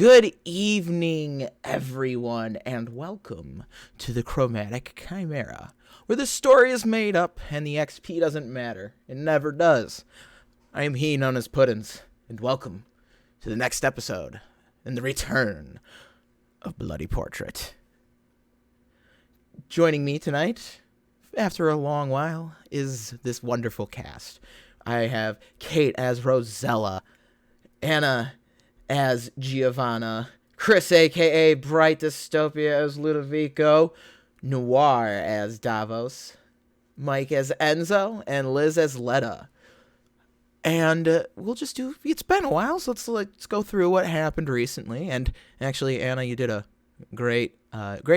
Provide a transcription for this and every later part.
Good evening, everyone, and welcome to the Chromatic Chimera, where the story is made up and the XP doesn't matter. It never does. I am he known as Puddins, and welcome to the next episode and the return of Bloody Portrait. Joining me tonight, after a long while, is this wonderful cast. I have Kate as Rosella, Anna as Giovanna, Chris aka Bright Dystopia as Ludovico, Noir as Davos, Mike as Enzo, and Liz as Letta. And we'll just do, it's been a while, so let's go through what happened recently. And actually, Anna, you did a great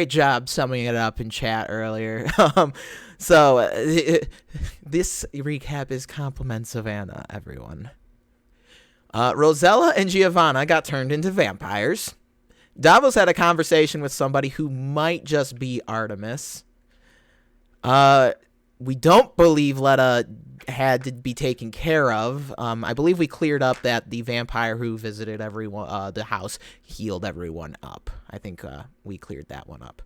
job summing it up in chat earlier. This recap is compliments of Anna, everyone. Rosella and Giovanna got turned into vampires. Davos had a conversation with somebody who might just be Artemis. We don't believe Letta had to be taken care of. I believe we cleared up that the vampire who visited everyone, the house, healed everyone up. I think we cleared that one up.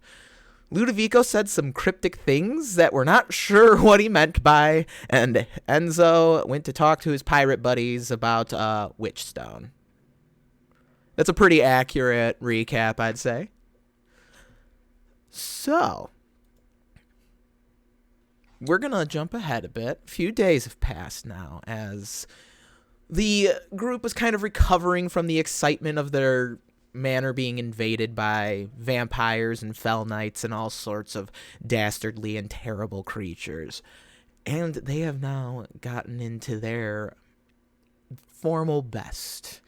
Ludovico said some cryptic things that we're not sure what he meant by, and Enzo went to talk to his pirate buddies about Witchstone. That's a pretty accurate recap, I'd say. So, we're gonna jump ahead a bit. A few days have passed now, as the group was kind of recovering from the excitement of their manor being invaded by vampires and fell knights and all sorts of dastardly and terrible creatures. And they have now gotten into their formal best.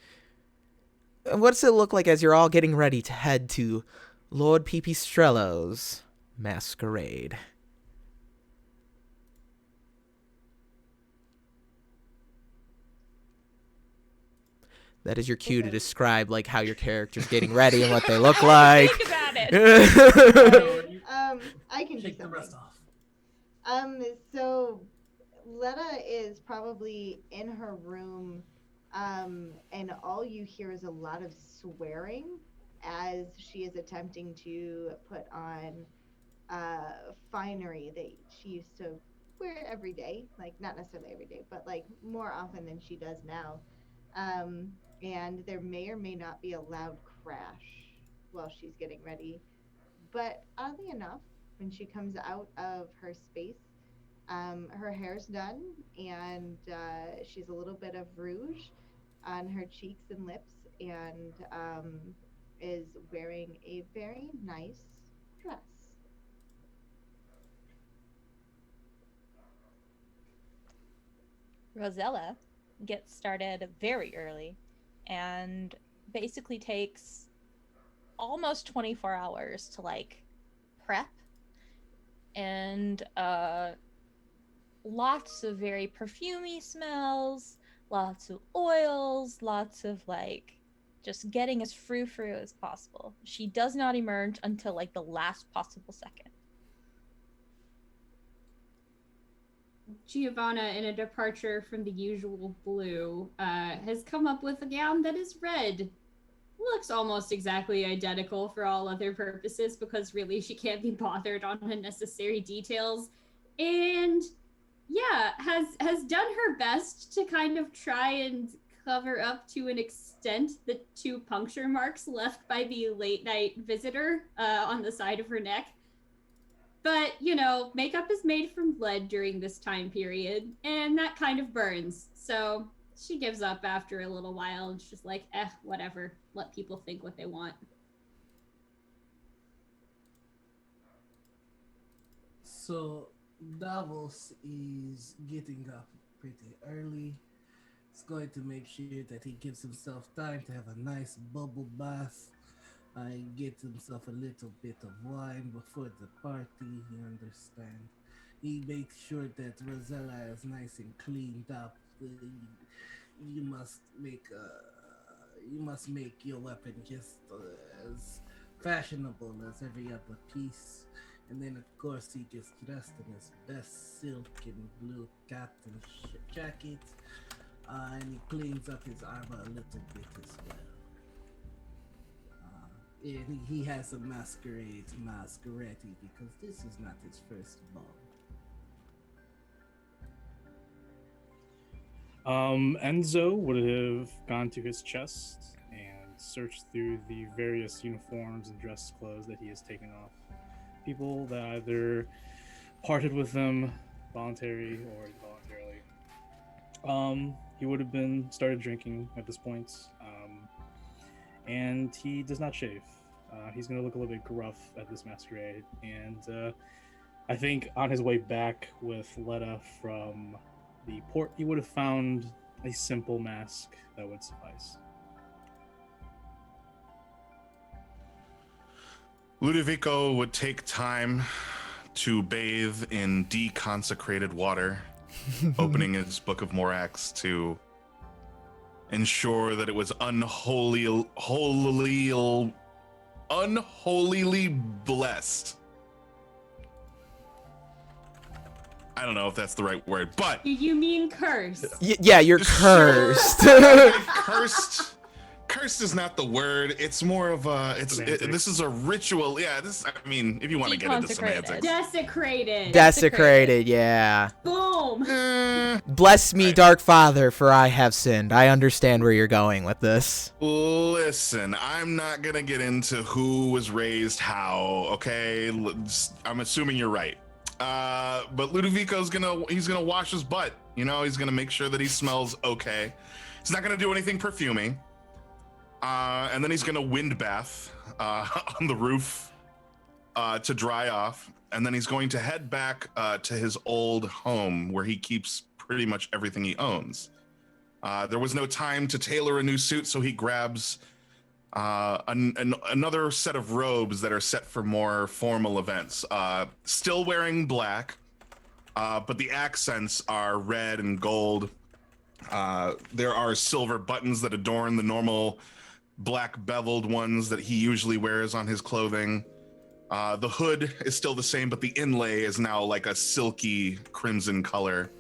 What's it look like as you're all getting ready to head to Lord Pipistrello's masquerade? That is your cue to describe like how your character's getting ready and what they look like. Think about it. I can Shake do the something. rest off. So Letta is probably in her room, and all you hear is a lot of swearing as she is attempting to put on finery that she used to wear every day. Like, not necessarily every day, but like more often than she does now. And there may or may not be a loud crash while she's getting ready. But oddly enough, when she comes out of her space, her hair's done, and she's a little bit of rouge on her cheeks and lips, and is wearing a very nice dress. Rosella gets started very early and basically takes almost 24 hours to like prep, and lots of very perfumey smells, lots of oils, lots of like just getting as frou-frou as possible. She does not emerge until like the last possible second. Giovanna, in a departure from the usual blue, has come up with a gown that is red. Looks almost exactly identical for all other purposes, because really she can't be bothered on unnecessary details. And yeah, has done her best to kind of try and cover up to an extent the 2 puncture marks left by the late night visitor on the side of her neck. But, you know, makeup is made from lead during this time period, and that kind of burns. So she gives up after a little while, and she's just like, whatever. Let people think what they want. So Davos is getting up pretty early. He's going to make sure that he gives himself time to have a nice bubble bath. Get himself a little bit of wine before the party, you understand. He makes sure that Rosella is nice and cleaned up. You must make your weapon just as fashionable as every other piece. And then, of course, he gets dressed in his best silk and blue cap and jacket. And he cleans up his armor a little bit as well. And he has a masqueretti because this is not his first ball. Enzo would have gone to his chest and searched through the various uniforms and dress clothes that he has taken off. People that either parted with them voluntarily or involuntarily. He would have been started drinking at this point, and he does not shave. He's going to look a little bit gruff at this masquerade, and I think on his way back with Letta from the port, he would have found a simple mask that would suffice. Ludovico would take time to bathe in deconsecrated water, opening his Book of Morax to ensure that it was unholily blessed. I don't know if that's the right word, but Do you mean cursed? Yeah, you're cursed. Cursed is not the word. It's more of a. This is a ritual. Yeah. I mean, if you want to get into semantics. Desecrated. Desecrated, yeah. Boom. Bless me, Dark Father, for I have sinned. I understand where you're going with this. Listen, I'm not gonna get into who was raised how. Okay, I'm assuming you're right. But Ludovico's he's gonna wash his butt. You know, he's gonna make sure that he smells okay. He's not gonna do anything perfuming. And then he's gonna wind bath on the roof to dry off, and then he's going to head back to his old home where he keeps pretty much everything he owns. There was no time to tailor a new suit, so he grabs another set of robes that are set for more formal events. Still wearing black, but the accents are red and gold. There are silver buttons that adorn the normal black beveled ones that he usually wears on his clothing. The hood is still the same, but the inlay is now like a silky crimson color.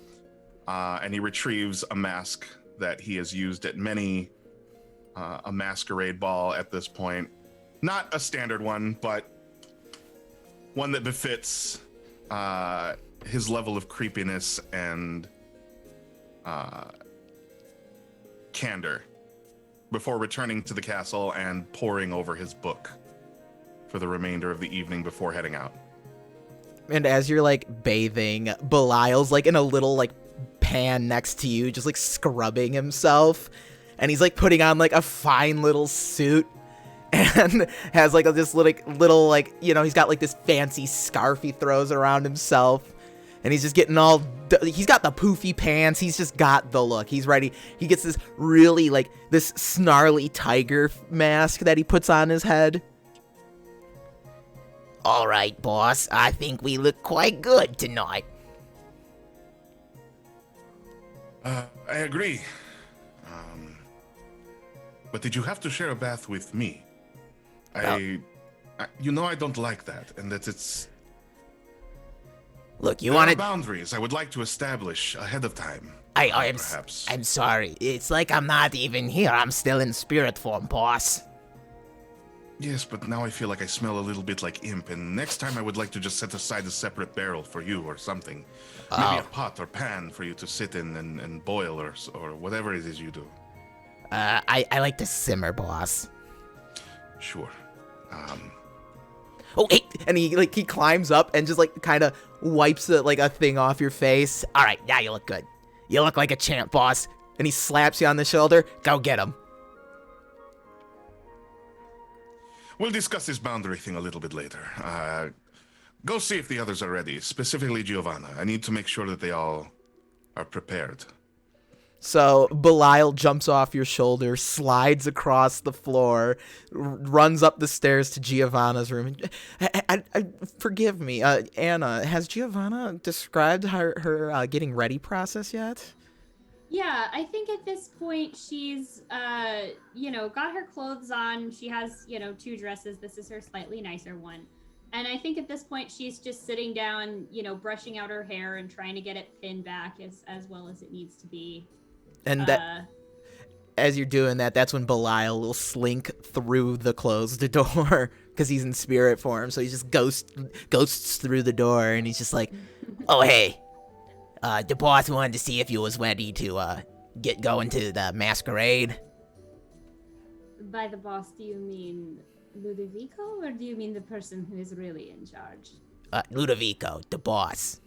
And he retrieves a mask that he has used at many a masquerade ball at this point. Not a standard one, but one that befits his level of creepiness and candor, before returning to the castle and poring over his book for the remainder of the evening before heading out. And as you're like bathing, Belial's like in a little like pan next to you, just like scrubbing himself, and he's like putting on like a fine little suit and has like this little like, you know, he's got like this fancy scarf he throws around himself. And he's just getting all, he's got the poofy pants. He's just got the look. He's ready. He gets this really like this snarly tiger mask that he puts on his head. All right, boss. I think we look quite good tonight. I agree. But did you have to share a bath with me? I don't like that, and that it's... Look, you there want are boundaries I would like to establish ahead of time. Perhaps. I'm sorry. It's like I'm not even here. I'm still in spirit form, boss. Yes, but now I feel like I smell a little bit like imp, and next time I would like to just set aside a separate barrel for you or something. Maybe a pot or pan for you to sit in and boil or whatever it is you do. I like to simmer, boss. Sure. Oh, hey, and he climbs up and just like kind of wipes a thing off your face. All right, now you look good. You look like a champ, boss. And he slaps you on the shoulder. Go get him. We'll discuss this boundary thing a little bit later. Go see if the others are ready, specifically Giovanna. I need to make sure that they all are prepared. So Belial jumps off your shoulder, slides across the floor, runs up the stairs to Giovanna's room. Forgive me, Anna, has Giovanna described her getting ready process yet? Yeah, I think at this point she's, got her clothes on. She has, two dresses. This is her slightly nicer one. And I think at this point she's just sitting down, brushing out her hair and trying to get it pinned back as well as it needs to be. And as you're doing that, that's when Belial will slink through the closed door because he's in spirit form. So he just ghosts through the door, and he's just like, "Oh hey, the boss wanted to see if you was ready to get going to the masquerade." By the boss, do you mean Ludovico, or do you mean the person who is really in charge? Ludovico, the boss.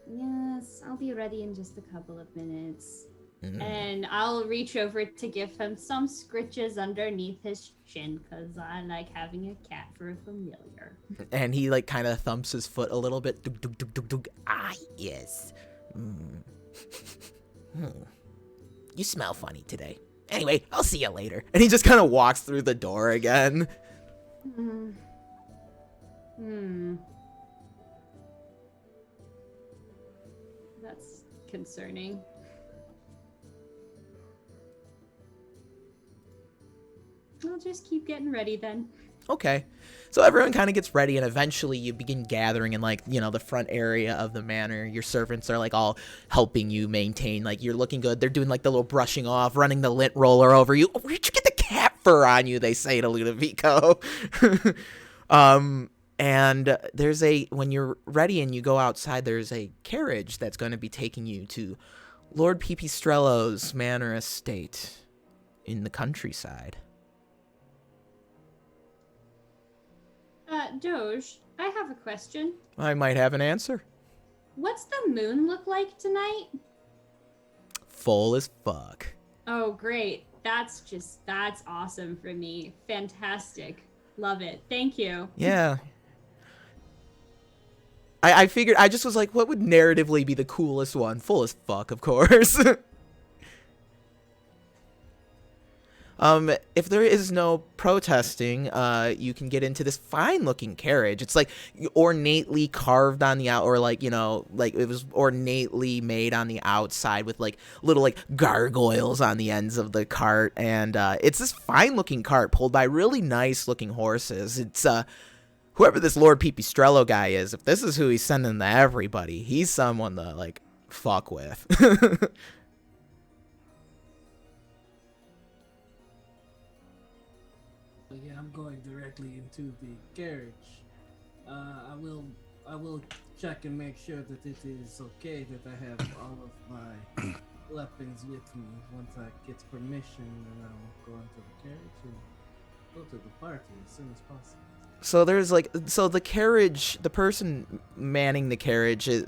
Yes, I'll be ready in just a couple of minutes. And I'll reach over to give him some scritches underneath his chin, because I like having a cat for a familiar. And he like kind of thumps his foot a little bit. Dug, dug, dug, dug, dug. Ah, yes. You smell funny today. Anyway, I'll see you later. And he just kind of walks through the door again. That's concerning. I'll just keep getting ready then. Okay. So everyone kind of gets ready, and eventually you begin gathering in, like, you know, the front area of the manor. Your servants are, like, all helping you maintain, like, you're looking good. They're doing, like, the little brushing off, running the lint roller over you. Oh, where'd you get the cat fur on you, they say to Ludovico. And there's when you're ready and you go outside, there's a carriage that's going to be taking you to Lord Pipistrello's manor estate in the countryside. Doge, I have a question. I might have an answer. What's the moon look like tonight? Full as fuck. Oh, great. That's awesome for me. Fantastic. Love it. Thank you. Yeah. I figured, I just was like, what would narratively be the coolest one? Full as fuck, of course. If there is no protesting, you can get into this fine-looking carriage. It's like ornately carved on the or like, you know, like it was ornately made on the outside with like little like gargoyles on the ends of the cart, and it's this fine-looking cart pulled by really nice-looking horses. It's whoever this Lord Pipistrello guy is. If this is who he's sending to everybody, he's someone to like fuck with. Yeah, I'm going directly into the carriage. I will check and make sure that it is okay that I have all of my weapons with me. Once I get permission, then I'll go into the carriage and go to the party as soon as possible. So there's like, so the carriage, the person manning the carriage is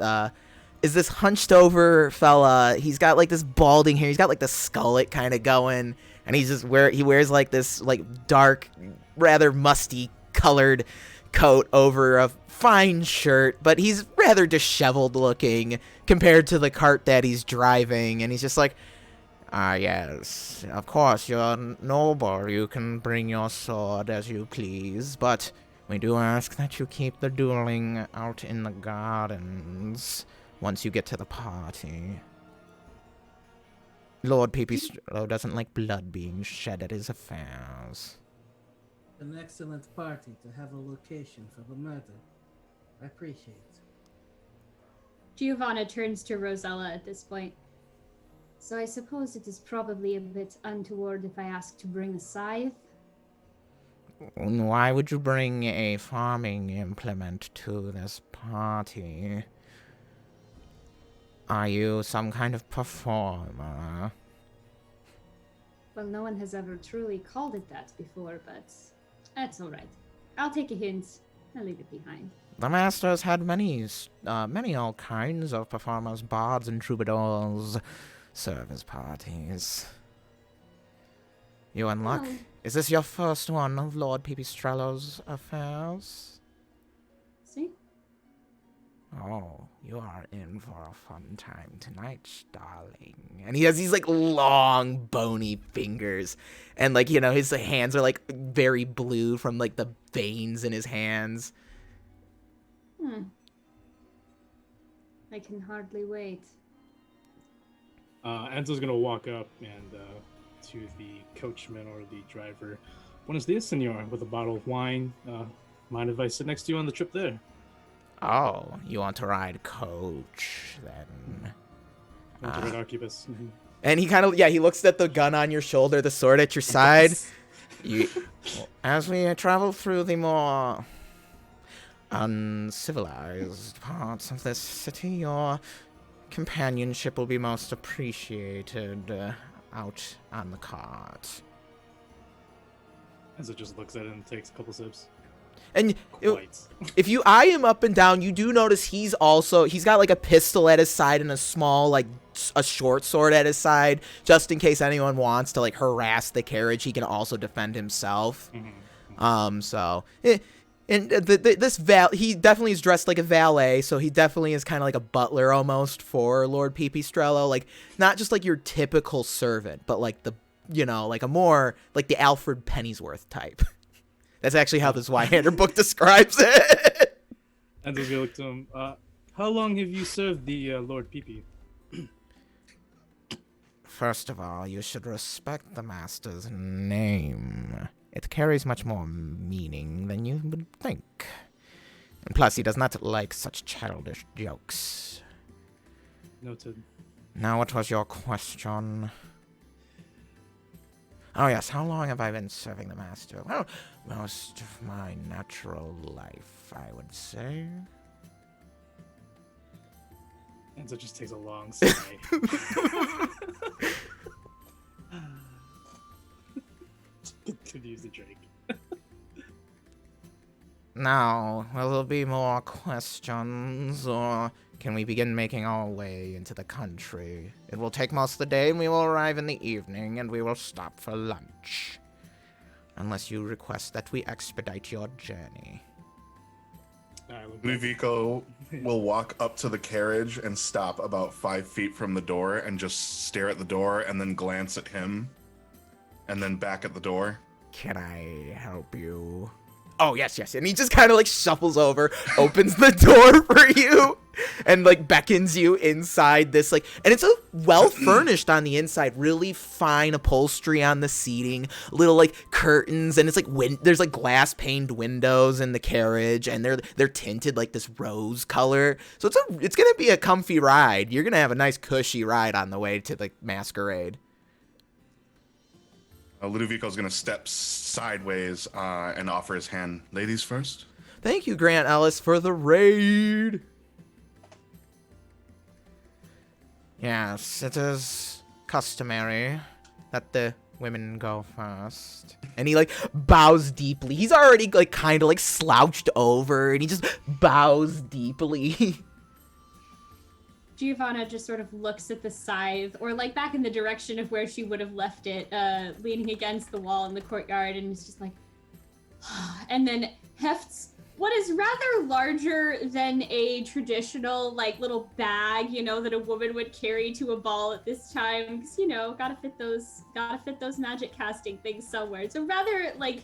this hunched over fella. He's got like this balding hair. He's got like the skullet kind of going. And he wears like this like dark, rather musty colored coat over a fine shirt, but he's rather disheveled looking compared to the cart that he's driving. And he's just like, yes, of course, you're noble. You can bring your sword as you please, but we do ask that you keep the dueling out in the gardens once you get to the party. Lord Pipistrello doesn't like blood being shed at his affairs. An excellent party to have a location for the murder. I appreciate it. Giovanna turns to Rosella at this point. So I suppose it is probably a bit untoward if I ask to bring a scythe? Why would you bring a farming implement to this party? Are you some kind of performer? Well, no one has ever truly called it that before, but that's alright. I'll take a hint. I'll leave it behind. The Masters had many all kinds of performers, bards and troubadours, serve as parties. You in luck? Well, Is this your first one of Lord Pipistrello's affairs? see? Oh, you are in for a fun time tonight, darling. And he has these, like, long, bony fingers. And, like, you know, his hands are, like, very blue from, like, the veins in his hands. I can hardly wait. Enzo's gonna walk up and to the coachman or the driver. Buenos dias, senor, with a bottle of wine. Mind if I sit next to you on the trip there? Oh, you want to ride coach, then? Want to ride Arquebus? And he kind of, he looks at the gun on your shoulder, the sword at your side. As we travel through the more uncivilized parts of this city, your companionship will be most appreciated out on the cart. As it just looks at it and takes a couple sips. And Quite. if you eye him up and down, you do notice he's got like a pistol at his side and a small, like a short sword at his side, just in case anyone wants to like harass the carriage. He can also defend himself. He definitely is dressed like a valet, so he definitely is kind of like a butler almost for Lord Pipistrello. Like, not just like your typical servant, but like like a more like the Alfred Pennyworth type. That's actually how the Zweihander book describes it. And Enzo's gonna look to him. How long have you served the Lord Pipi? First of all, you should respect the master's name. It carries much more meaning than you would think. And plus, he does not like such childish jokes. Noted. Now, what was your question? Oh, yes, how long have I been serving the master? Well, most of my natural life, I would say. Enzo just takes a long sigh. Continues to drink. Now, will there be more questions, or can we begin making our way into the country? It will take most of the day, and we will arrive in the evening, and we will stop for lunch. Unless you request that we expedite your journey. Ludovico will walk up to the carriage and stop about 5 feet from the door and just stare at the door and then glance at him. And then back at the door. Can I help you? Oh, yes. And he just kind of like shuffles over, opens the door for you, and like beckons you inside this like, and it's a well furnished on the inside, really fine upholstery on the seating, little like curtains, and it's like there's like glass paned windows in the carriage, and they're tinted like this rose color. So it's gonna be a comfy ride. You're gonna have a nice cushy ride on the way to the masquerade. Ludovico's going to step sideways and offer his hand. Ladies first. Thank you, Grant Ellis, for the raid. Yes, it is customary that the women go first. And he, like, bows deeply. He's already, like, kind of, like, slouched over, and he just bows deeply. Giovanna just sort of looks at the scythe, or like back in the direction of where she would have left it, leaning against the wall in the courtyard, and is just like, and then hefts what is rather larger than a traditional like little bag, that a woman would carry to a ball at this time, because gotta fit those magic casting things somewhere. It's a rather like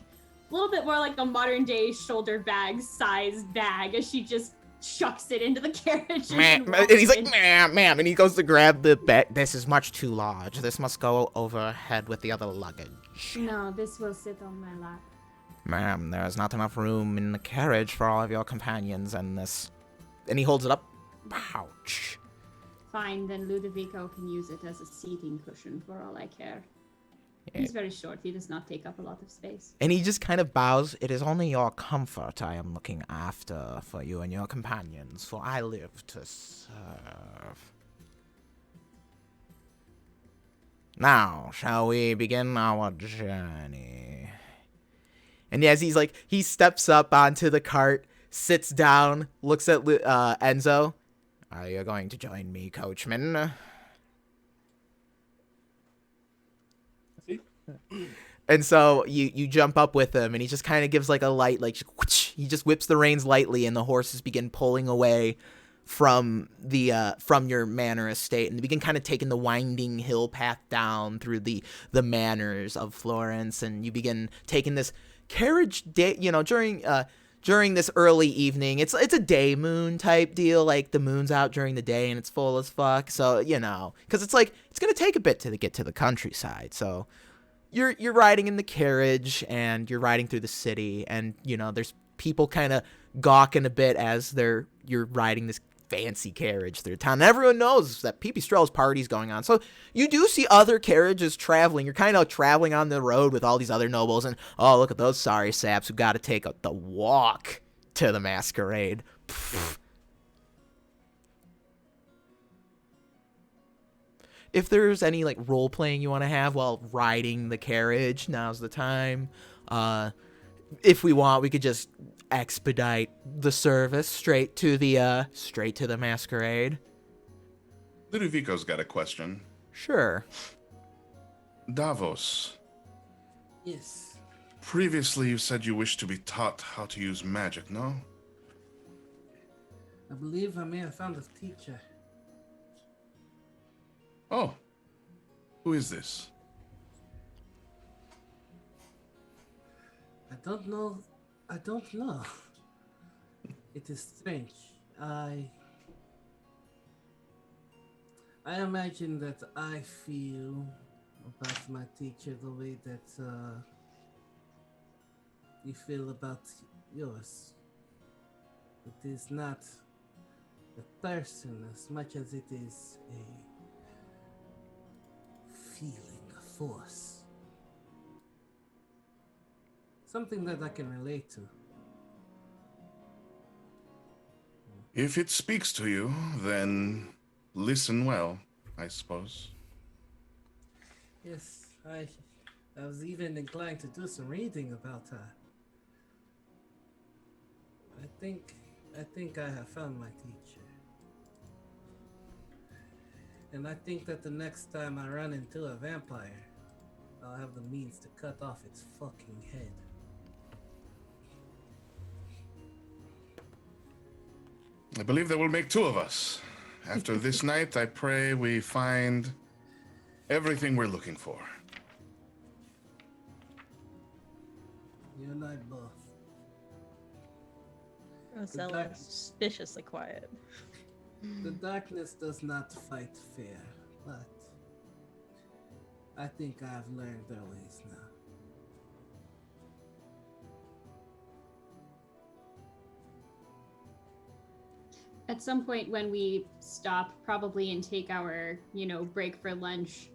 a little bit more like a modern day shoulder bag sized bag, as she just chucks it into the carriage. And he's like, ma'am, and he goes to grab the bag. This is much too large. This must go overhead with the other luggage. No, this will sit on my lap. Ma'am, there is not enough room in the carriage for all of your companions and this. And he holds it up. Ouch. Fine, then Ludovico can use it as a seating cushion for all I care. He's very short. He does not take up a lot of space. And he just kind of bows. It is only your comfort I am looking after for you and your companions, for I live to serve. Now, shall we begin our journey? And as he steps up onto the cart, sits down, looks at Enzo. Are you going to join me, coachman? And so you jump up with him, and he just kind of gives like a light, like whoosh, he just whips the reins lightly, and the horses begin pulling away from your manor estate, and they begin kind of taking the winding hill path down through the manors of Florence, and you begin taking this carriage day, during this early evening. It's a day moon type deal, like the moon's out during the day and it's full as fuck. So because it's like it's gonna take a bit to get to the countryside, so. You're riding in the carriage, and you're riding through the city, and there's people kind of gawking a bit as you're riding this fancy carriage through town. And everyone knows that Pipistrello's party's going on. So you do see other carriages traveling. You're kind of traveling on the road with all these other nobles. And, oh, look at those sorry saps who got to take the walk to the masquerade. Pfft. If there's any like role playing you want to have while riding the carriage, now's the time. If we want, we could just expedite the service straight to the masquerade. Ludovico's got a question. Sure. Davos, Yes. previously you said you wished to be taught how to use magic, no? I believe I may have found a teacher. Oh, who is this? I don't know. It is strange. I imagine that I feel about my teacher the way that you feel about yours. It is not a person as much as it is a feeling, a force. Something that I can relate to. If it speaks to you, then listen well, I suppose. Yes, I was even inclined to do some reading about her. I think I have found my teacher. And I think that the next time I run into a vampire, I'll have the means to cut off its fucking head. I believe that will make two of us. After this night, I pray we find everything we're looking for. You and I both. Rosella is suspiciously quiet. The darkness does not fight fair, but I think I have learned their ways now. At some point when we stop, probably, and take our, break for lunch,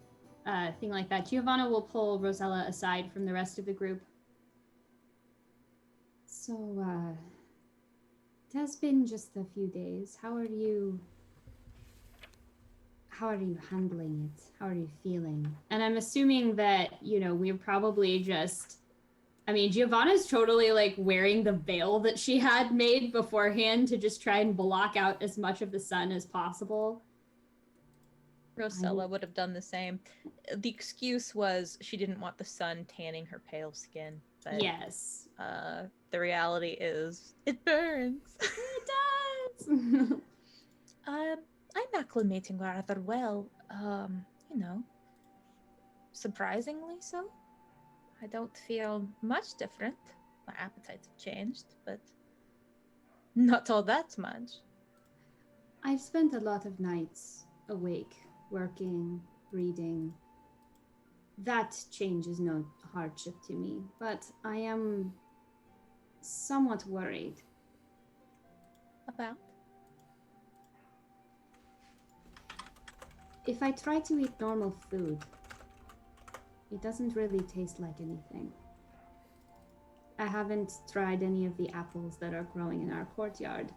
thing like that, Giovanna will pull Rosella aside from the rest of the group. So, it has been just a few days. How are you handling it? How are you feeling? And I'm assuming that, we're probably just... Giovanna's totally wearing the veil that she had made beforehand to just try and block out as much of the sun as possible. Rosella would have done the same. The excuse was she didn't want the sun tanning her pale skin. But, yes. The reality is it burns. It does. I'm acclimating rather well. Surprisingly so. I don't feel much different. My appetites have changed, but not all that much. I've spent a lot of nights awake, working, reading. That change is no hardship to me, but I am somewhat worried. About? If I try to eat normal food, it doesn't really taste like anything. I haven't tried any of the apples that are growing in our courtyard.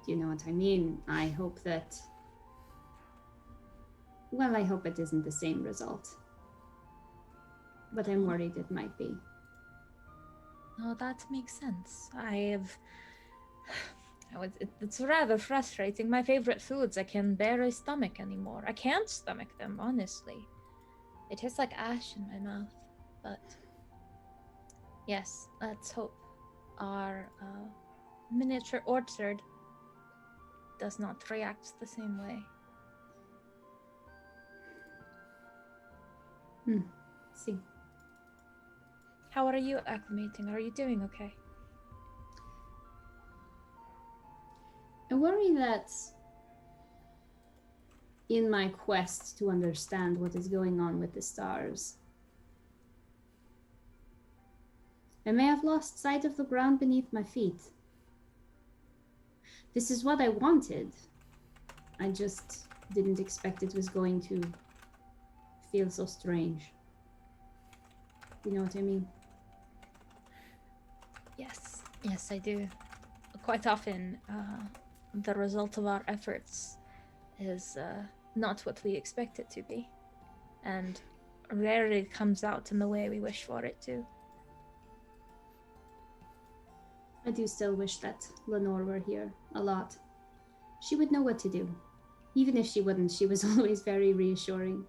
Do you know what I mean? I hope it isn't the same result. But I'm worried it might be. No, that makes sense. It's rather frustrating. My favorite foods, I can barely stomach anymore. I can't stomach them, honestly. It tastes like ash in my mouth, but yes, let's hope our miniature orchard does not react the same way. See. How are you acclimating? Are you doing okay? I worry that in my quest to understand what is going on with the stars, I may have lost sight of the ground beneath my feet. This is what I wanted. I just didn't expect it was going to feel so strange. You know what I mean? Yes, I do. Quite often, the result of our efforts is not what we expect it to be, and rarely comes out in the way we wish for it to. I do still wish that Lenore were here a lot. She would know what to do. Even if she wouldn't, she was always very reassuring.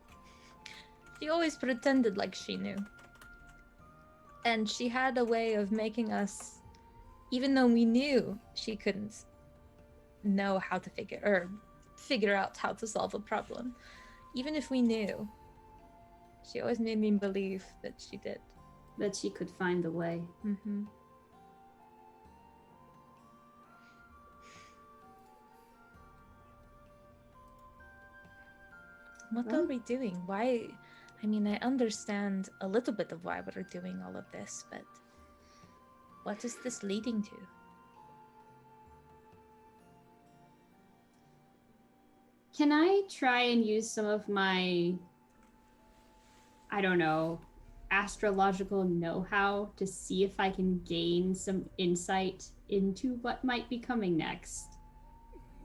She always pretended like she knew. And she had a way of making us, even though we knew she couldn't know how to figure out how to solve a problem, even if we knew, she always made me believe that she did. That she could find a way. Mm-hmm. What are we doing? Why? I mean, I understand a little bit of why we're doing all of this, but what is this leading to? Can I try and use some of my, I don't know, astrological know-how to see if I can gain some insight into what might be coming next?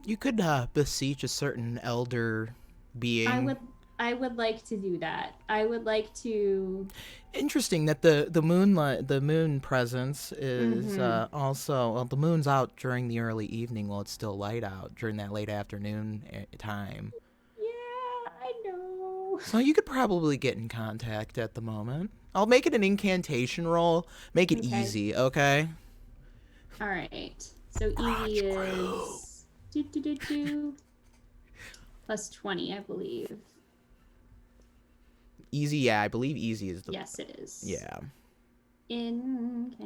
You could beseech a certain elder being. I would like to do that. I would like to. Interesting that the moon presence is also, well, the moon's out during the early evening while it's still light out during that late afternoon time. Yeah, I know. So you could probably get in contact at the moment. I'll make it an incantation roll. Make it Okay. easy, okay? All right. So easy is plus 20, I believe. Easy, yeah, I believe easy is the... Yes, it is. Yeah. Incantation.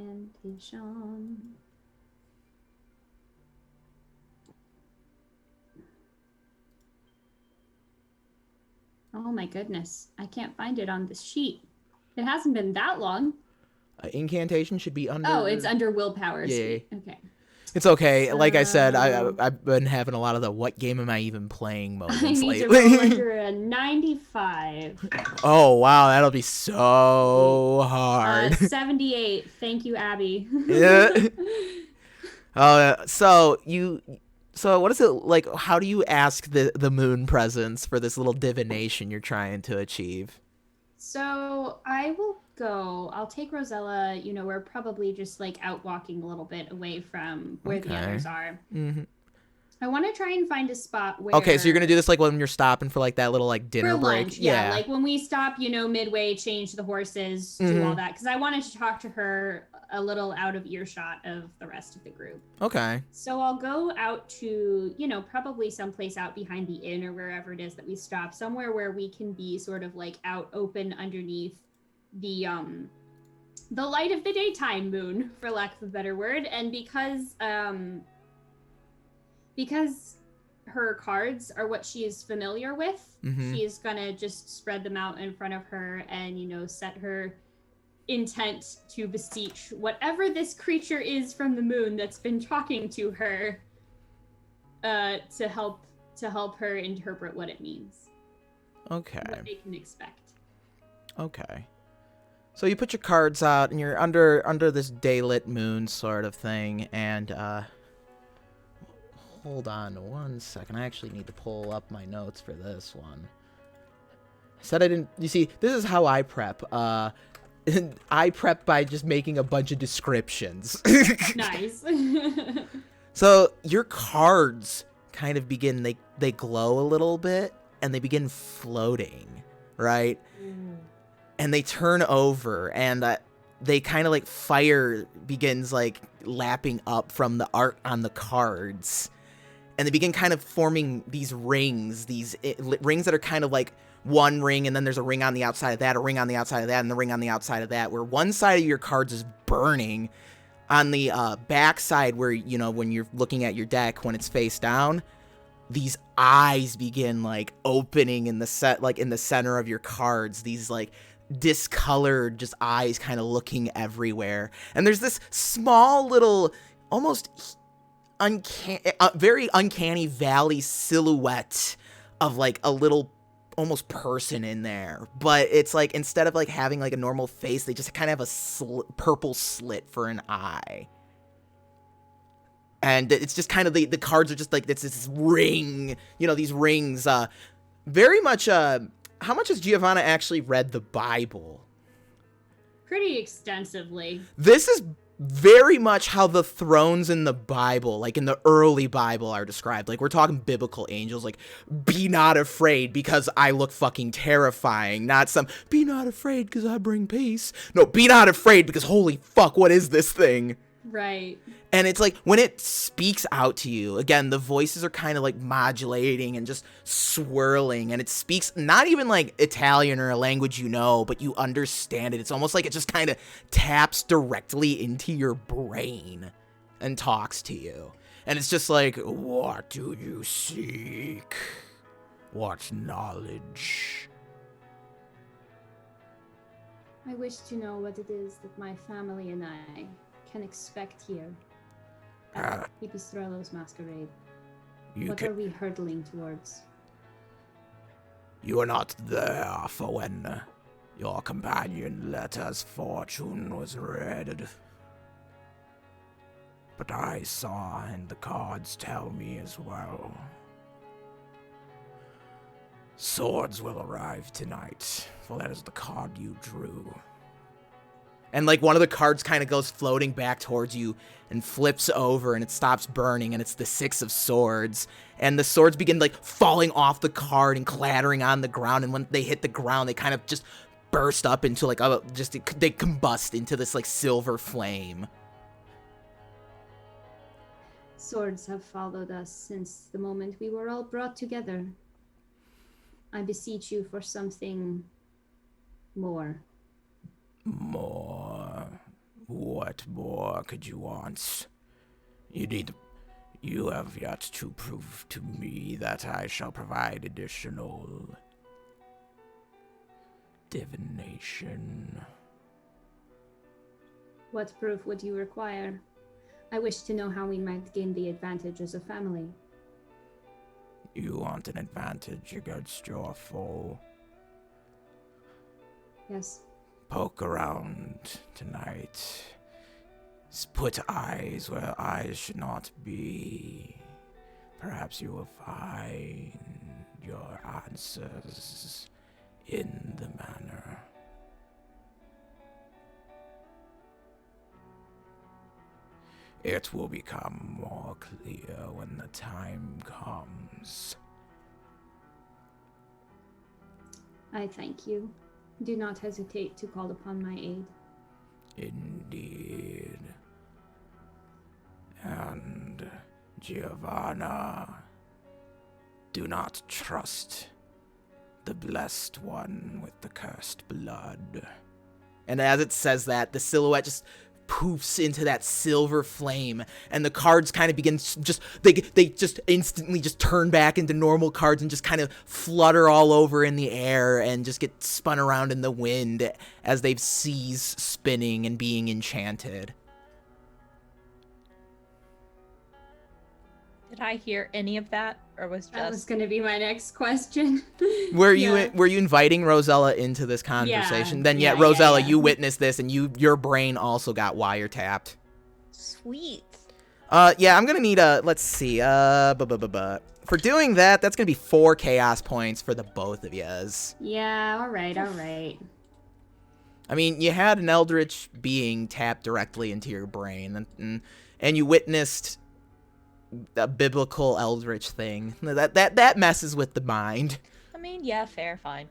Oh my goodness. I can't find it on this sheet. It hasn't been that long. Incantation should be under... Oh, it's under willpower. Yeah. Sweet. Okay. It's okay. Like I said, So- I've been having a lot of the what game am I even playing I moments need to lately. roll under a 95. Oh, wow, that'll be so hard. 78. Thank you, Abby. Yeah. So what is it like? How do you ask the moon presence for this little divination you're trying to achieve? So I will go. I'll take Rosella. You know, we're probably just like out walking a little bit away from where the Okay. others are. Mm-hmm. I want to try and find a spot where. Okay, so you're gonna do this like when you're stopping for like that little like dinner for break. lunch, yeah. Like when we stop, you know, midway, change the horses, do all that. Because I wanted to talk to her a little out of earshot of the rest of the group. Okay. So I'll go out to, you know, probably someplace out behind the inn or wherever it is that we stop, somewhere where we can be sort of like out open underneath the light of the daytime moon, for lack of a better word. And because her cards are what she is familiar with, she is gonna just spread them out in front of her and, you know, set her intent to beseech whatever this creature is from the moon that's been talking to her, to help her interpret what it means. Okay. What they can expect. Okay. So you put your cards out and you're under this daylit moon sort of thing, and hold on 1 second. I actually need to pull up my notes for this one. I said I didn't. You see, this is how I prep. I prep by just making a bunch of descriptions. Nice. So your cards kind of begin, they glow a little bit and they begin floating, right? And they turn over and they kind of like fire begins like lapping up from the art on the cards. And they begin kind of forming these rings, rings that are kind of like one ring, and then there's a ring on the outside of that, a ring on the outside of that, and the ring on the outside of that, where one side of your cards is burning. On the back side, where, you know, when you're looking at your deck, when it's face down, these eyes begin like opening in the center of your cards. These like discolored just eyes kind of looking everywhere. And there's this small little, almost very uncanny valley silhouette of like a little almost person in there, but it's like instead of like having like a normal face, they just kind of have a purple slit for an eye. And it's just kind of the cards are just like this ring, you know, these rings. Very much. How much has Giovanna actually read the Bible? Pretty extensively. This is very much how the thrones in the Bible, like in the early Bible, are described. Like, we're talking biblical angels, like, be not afraid because I look fucking terrifying. Not some, be not afraid because I bring peace. No, be not afraid because holy fuck, what is this thing? Right. And it's like, when it speaks out to you, again, the voices are kind of like modulating and just swirling, and it speaks not even like Italian or a language you know, but you understand it. It's almost like it just kind of taps directly into your brain and talks to you. And it's just like, what do you seek? What knowledge? I wish to know what it is that my family and I can expect here at Pipistrello's masquerade. What are we hurtling towards? You were not there for when your companion Letta's fortune was read. But I saw, and the cards tell me as well. Swords will arrive tonight, for that is the card you drew. And like one of the cards kind of goes floating back towards you and flips over and it stops burning, and it's the Six of Swords. And the swords begin like falling off the card and clattering on the ground, and when they hit the ground, they kind of just burst up into like they combust into this like silver flame. Swords have followed us since the moment we were all brought together. I beseech you for something more. More? What more could you want? You have yet to prove to me that I shall provide additional divination. What proof would you require? I wish to know how we might gain the advantage as a family. You want an advantage against your foe? Yes. Poke around tonight. Put eyes where eyes should not be. Perhaps you will find your answers in the manor. It will become more clear when the time comes. I thank you. Do not hesitate to call upon my aid. Indeed. And Giovanna, do not trust the blessed one with the cursed blood. And as it says that, the silhouette just poofs into that silver flame, and the cards kind of begin they just instantly just turn back into normal cards and just kind of flutter all over in the air and just get spun around in the wind as they've ceased spinning and being enchanted. Did I hear any of that, or was That was just going to be my next question. Were you inviting Rosella into this conversation? Yeah. Then Yeah, Rosella, yeah. you witnessed this, and your brain also got wiretapped. sweet? Yeah, I'm gonna need a. Let's see. For doing that, that's gonna be 4 chaos points for the both of yous. Yeah, all right. I mean, you had an eldritch being tapped directly into your brain, and you witnessed a biblical eldritch thing. That messes with the mind. I mean, yeah, fair, fine.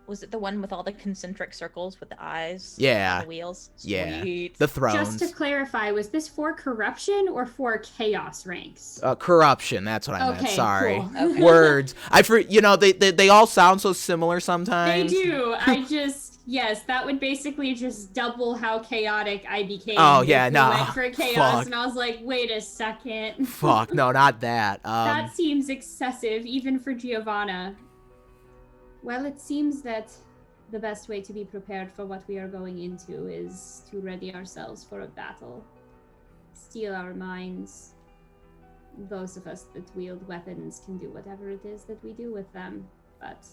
Was it the one with all the concentric circles with the eyes? Yeah. On the wheels? Yeah. Sweet. The thrones. Just to clarify, was this for corruption or for chaos ranks? Corruption. That's what I meant. Okay, Sorry. cool. Okay. Words. They all sound so similar They sometimes. do. Yes, that would basically just double how chaotic I became. Oh, if yeah, we no, went for chaos, fuck. and I was like, wait a second. Fuck. No, not that. That seems excessive, even for Giovanna. Well, it seems that the best way to be prepared for what we are going into is to ready ourselves for a battle. steal our minds. Those of us that wield weapons can do whatever it is that we do with them, but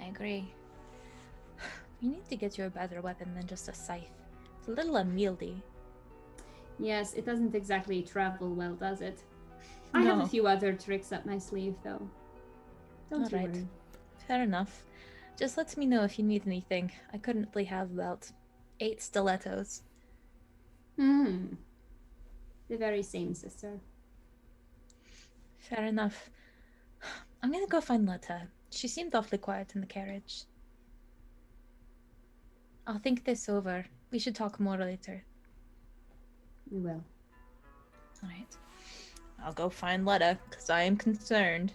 I agree. You need to get you a better weapon than just a scythe. It's a little unwieldy. yes, it doesn't exactly travel well, does it? I have a No. few other tricks up my sleeve, though. Don't you Alright. worry. Fair enough. Just let me know if you need anything. I currently have about 8 stilettos. Hmm. The very same, sister. Fair enough. I'm gonna go find Letta. She seemed awfully quiet in the carriage. I'll think this over. We should talk more later. We will. Alright. I'll go find Letta, because I am concerned.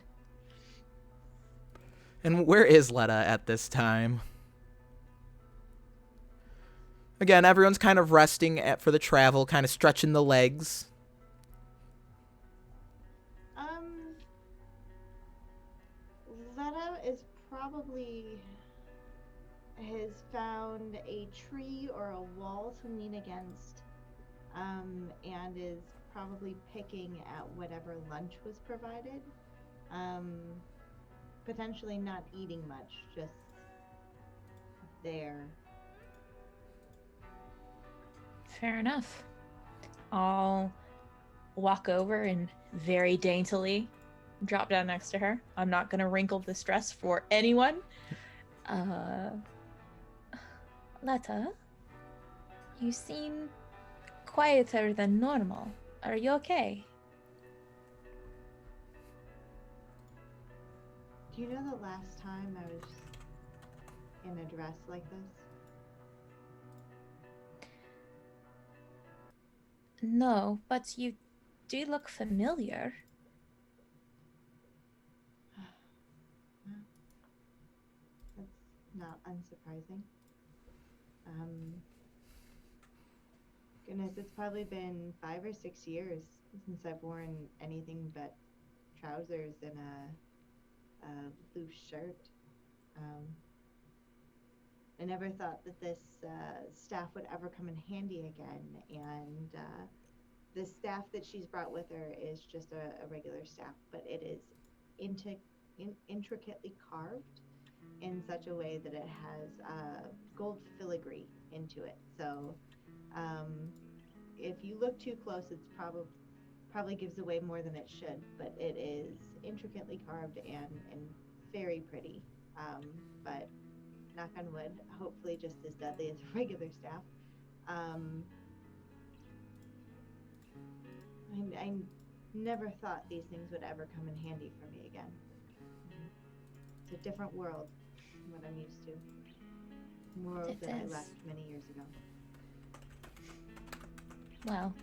And where is Letta at this time? Again, everyone's kind of resting for the travel, kind of stretching the legs. Letta is probably has found a tree or a wall to lean against, and is probably picking at whatever lunch was provided. Potentially not eating much, just there. Fair enough. I'll walk over and very daintily drop down next to her. I'm not going to wrinkle the stress for anyone. Letta, you seem quieter than normal. Are you okay? Do you know the last time I was in a dress like this? No, but you do look familiar. That's not unsurprising. Goodness, it's probably been 5 or 6 years since I've worn anything but trousers and a loose shirt. I never thought that this staff would ever come in handy again, and the staff that she's brought with her is just a regular staff, but it is intricately carved in such a way that it has gold filigree into it. So if you look too close, it's probably gives away more than it should, but it is intricately carved and very pretty. But knock on wood, hopefully just as deadly as a regular staff. I never thought these things would ever come in handy for me again. It's a different world from what I'm used to. World It that I is. left many years ago. Well,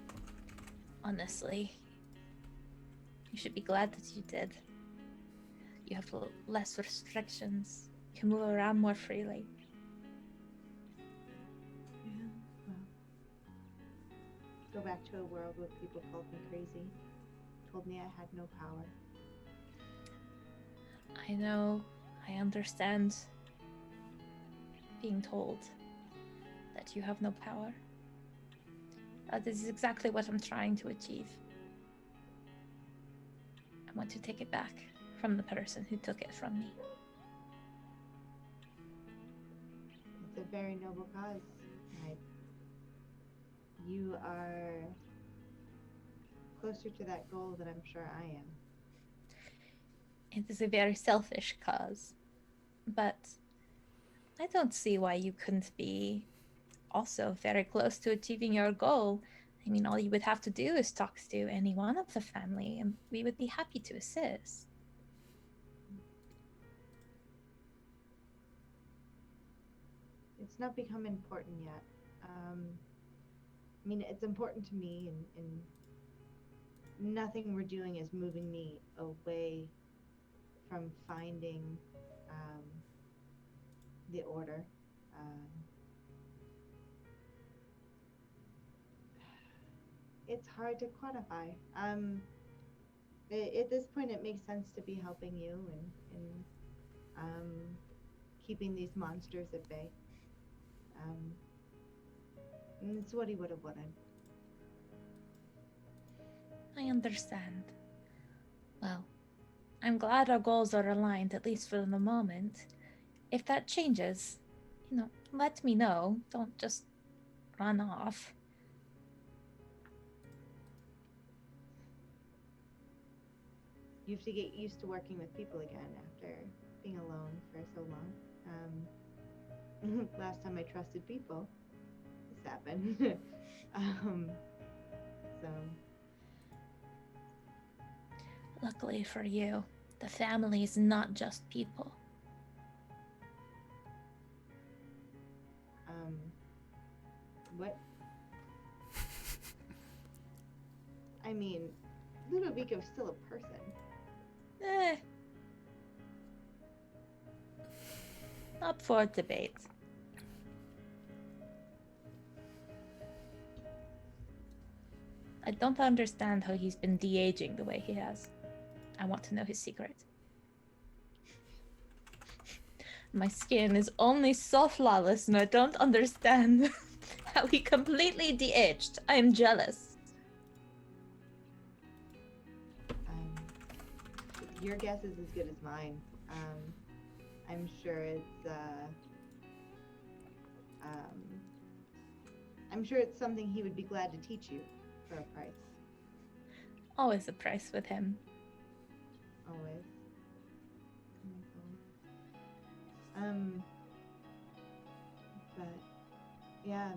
honestly, you should be glad that you did. You have less restrictions. You can move around more freely. Yeah, well. Go back to a world where people called me crazy, told me I had no power. I know, I understand being told that you have no power. This is exactly what I'm trying to achieve. I want to take it back from the person who took it from me. It's a very noble cause. You are closer to that goal than I'm sure I am. It is a very selfish cause, but I don't see why you couldn't be also very close to achieving your goal. I mean, all you would have to do is talk to any one of the family, and we would be happy to assist. It's not become important yet. I mean, it's important to me, and nothing we're doing is moving me away from finding the order. It's hard to quantify. At this point, it makes sense to be helping you and keeping these monsters at bay. And it's what he would have wanted. I understand. Well, I'm glad our goals are aligned, at least for the moment. If that changes, let me know. Don't just run off. You have to get used to working with people again after being alone for so long. Last time I trusted people, this happened. So. Luckily for you, the family is not just people. What? I mean, Ludovico's still a person. Up for debate. I don't understand how he's been de-aging the way he has. I want to know his secret. My skin is only so flawless and I don't understand how he completely de-aged. I am jealous. Your guess is as good as mine. I'm sure it's something he would be glad to teach you for a price. Always a price with him. Always. But yeah,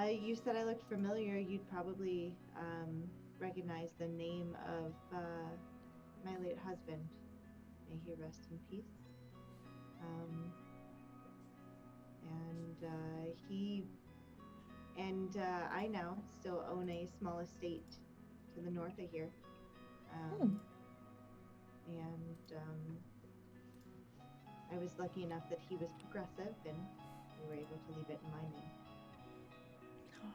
you said I looked familiar. You'd probably recognize the name of my late husband. May he rest in peace. I now still own a small estate to the north of here. I was lucky enough that he was progressive and we were able to leave it in my name. Oh,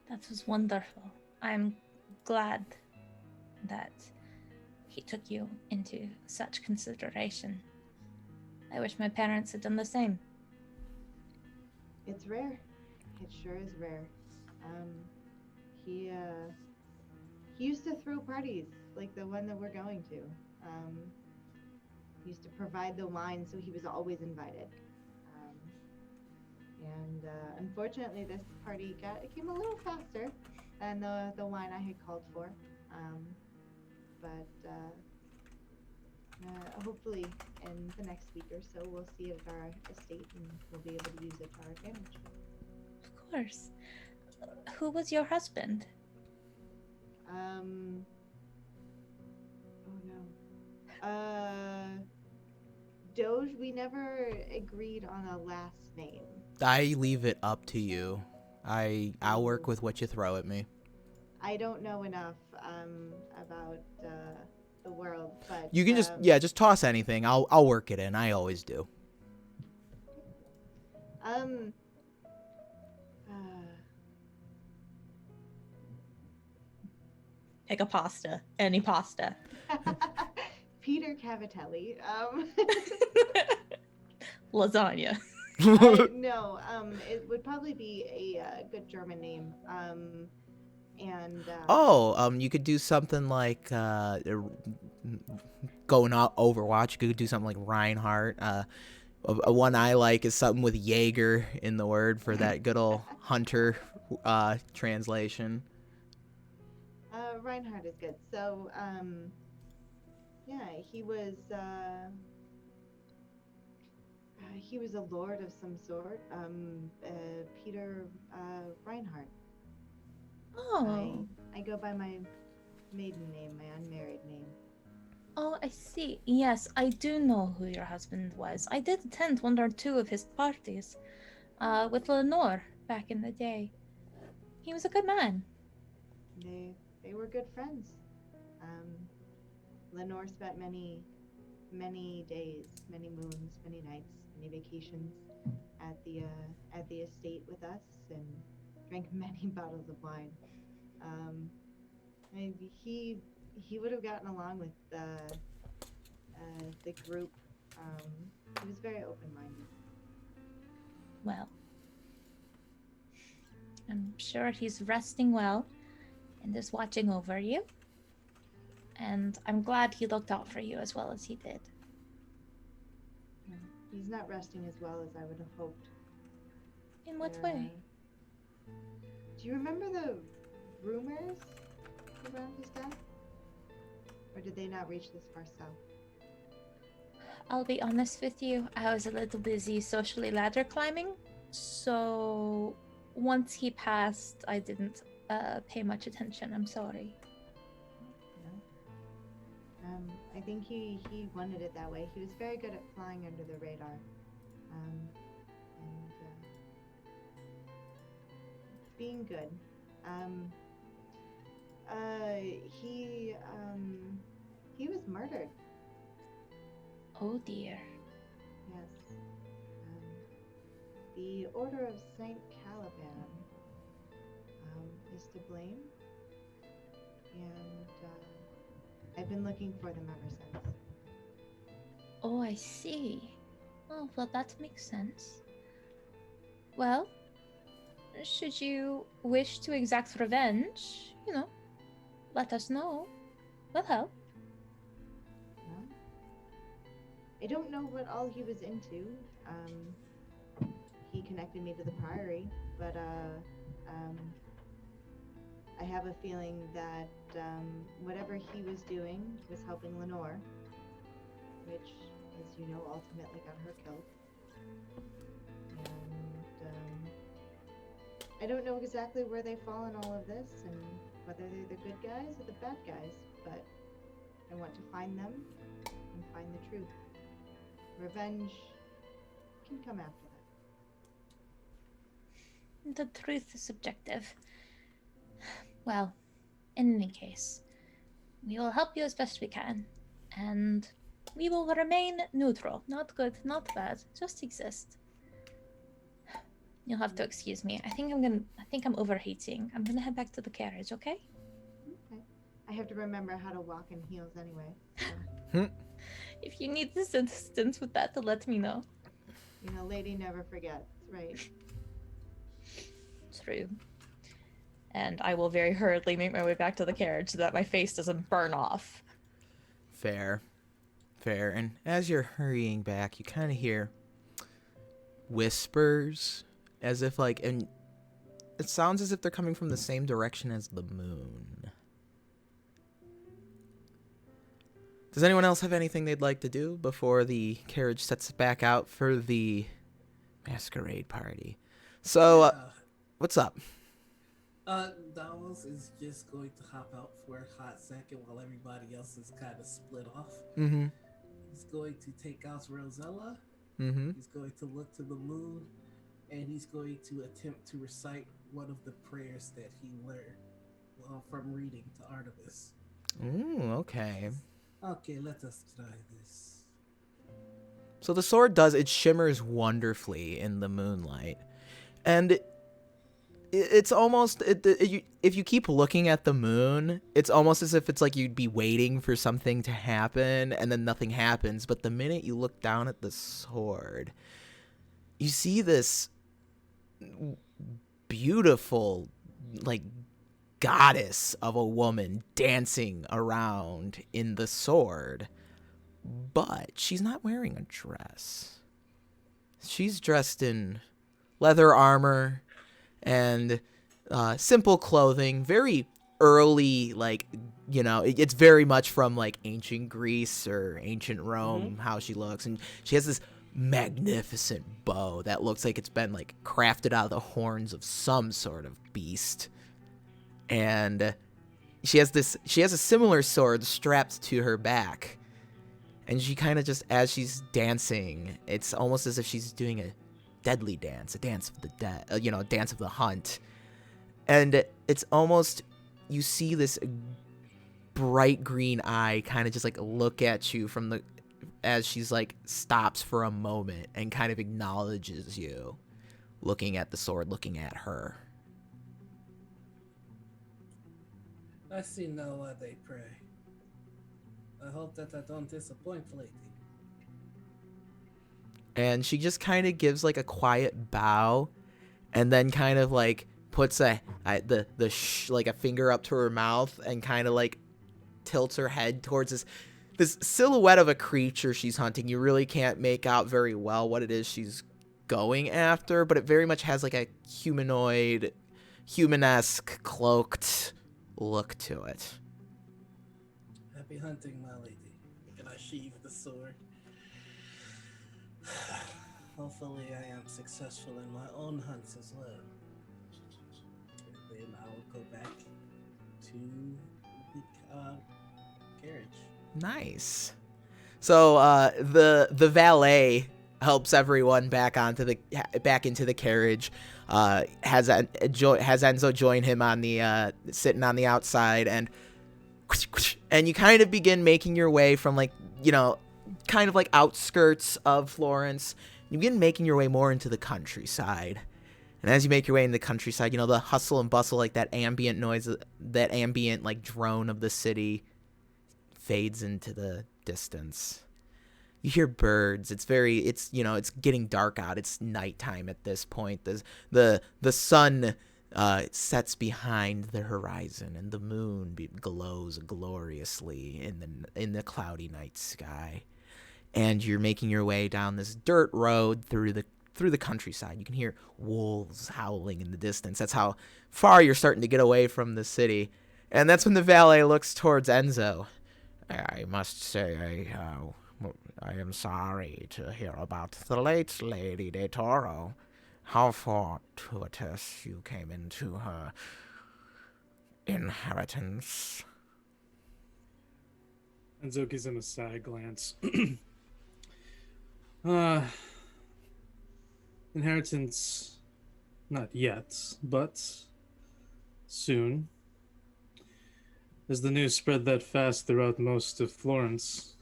that was wonderful. I'm glad that he took you into such consideration. I wish my parents had done the same. It's rare. It sure is rare. He used to throw parties like the one that we're going to. He used to provide the wine, so he was always invited. Unfortunately, this party came a little faster than the wine I had called for. Hopefully in the next week or so, we'll see it at our estate and we'll be able to use it to our advantage. Of course. Who was your husband? Oh no. Doge, we never agreed on a last name. I leave it up to you. I'll work with what you throw at me. I don't know enough about the world, but You can just toss anything. I'll work it in. I always do. Pick a pasta. Any pasta. Peter Cavatelli. Lasagna. No, it would probably be a good German name. You could do something like going out Overwatch. You could do something like Reinhardt. One I like is something with Jaeger in the word for that good old hunter translation. Reinhardt is good. So, he was a lord of some sort. Peter Reinhardt. Oh. I go by my maiden name, my unmarried name. Oh, I see. Yes, I do know who your husband was. I did attend one or two of his parties with Lenore back in the day. He was a good man. They were good friends. Lenore spent many days, many moons, many nights, many vacations at the estate with us and drank many bottles of wine. He would have gotten along with the group. He was very open-minded. Well, I'm sure he's resting well and is watching over you. And I'm glad he looked out for you as well as he did. No, he's not resting as well as I would have hoped. In what There, way? Do you remember the rumors around his death? Or did they not reach this far south? I'll be honest with you, I was a little busy socially ladder climbing, so once he passed, I didn't pay much attention. I'm sorry. No. I think he wanted it that way. He was very good at flying under the radar. And being good. He was murdered. Oh dear. Yes. The Order of Saint Caliban is to blame, and I've been looking for them ever since. Oh, I see. Oh, well, that makes sense. Well, should you wish to exact revenge, let us know. We'll help. Well, I don't know what all he was into. He connected me to the Priory, but I have a feeling that whatever he was doing was helping Lenore, which, as you know, ultimately got her killed. And I don't know exactly where they fall in all of this, and whether they're the good guys or the bad guys, but I want to find them and find the truth. Revenge can come after that. The truth is subjective. Well, in any case, we will help you as best we can, and we will remain neutral. Not good, not bad, just exist. You'll have to excuse me. I think I'm overheating. I'm gonna head back to the carriage, okay? Okay. I have to remember how to walk in heels anyway. So, If you need assistance with that, to let me know. lady never forgets, right? True. And I will very hurriedly make my way back to the carriage so that my face doesn't burn off. Fair. And as you're hurrying back, you kind of hear whispers, as if and it sounds as if they're coming from the same direction as the moon. Does anyone else have anything they'd like to do before the carriage sets back out for the masquerade party? So, what's up? Davos is just going to hop out for a hot second while everybody else is kind of split off. Mm-hmm. He's going to take out Rosella. Mm-hmm. He's going to look to the moon, and he's going to attempt to recite one of the prayers that he learned from reading to Artemis. Ooh, okay. Okay, let us try this. So the sword it shimmers wonderfully in the moonlight. And it's almost, if you keep looking at the moon, it's almost as if it's like you'd be waiting for something to happen and then nothing happens. But the minute you look down at the sword, you see this beautiful, goddess of a woman dancing around in the sword. But she's not wearing a dress. She's dressed in leather armor and simple clothing, very early, it's very much from ancient Greece or ancient Rome, how she looks. And she has this magnificent bow that looks like it's been crafted out of the horns of some sort of beast. And she has a similar sword strapped to her back. And she kind of just, as she's dancing, it's almost as if she's doing a deadly dance, a dance of the dead, a dance of the hunt. And it's almost, you see this bright green eye kind of just look at you as she's stops for a moment and kind of acknowledges you, looking at the sword, looking at her. I see now why they pray. I hope that I don't disappoint, lady. And she just kind of gives a quiet bow and then kind of puts like a finger up to her mouth and kind of like tilts her head towards this silhouette of a creature she's hunting. You really can't make out very well what it is she's going after, but it very much has like a humanoid, humanesque, cloaked look to it. Happy hunting, my lady. Can I sheathe the sword? Hopefully I am successful in my own hunts as well. And then I will go back to the carriage. Nice. So the valet helps everyone back into the carriage. Has Enzo join him on the sitting on the outside, and you kind of begin making your way from kind of like outskirts of Florence. You begin making your way more into the countryside. And as you make your way in the countryside, the hustle and bustle, like that ambient noise, that ambient like drone of the city fades into the distance. You hear birds. It's getting dark out. It's nighttime at this point. The sun sets behind the horizon, and the moon glows gloriously in the cloudy night sky. And you're making your way down this dirt road through the countryside. You can hear wolves howling in the distance. That's how far you're starting to get away from the city. And that's when the valet looks towards Enzo. I must say, I am sorry to hear about the late Lady De Toro. How fortuitous you came into her inheritance. Enzo gives him a side glance. Inheritance, not yet, but soon. Has the news spread that fast throughout most of Florence?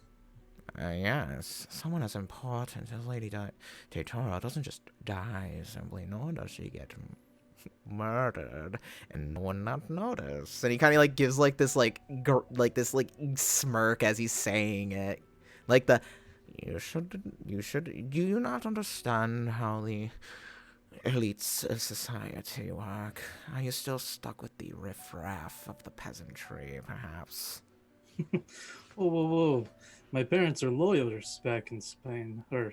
Yes, someone as important as Lady De Toro doesn't just die simply, nor does she get murdered and no one not notice. And he kind of like gives like this smirk as he's saying it, like you should. Do you not understand how the elites of society work? Are you still stuck with the riffraff of the peasantry, perhaps? Whoa. My parents are lawyers back in Spain, or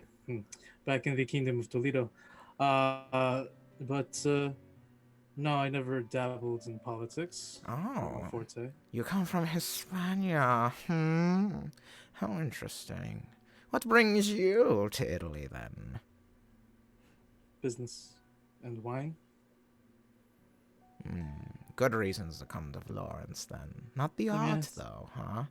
back in the Kingdom of Toledo. But no, I never dabbled in politics. Oh, My forte. You come from Hispania. How interesting. What brings you to Italy, then? Business and wine. Good reasons to come to Florence, then. Not the art, Yes. though, huh?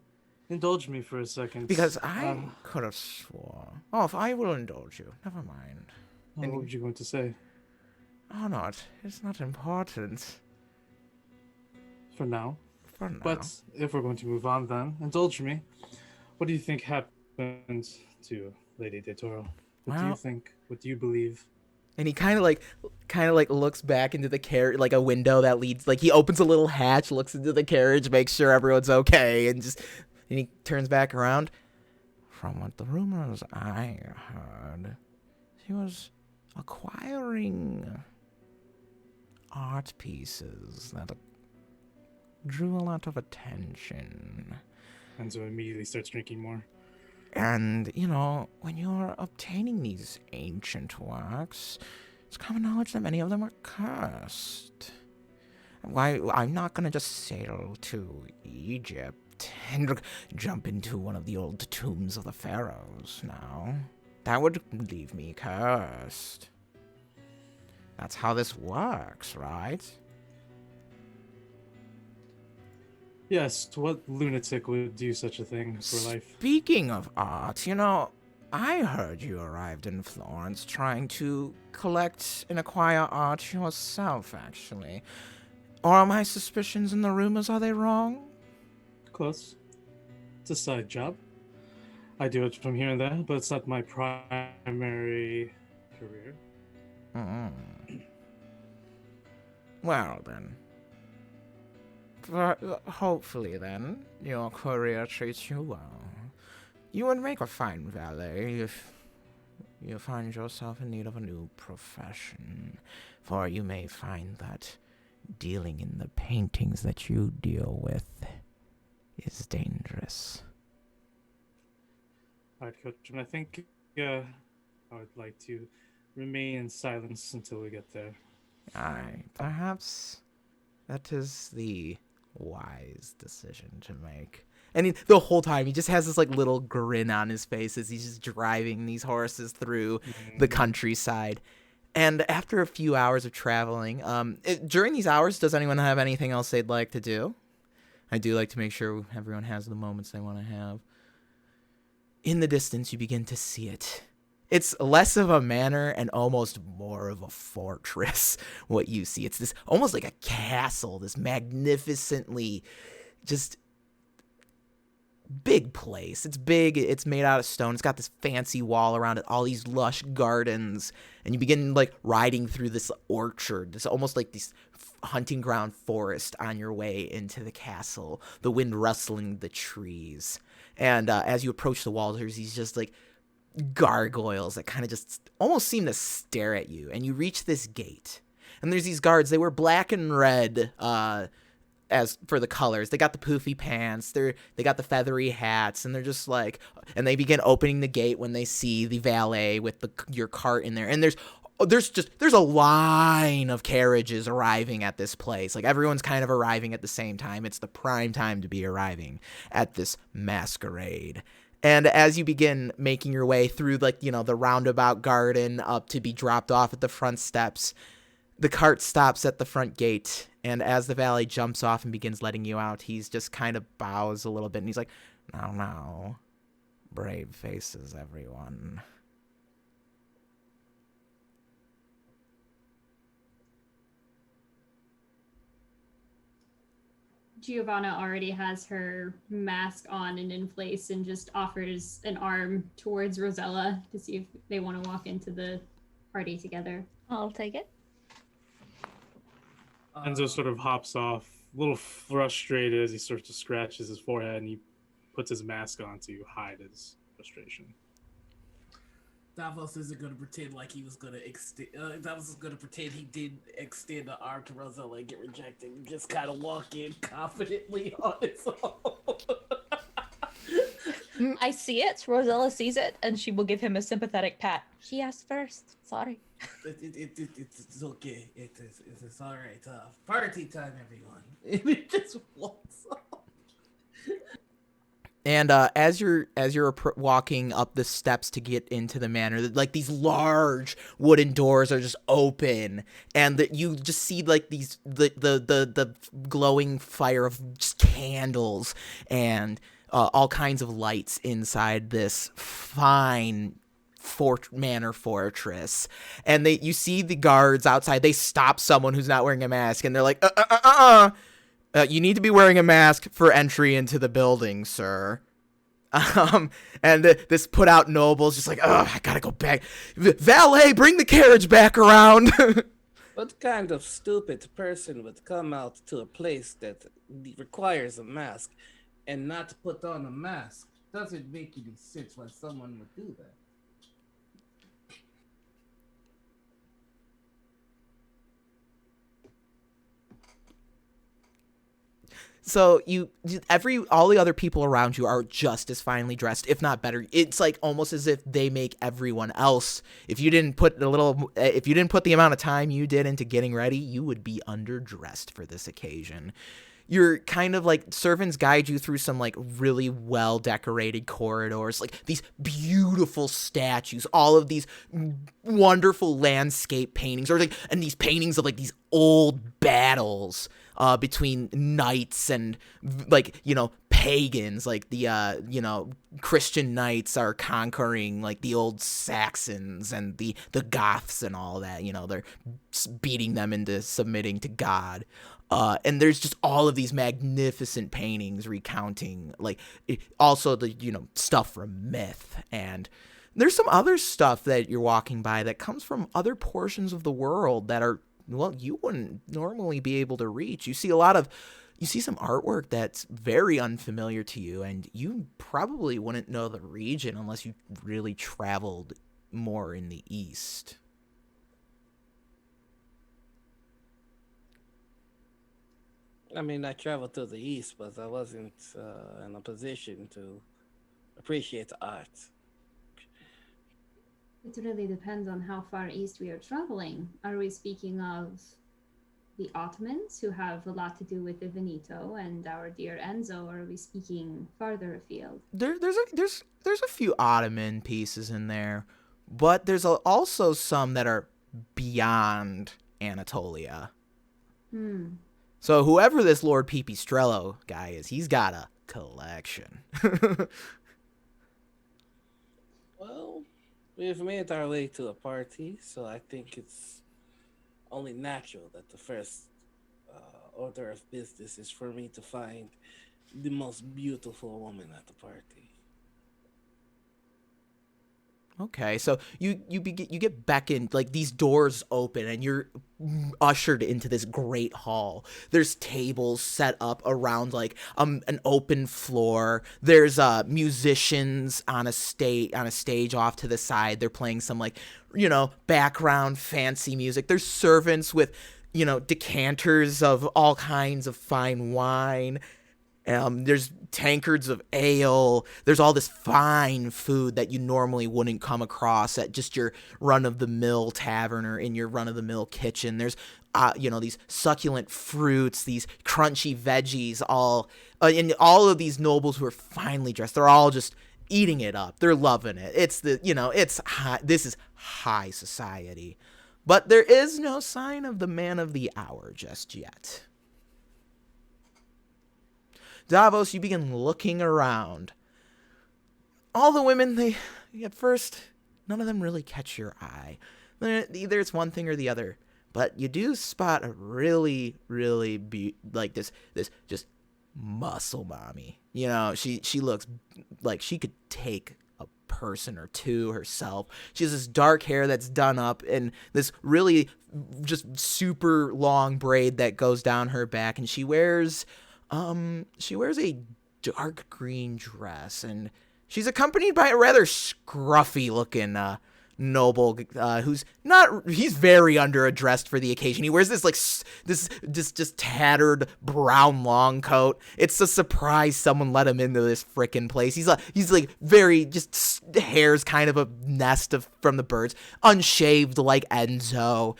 Indulge me for a second. Because I could have swore. Oh, if I will indulge you, never mind. What were you going to say? Oh, no, it's not important. For now. For now. But if we're going to move on, then indulge me. What do you think happened to Lady De Toro? What do you think? What do you believe? And he kind of like looks back into the carriage, like a window that leads, like he opens a little hatch, looks into the carriage, makes sure everyone's okay, and he turns back around. From what the rumors I heard, she was acquiring art pieces that drew a lot of attention. And so immediately starts drinking more. And, when you're obtaining these ancient works, it's common knowledge that many of them are cursed. Why, I'm not going to just sail to Egypt and jump into one of the old tombs of the pharaohs now. That would leave me cursed. That's how this works, right? Yes, what lunatic would do such a thing for life? Speaking of art, I heard you arrived in Florence trying to collect and acquire art yourself, actually. Or are my suspicions and the rumors, are they wrong? Close. It's a side job. I do it from here and there, but it's not my primary career. Well, then. Hopefully, then, your career treats you well. You would make a fine valet if you find yourself in need of a new profession, for you may find that dealing in the paintings that you deal with is dangerous. All right, Coach, and I think I would like to remain in silence until we get there. Perhaps that is the wise decision to make. And the whole time, he just has this like little grin on his face as he's just driving these horses through the countryside. And after a few hours of traveling, during these hours, does anyone have anything else they'd like to do? I do like to make sure everyone has the moments they want to have. In the distance, you begin to see it. It's less of a manor and almost more of a fortress, what you see. It's this almost like a castle, this magnificently just big place. It's big, it's made out of stone. It's got this fancy wall around it, all these lush gardens, and you begin like riding through this orchard. This almost like this hunting ground forest on your way into the castle, the wind rustling the trees. And as you approach the walls, there's these just like gargoyles that kind of just almost seem to stare at you. And you reach this gate, and there's these guards. They were black and red as for the colors. They got the poofy pants, they got the feathery hats, and they're just like, and they begin opening the gate when they see the valet with your cart in there. And there's a line of carriages arriving at this place. Like, everyone's kind of arriving at the same time. It's the prime time to be arriving at this masquerade. And as you begin making your way through, like, you know, the roundabout garden up to be dropped off at the front steps, the cart stops at the front gate. And as the valet jumps off and begins letting you out, he's just kind of bows a little bit. And he's like, now, brave faces, everyone. Giovanna already has her mask on and in place and just offers an arm towards Rosella to see if they want to walk into the party together. I'll take it. Enzo sort of hops off, a little frustrated as he starts to scratch his forehead, and he puts his mask on to hide his frustration. Davos isn't gonna pretend like he was gonna extend. Davos is gonna pretend he did extend the arm to Rosella and get rejected, and just kind of walk in confidently on his own. I see it. Rosella sees it, and she will give him a sympathetic pat. She asked first. Sorry. It's okay. It's all right. Party time, everyone. And it just walks off. And as you're walking up the steps to get into the manor, like, these large wooden doors are just open, and you just see like these the glowing fire of just candles and all kinds of lights inside this fine manor fortress. And you see the guards outside. They stop someone who's not wearing a mask, and they're like, you need to be wearing a mask for entry into the building, sir. And this put out noble's just like, I gotta go back. Valet, bring the carriage back around. What kind of stupid person would come out to a place that requires a mask And not to put on a mask? Doesn't make any sense why someone would do that. So all the other people around you are just as finely dressed, if not better. It's like almost as if they make everyone else. If you didn't put the amount of time you did into getting ready, you would be underdressed for this occasion. You're kind of like, servants guide you through some like really well decorated corridors, like these beautiful statues, all of these wonderful landscape paintings, and these paintings of like these old battles between knights and, like, you know, pagans. Like the Christian knights are conquering like the old Saxons and the Goths and all that. You know, they're beating them into submitting to God. And there's just all of these magnificent paintings recounting, like, also the, you know, stuff from myth. And there's some other stuff that you're walking by that comes from other portions of the world that are, well, you wouldn't normally be able to reach. You see some artwork that's very unfamiliar to you, and you probably wouldn't know the region unless you really traveled more in the east. I mean, I traveled to the east, but I wasn't in a position to appreciate the art. It really depends on how far east we are traveling. Are we speaking of the Ottomans, who have a lot to do with the Veneto and our dear Enzo, or are we speaking farther afield? There's a few Ottoman pieces in there, but there's also some that are beyond Anatolia. So whoever this Lord Pipistrello guy is, he's got a collection. Well, we've made our way to a party, so I think it's only natural that the first order of business is for me to find the most beautiful woman at the party. Okay, so you get beckoned, like these doors open and you're ushered into this great hall. There's tables set up around like an open floor. There's musicians on a stage off to the side. They're playing some like, background fancy music. There's servants with, decanters of all kinds of fine wine. There's tankards of ale. There's all this fine food that you normally wouldn't come across at just your run-of-the-mill tavern or in your run-of-the-mill kitchen. There's, these succulent fruits, these crunchy veggies, and all of these nobles who are finely dressed. They're all just eating it up. They're loving it. It's high. This is high society. But there is no sign of the man of the hour just yet. Davos, you begin looking around. All the women, at first, none of them really catch your eye. Either it's one thing or the other. But you do spot a really, really, this just muscle mommy. She looks like she could take a person or two herself. She has this dark hair that's done up and this really just super long braid that goes down her back. And she wears a dark green dress, and she's accompanied by a rather scruffy looking noble he's very underdressed for the occasion. He wears this just tattered brown long coat. It's a surprise someone let him into this frickin' place. He's like very just hair's kind of a nest from the birds, unshaved like Enzo.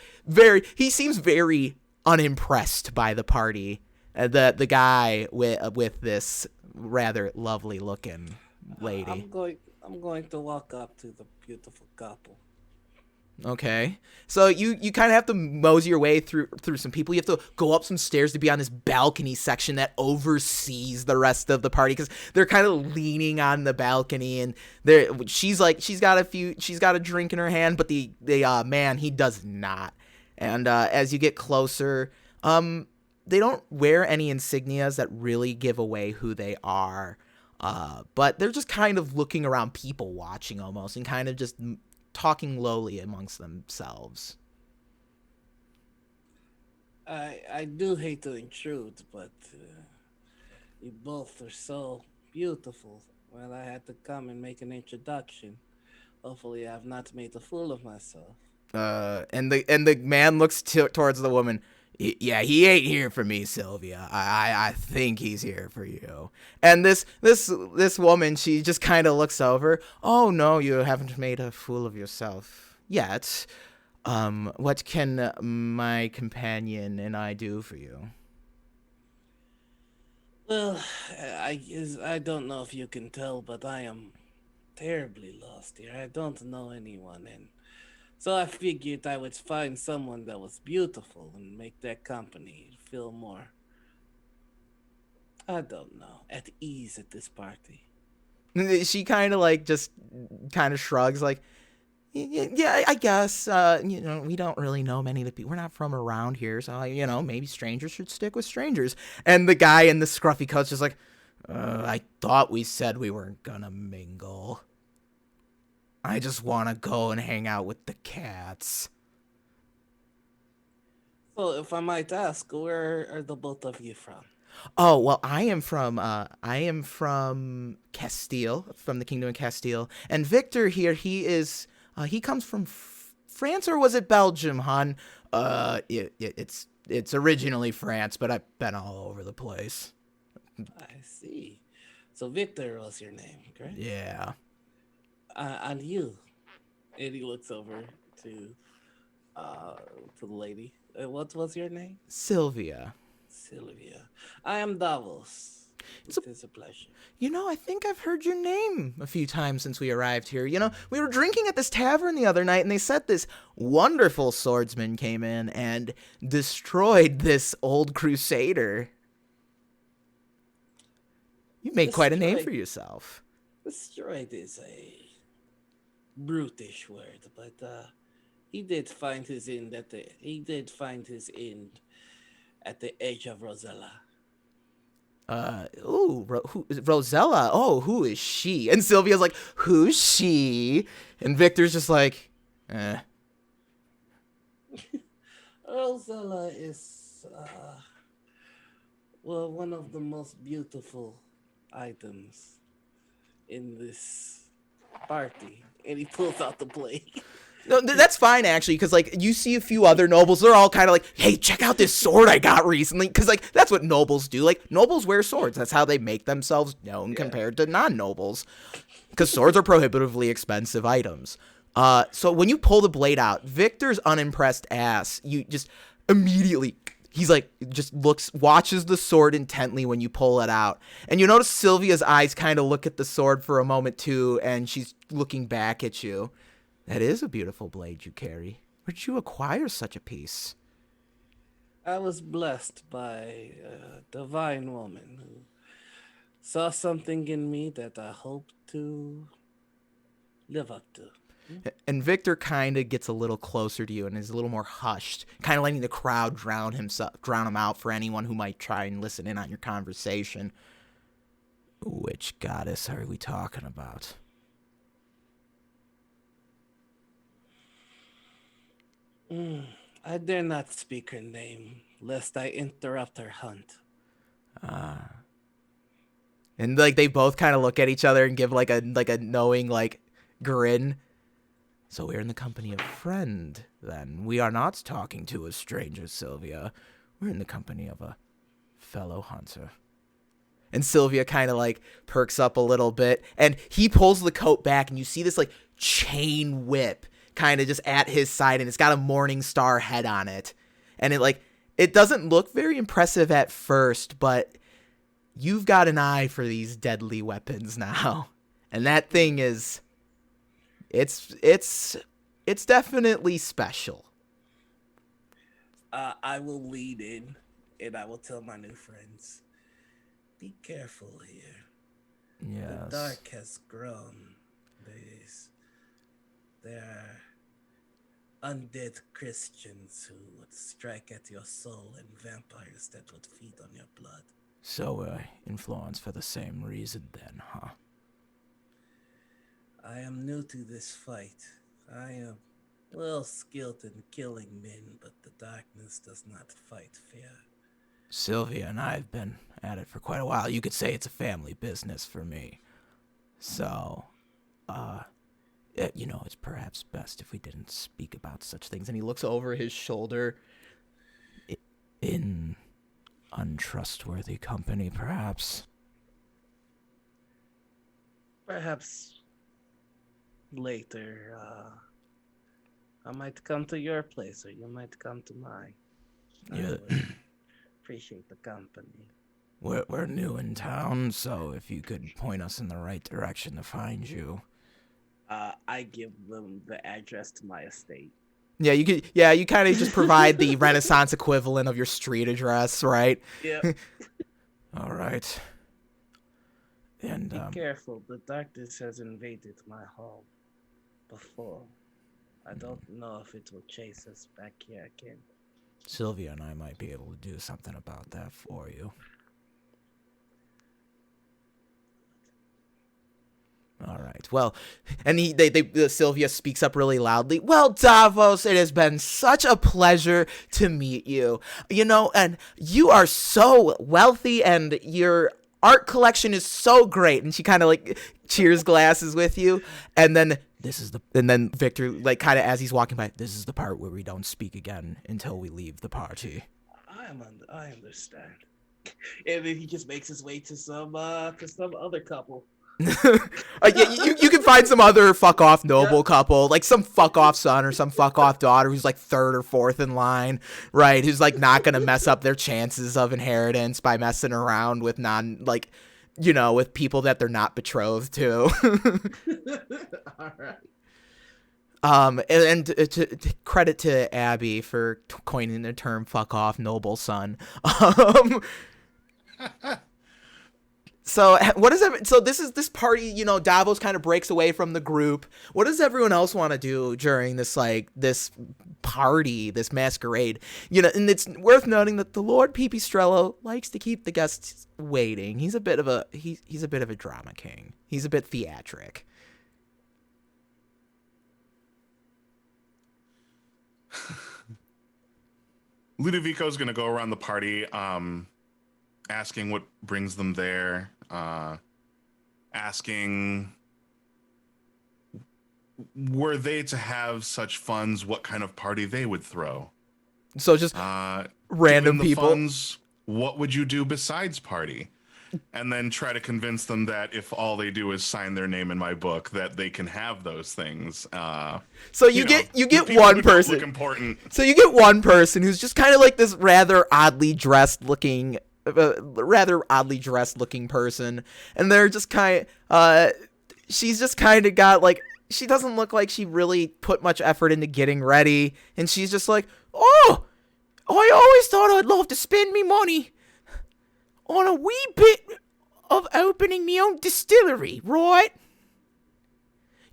He seems very unimpressed by the party. The guy with this rather lovely looking lady. I'm going to walk up to the beautiful couple. Okay, so you kind of have to mosey your way through some people. You have to go up some stairs to be on this balcony section that oversees the rest of the party, because they're kind of leaning on the balcony, and she's got a drink in her hand, but the man, he does not. And as you get closer, they don't wear any insignias that really give away who they are, but they're just kind of looking around, people watching almost, and kind of just talking lowly amongst themselves. I do hate to intrude, but you both are so beautiful. Well, I had to come and make an introduction. Hopefully, I have not made a fool of myself. And the man looks towards the woman. Yeah, he ain't here for me, Sylvia. I think he's here for you. And this woman, she just kind of looks over. Oh no, you haven't made a fool of yourself yet. What can my companion and I do for you? Well, I don't know if you can tell, but I am terribly lost here. I don't know anyone, and so I figured I would find someone that was beautiful and make their company feel more, I don't know, at ease at this party. She kind of shrugs like, yeah, I guess, we don't really know many of the people. We're not from around here, so, maybe strangers should stick with strangers. And the guy in the scruffy coat's just like, I thought we said we weren't gonna mingle. I just want to go and hang out with the cats. So, if I might ask, where are the both of you from? Oh, well, I am from Castile, from the Kingdom of Castile. And Victor here, he comes from France, or was it Belgium, hon? It's it's originally France, but I've been all over the place. I see. So Victor was your name, correct? Yeah. And you? And he looks over to the lady. What was your name? Sylvia. Sylvia. I am Davos. It's a pleasure. I think I've heard your name a few times since we arrived here. We were drinking at this tavern the other night, and they said this wonderful swordsman came in and destroyed this old crusader. You made quite a name for yourself. Destroyed is a brutish word, but he did find his end at the edge of Rosella. Rosella. Oh, who is she? And Sylvia's like, who's she? And Victor's just like, eh. Rosella is one of the most beautiful items in this party. And he pulls out the blade. No, that's fine, actually, because, you see a few other nobles, they're all kind of like, hey, check out this sword I got recently, because, that's what nobles do. Nobles wear swords. That's how they make themselves known compared to non-nobles, because swords are prohibitively expensive items. So when you pull the blade out, Victor's unimpressed ass, you just immediately, he's watches the sword intently when you pull it out. And you notice Sylvia's eyes kind of look at the sword for a moment, too, and she's looking back at you. That is a beautiful blade you carry. Where'd you acquire such a piece? I was blessed by a divine woman who saw something in me that I hope to live up to. And Victor kind of gets a little closer to you and is a little more hushed, kind of letting the crowd drown him out for anyone who might try and listen in on your conversation. Which goddess are we talking about? I dare not speak her name, lest I interrupt her hunt. And they both kind of look at each other and give a knowing grin. So we're in the company of friend, then. We are not talking to a stranger, Sylvia. We're in the company of a fellow hunter. And Sylvia kind of perks up a little bit, and he pulls the coat back, and you see this chain whip kind of just at his side, and it's got a morning star head on it. And it doesn't look very impressive at first, but you've got an eye for these deadly weapons now. And that thing is, it's definitely special. I will lead in, and I will tell my new friends, be careful here. Yes. The dark has grown. There are undead Christians who would strike at your soul and vampires that would feed on your blood. So, influenced for the same reason then, huh? I am new to this fight. I am well skilled in killing men, but the darkness does not fight fair. Sylvia and I have been at it for quite a while. You could say it's a family business for me. So, it's perhaps best if we didn't speak about such things. And he looks over his shoulder. In untrustworthy company, perhaps. Perhaps later, I might come to your place, or you might come to mine. Yeah. I would appreciate the company. We're new in town, so if you could point us in the right direction to find you. I give them the address to my estate. Yeah, you could. Yeah, you kind of just provide the Renaissance equivalent of your street address, right? Yeah. All right. And be careful. The darkness has invaded my home before. I don't know if it will chase us back here again. Sylvia and I might be able to do something about that for you. All right. Well, and Sylvia speaks up really loudly. Well, Davos, it has been such a pleasure to meet you. And you are so wealthy, and your art collection is so great. And she kind of cheers glasses with you. And then Victor, kind of as he's walking by, this is the part where we don't speak again until we leave the party. I understand. And then he just makes his way to some other couple. Yeah, you can find some other fuck off noble couple, like some fuck off son or some fuck off daughter who's like third or fourth in line, right? Who's like not gonna mess up their chances of inheritance by messing around with with people that they're not betrothed to. All right. And to credit to Abby for coining the term "fuck off, noble son." So what is it? So this party, Davos kind of breaks away from the group. What does everyone else want to do during this party, this masquerade? And it's worth noting that the Lord Pipistrello likes to keep the guests waiting. He's a bit of a he's a bit of a drama king. He's a bit theatric. Ludovico's gonna go around the party, asking what brings them there, asking were they to have such funds, what kind of party they would throw. So just random given the people. funds, what would you do besides party? And then try to convince them that if all they do is sign their name in my book, that they can have those things. So you get one person. Look important. So you get one person who's just kind of like this rather oddly dressed looking person, and they're just she's just kind of got like, she doesn't look like she really put much effort into getting ready, and she's just like, oh, I always thought I'd love to spend me money on a wee bit of opening me own distillery, right?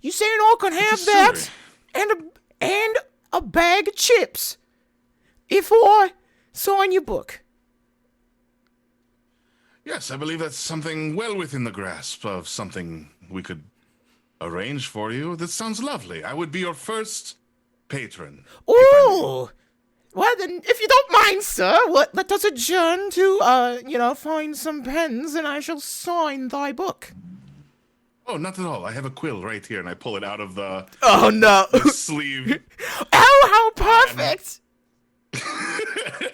You saying I can have that and a bag of chips if I sign your book? Yes, I believe that's something well within the grasp of something we could arrange for you. That sounds lovely. I would be your first patron. Oh, well then, if you don't mind, sir, let us adjourn to, find some pens, and I shall sign thy book. Oh, not at all. I have a quill right here, and I pull it out of the the sleeve. Oh, how perfect!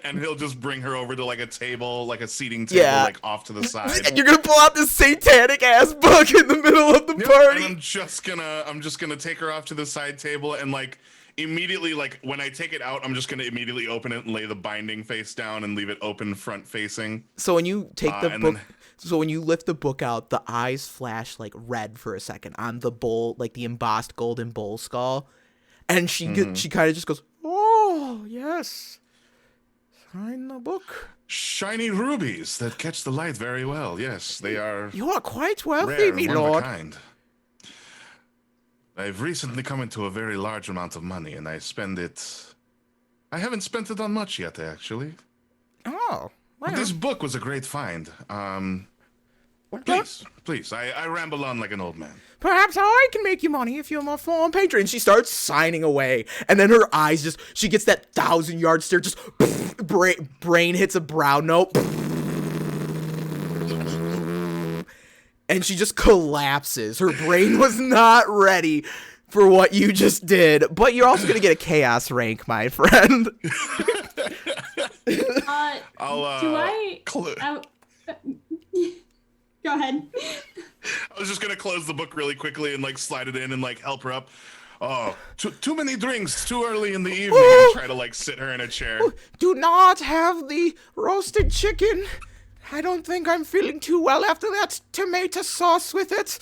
And he'll just bring her over to like a table, like a seating table, like off to the side. And you're gonna pull out this satanic ass book in the middle of the party. And I'm just gonna take her off to the side table and like immediately, like when I take it out, I'm just gonna immediately open it and lay the binding face down and leave it open front facing. So when you take the book, so when you lift the book out, the eyes flash like red for a second on the bull, like the embossed golden bull skull, and she kind of just goes, "Oh yes, sign the book." Shiny rubies that catch the light very well. Yes, they are. You are quite wealthy, rare, me one of a lord. kind. I've recently come into a very large amount of money, and I haven't spent it on much yet, actually. Oh, well. But this book was a great find. Please, I ramble on like an old man. Perhaps I can make you money if you're my full patron. She starts signing away, and then her eyes she gets that 1,000-yard stare, just brain hits a brow note, and she just collapses. Her brain was not ready for what you just did, but you're also gonna get a chaos rank, my friend. Go ahead. I was just gonna close the book really quickly and like slide it in and like help her up. Oh, too many drinks too early in the evening. And try to like sit her in a chair. Do not have the roasted chicken. I don't think I'm feeling too well after that tomato sauce with it.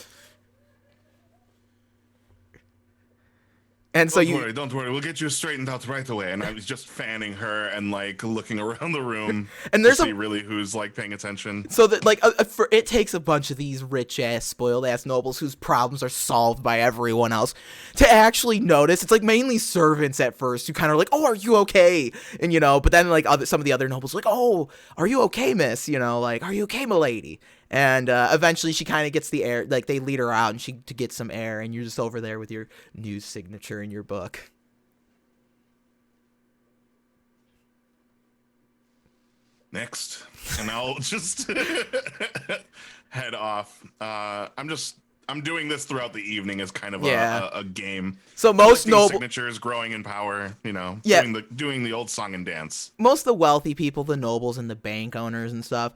And so don't worry, we'll get you straightened out right away. And I was just fanning her and like looking around the room and to see really who's like paying attention. So that like it takes a bunch of these rich ass, spoiled ass nobles whose problems are solved by everyone else to actually notice. It's like mainly servants at first who kind of like, oh, are you okay? And but then like some of the other nobles are like, oh, are you okay, miss? Like, are you okay, milady? And eventually she kind of gets the air, like they lead her out and to get some air, and you're just over there with your new signature in your book. Next. And I'll just head off. I'm just I'm doing this throughout the evening as kind of Yeah. a game. So most Collecting noble, signatures, growing in power. You know, Yeah. doing the old song and dance. most of the wealthy people, the nobles and the bank owners and stuff,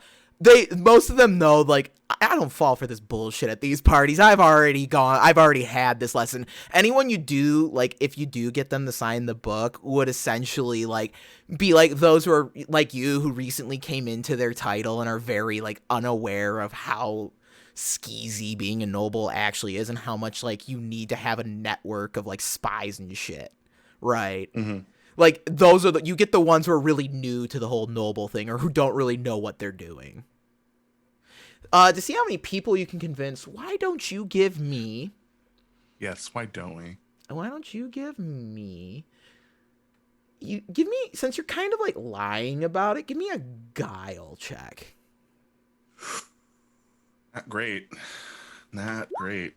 most of them know, like, I don't fall for this bullshit at these parties. I've already had this lesson. Anyone you do, like, if you do get them to sign the book, would essentially, like, be like those who are like you, who recently came into their title and are very, like, unaware of how skeezy being a noble actually is, and how much, like, you need to have a network of, like, spies and shit. Right. Mm-hmm. Like, those are you get the ones who are really new to the whole noble thing, or who don't really know what they're doing. To see how many people you can convince, why don't you give me... Yes, why don't we? Why don't you give me... since you're kind of, like, lying about it, give me a guile check. Not great. Not great.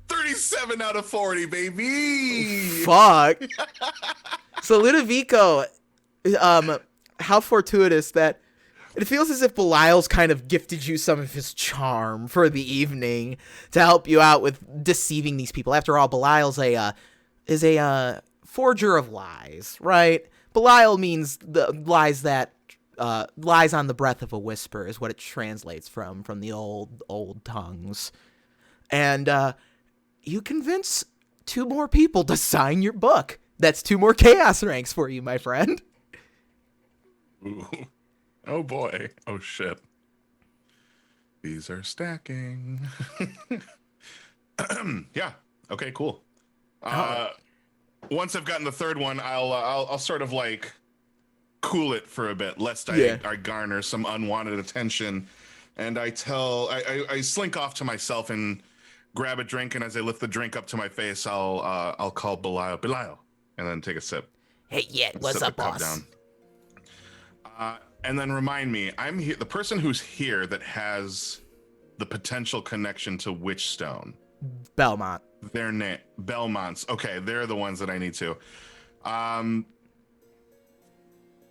37 out of 40, baby! Fuck! So, Ludovico, how fortuitous that it feels as if Belial's kind of gifted you some of his charm for the evening to help you out with deceiving these people. After all, Belial's is a forger of lies, right? Belial means the lies that lies on the breath of a whisper is what it translates from the old tongues. And you convince 2 more people to sign your book. That's 2 more chaos ranks for you, my friend. Ooh. Oh boy. Oh shit. These are stacking. Yeah. Okay, cool. Once I've gotten the third one, I'll sort of like cool it for a bit, lest I garner some unwanted attention. And I slink off to myself and grab a drink, and as I lift the drink up to my face, I'll call Belial, and then take a sip. Hey, yeah, what's up, boss? Down. And then remind me, I'm here. The person who's here that has the potential connection to Witchstone. Belmont. Their name, Belmonts. Okay, they're the ones that I need to.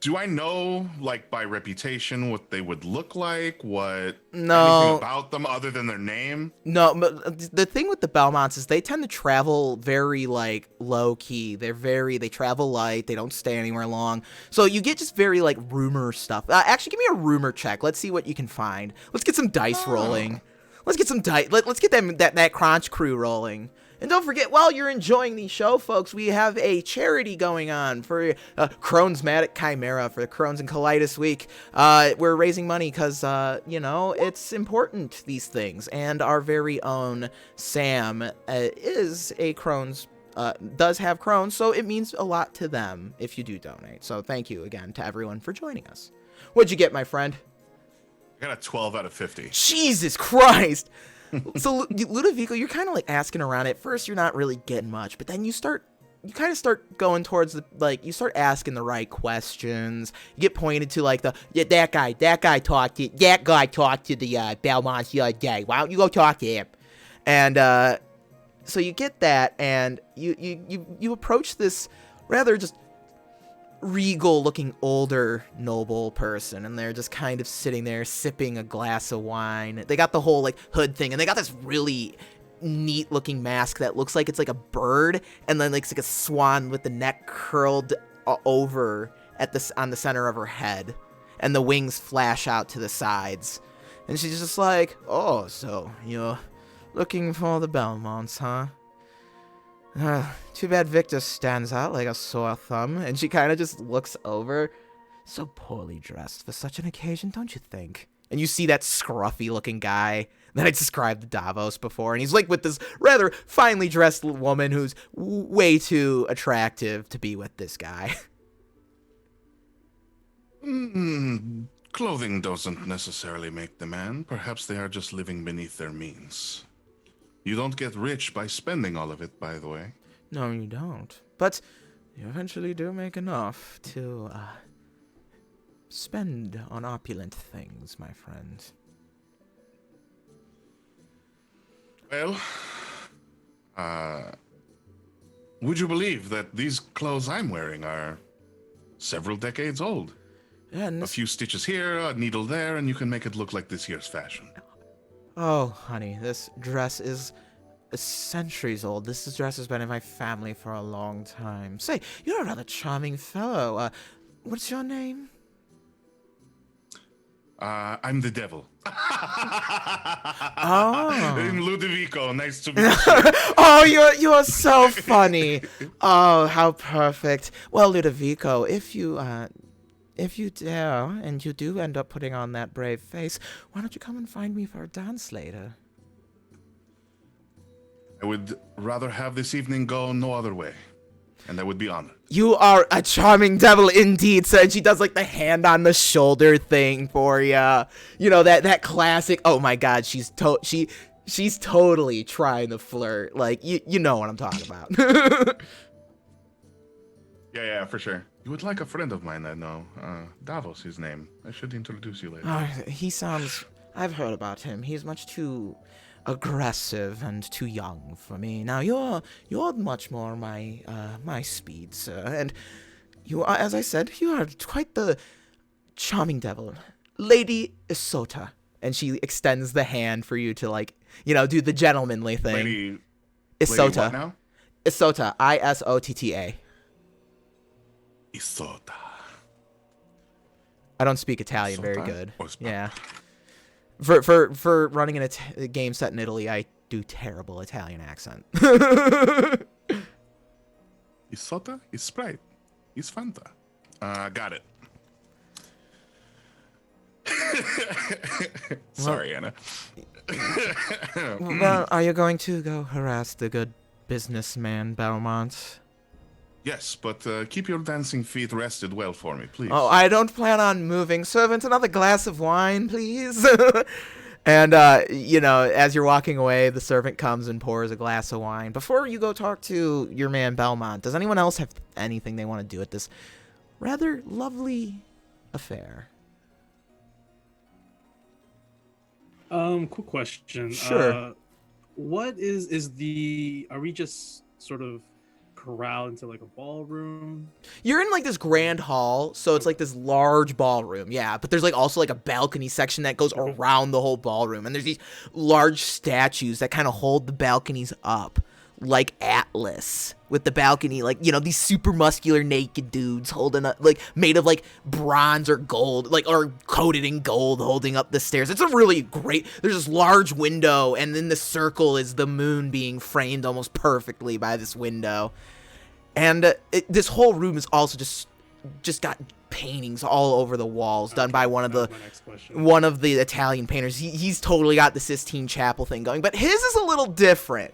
Do I know, like, by reputation, what they would look like? Anything about them other than their name? No, but the thing with the Belmonts is they tend to travel very, like, low-key. They travel light. They don't stay anywhere long. So you get just very, like, rumor stuff. Actually, give me a rumor check. Let's see what you can find. Let's get some dice rolling. Let's get some dice. Let's get that crunch crew rolling. And don't forget, while you're enjoying the show, folks, we have a charity going on for Crohn'sma Chimera for the Crohn's and Colitis Week. We're raising money because, it's important, these things. And our very own Sam is a Crohn's, does have Crohn's, so it means a lot to them if you do donate. So thank you again to everyone for joining us. What'd you get, my friend? I got a 12 out of 50. Jesus Christ! So, Ludovico, you're kind of, like, asking around. At first, you're not really getting much, but then you kind of start going towards you start asking the right questions. You get pointed to, like, that guy talked to the Belmonts the other day. Why don't you go talk to him? And, so you get that, and you approach this rather just regal-looking older noble person, and they're just kind of sitting there sipping a glass of wine. They got the whole, like, hood thing, and they got this really neat-looking mask that looks like it's like a bird, and then, like, it's like a swan with the neck curled over on the center of her head, and the wings flash out to the sides. And she's just like, "Oh, so you're looking for the Belmonts, huh? Too bad Victor stands out like a sore thumb." And she kind of just looks over. "So poorly dressed for such an occasion, don't you think?" And you see that scruffy-looking guy that I described to Davos before, and he's, like, with this rather finely dressed woman who's way too attractive to be with this guy. Clothing doesn't necessarily make the man. Perhaps they are just living beneath their means. You don't get rich by spending all of it, by the way. No, you don't. But you eventually do make enough to, spend on opulent things, my friend. Well, would you believe that these clothes I'm wearing are several decades old? Yeah, and A few stitches here, a needle there, and you can make it look like this year's fashion. Oh, honey, this dress is centuries old. This dress has been in my family for a long time. Say, you're a rather charming fellow. What's your name? I'm the devil. Oh. Ludovico, nice to meet you. Oh, you're so funny. Oh, how perfect. Well, Ludovico, if you dare, and you do end up putting on that brave face, why don't you come and find me for a dance later? I would rather have this evening go no other way, and I would be honored. You are a charming devil indeed, sir. And she does like the hand on the shoulder thing for you. You know, that classic. Oh my God, she's totally trying to flirt. Like you know what I'm talking about. Yeah, for sure. You would like a friend of mine I know. Davos, his name. I should introduce you later. He sounds. I've heard about him. He's much too aggressive and too young for me. Now you're much more my speed, sir, and you are, as I said, you are quite the charming devil, Lady Isota. And she extends the hand for you to, like, you know, do the gentlemanly thing. Lady Isota. Lady what now? Isota. Isotta. Isota. I don't speak Italian very Isota? good. Or spa- Yeah. For running in a game set in Italy, I do terrible Italian accent. Isota? Is Sprite. Is Fanta. Got it. Sorry, Anna. Well, are you going to go harass the good businessman Belmont? Yes, but keep your dancing feet rested well for me, please. Oh, I don't plan on moving. Servant, another glass of wine, please. And, you know, as you're walking away, the servant comes and pours a glass of wine. Before you go talk to your man Belmont, does anyone else have anything they want to do at this rather lovely affair? Quick question. Sure. What are we just sort of corralled into like a ballroom? You're in like this grand hall, so it's like this large ballroom, yeah, but there's like also like a balcony section that goes around the whole ballroom, and there's these large statues that kind of hold the balconies up, like Atlas, with the balcony, like, you know, these super muscular naked dudes holding up, like, made of like bronze or gold, like, or coated in gold, holding up the stairs. It's a really great, there's this large window, and then the circle is the moon being framed almost perfectly by this window. And this whole room is also just got paintings all over the walls done by one of the Italian painters. He's totally got the Sistine Chapel thing going, but his is a little different.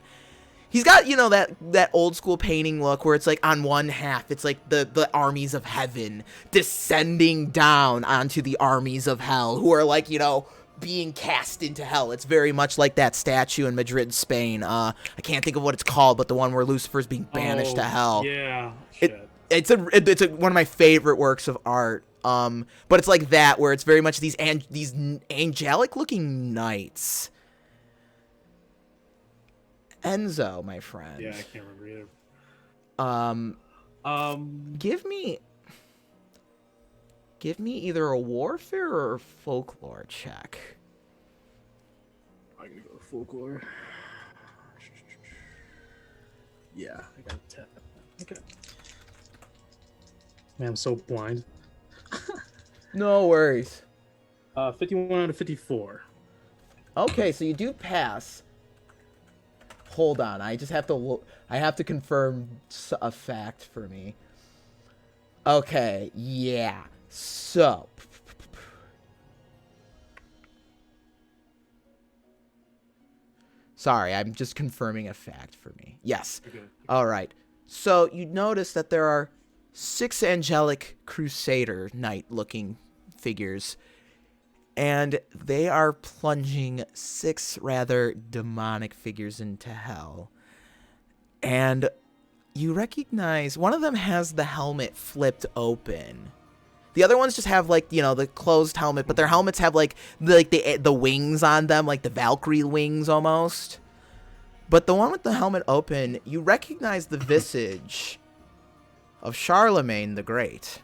He's got, you know, that old school painting look where it's like on one half it's like the armies of heaven descending down onto the armies of hell who are, like, you know, being cast into hell. It's very much like that statue in Madrid, Spain. I can't think of what it's called, but the one where Lucifer's being banished to hell. Yeah. It's one of my favorite works of art. But it's like that, where it's very much these angelic looking knights. Enzo, my friend. Yeah, I can't remember either. Give me either a warfare or a folklore check. I'm gonna go folklore. Yeah, I got a 10. Okay. Man, I'm so blind. No worries. 51 out of 54. Okay, so you do pass. Hold on, I just have to I have to confirm a fact for me. Okay, yeah. So, sorry, I'm just confirming a fact for me. Yes. Okay. All right. So you notice that there are 6 angelic crusader knight-looking figures, and they are plunging 6 rather demonic figures into hell. And you recognize one of them has the helmet flipped open. The other ones just have, like, you know, the closed helmet, but their helmets have like the wings on them, like the Valkyrie wings almost. But the one with the helmet open, you recognize the visage of Charlemagne the Great.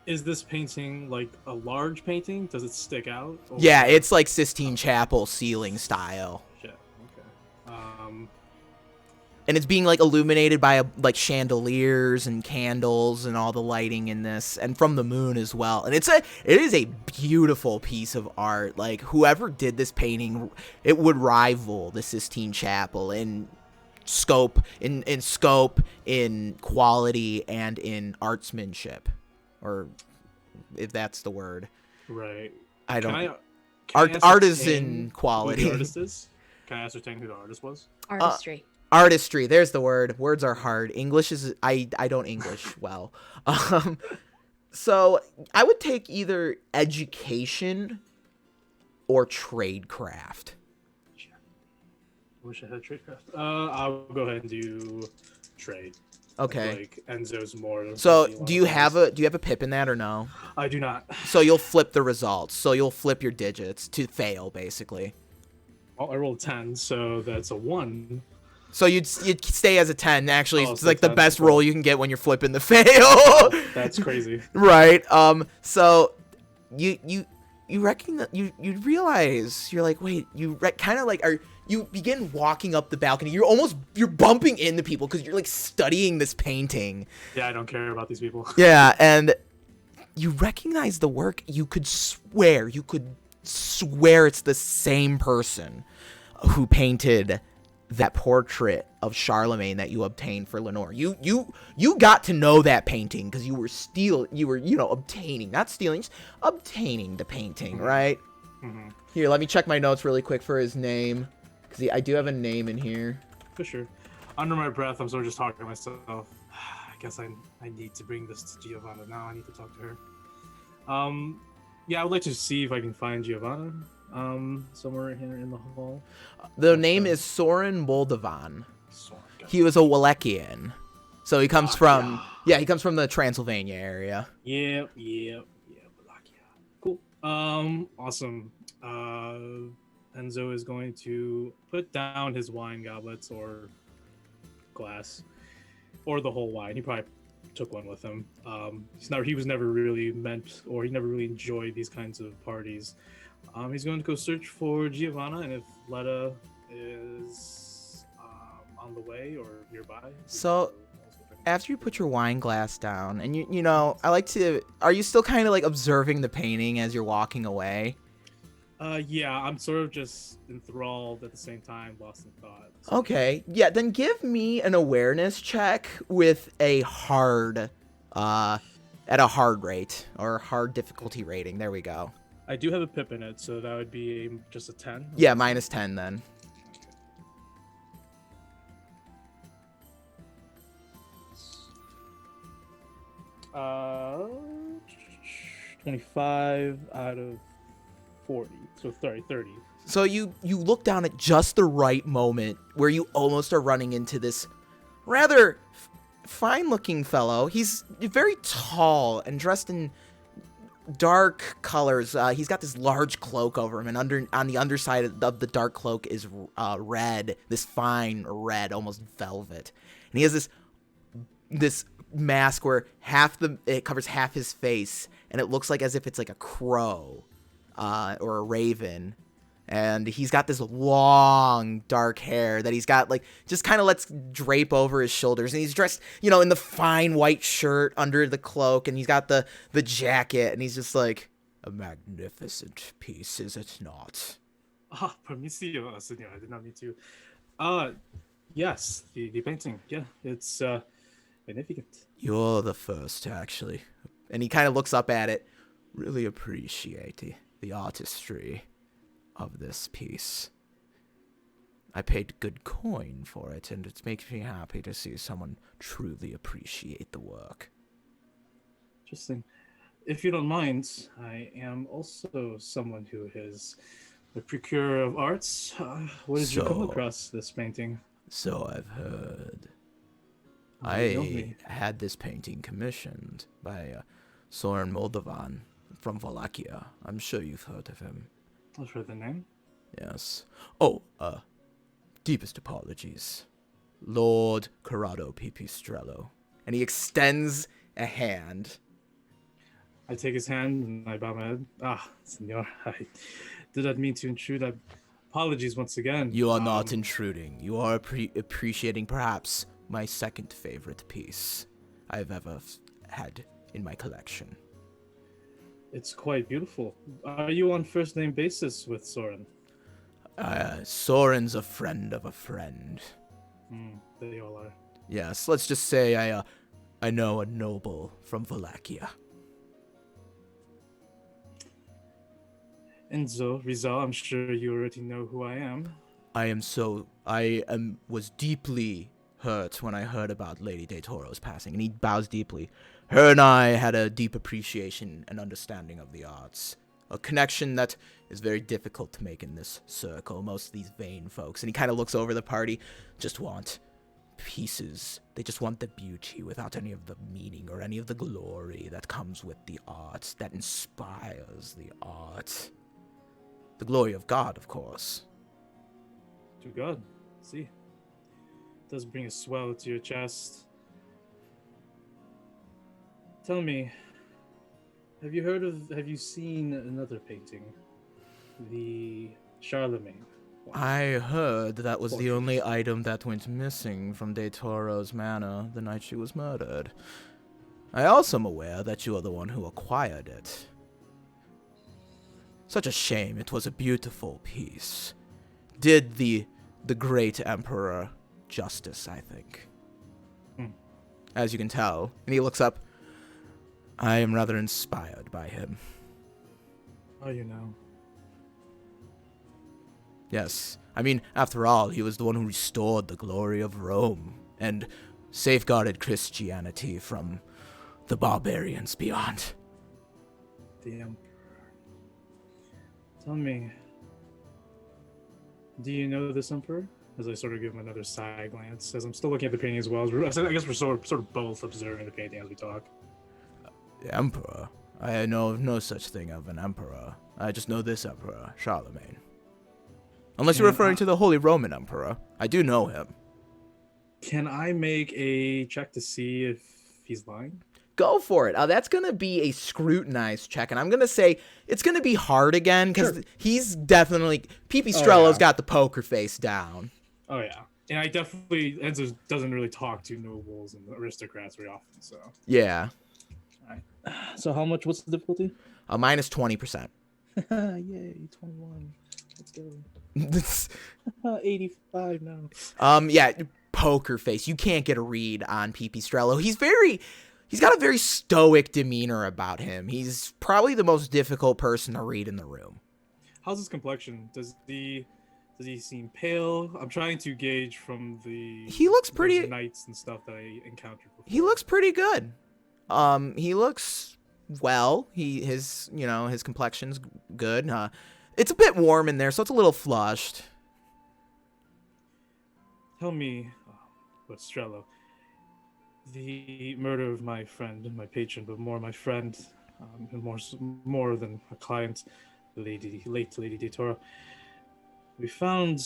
Is this painting like a large painting? Does it stick out? Or... Yeah, it's like Sistine Chapel ceiling style. Shit. Okay. And it's being like illuminated by like chandeliers and candles and all the lighting in this, and from the moon as well. And it is a beautiful piece of art. Like whoever did this painting, it would rival the Sistine Chapel in scope, in quality, and in artsmanship, or if that's the word. Right. I don't. Can Artisan who quality. the artist is? Can I ascertain who the artist was? Artistry. Artistry, there's the word. Words are hard. English is I don't English well. So I would take either education or tradecraft. I wish I had tradecraft. I'll go ahead and do trade. Okay. Like Enzo's more. So do you have a pip in that or no? I do not. So you'll flip the results. So you'll flip your digits to fail basically. Well, I rolled 10, so that's a 1. So you'd stay as a 10. Actually, it's so like the 10's best cool. roll you can get when you're flipping the fail. That's crazy. Right. So you recognize you realize you're like, wait, kind of like you begin walking up the balcony. You're bumping into people because you're like studying this painting. Yeah, I don't care about these people. Yeah, and you recognize the work. You could swear it's the same person who painted that portrait of Charlemagne that you obtained for Lenore. You got to know that painting because you were obtaining, not stealing, just obtaining the painting, right? Mm-hmm. Here, let me check my notes really quick for his name, because I do have a name in here. For sure. Under my breath, I'm sort of just talking to myself. I guess I need to bring this to Giovanna now. I need to talk to her. Yeah, I would like to see if I can find Giovanna. Somewhere here in the hall. The name is Soren Moldovan. Soren, He was a Wallachian. So he comes from he comes from the Transylvania area. Yep. Cool. Awesome. Enzo is going to put down his wine goblets or glass, or the whole wine. He probably took one with him. He was never really meant, or he never really enjoyed these kinds of parties. He's going to go search for Giovanna, and if Letta is on the way or nearby. So after you put your wine glass down, and you know, I like to. Are you still kind of like observing the painting as you're walking away? Yeah, I'm sort of just enthralled at the same time, lost in thought. So. Okay, yeah, then give me an awareness check with a hard, at a hard rate or hard difficulty rating. There we go. I do have a pip in it, so that would be just a 10. Yeah, minus 10 then. Okay. 25 out of 40, so 30. So you look down at just the right moment where you almost are running into this rather fine-looking fellow. He's very tall and dressed in dark colors. He's got this large cloak over him, and on the underside of the dark cloak is red, this fine red, almost velvet. And he has this mask where it covers half his face, and it looks like as if it's like a crow or a raven. And he's got this long dark hair that he's got like just kind of lets drape over his shoulders, and he's dressed, in the fine white shirt under the cloak, and he's got the jacket, and he's just like, a magnificent piece, is it not? Permissio, senor. I did not mean to. Yes, the painting. Yeah, it's magnificent. You're the first, actually. And he kind of looks up at it. Really appreciate the artistry of this piece. I paid good coin for it, and it makes me happy to see someone truly appreciate the work. Interesting. If you don't mind, I am also someone who is a procurer of arts. What did you come across this painting? So I've heard. Tell I me. had this painting commissioned by Soren Moldovan from Wallachia. I'm sure you've heard of him. I've heard the name. Yes. Oh, deepest apologies. Lord Corrado Pipistrello. And he extends a hand. I take his hand and I bow my head. Ah, senor, I did not mean to intrude. Apologies once again. You are not intruding. You are appreciating perhaps my second favorite piece I've ever had in my collection. It's quite beautiful. Are you on first name basis with Soren? Soren's a friend of a friend. They all are. Yes, let's just say I know a noble from Wallachia. Enzo, Rizal, I'm sure you already know who I am. Was deeply hurt when I heard about Lady De Toro's passing, and he bows deeply. Her and I had a deep appreciation and understanding of the arts. A connection that is very difficult to make in this circle. Most of these vain folks, and he kind of looks over the party, just want pieces. They just want the beauty without any of the meaning or any of the glory that comes with the art, that inspires the art. The glory of God, of course. To God. See. It does bring a swell to your chest. Tell me, have you seen another painting? The Charlemagne one. I heard that was the only item that went missing from De Toro's manor the night she was murdered. I also am aware that you are the one who acquired it. Such a shame. It was a beautiful piece. Did the great emperor justice, I think. As you can tell, and he looks up, I am rather inspired by him. Oh, you know. Yes, I mean, after all, he was the one who restored the glory of Rome and safeguarded Christianity from the barbarians beyond. The Emperor. Tell me, do you know this Emperor? As I sort of give him another side glance, as I'm still looking at the painting as well. I guess we're sort of both observing the painting as we talk. The Emperor? I know of no such thing of an emperor. I just know this emperor, Charlemagne. Unless you're referring to the Holy Roman Emperor. I do know him. Can I make a check to see if he's lying? Go for it. That's going to be a scrutinized check, and I'm going to say it's going to be hard again, because he's definitely... Pipistrello's got the poker face down. Oh, yeah. And I definitely... Enzo doesn't really talk to nobles and aristocrats very often, so... Yeah. All right. So how much... What's the difficulty? Minus 20%. Yay, 21. Let's go. 85 now. Yeah, poker face. You can't get a read on Pipistrello. He's got a very stoic demeanor about him. He's probably the most difficult person to read in the room. How's his complexion? Does he seem pale? I'm trying to gauge from the He looks pretty knights and stuff that I encountered before. He looks pretty good. He looks well. His complexion's good. It's a bit warm in there, so it's a little flushed. Tell me, Strello, the murder of my friend, my patron, but more my friend, and more than a client, late Lady De Toro. We found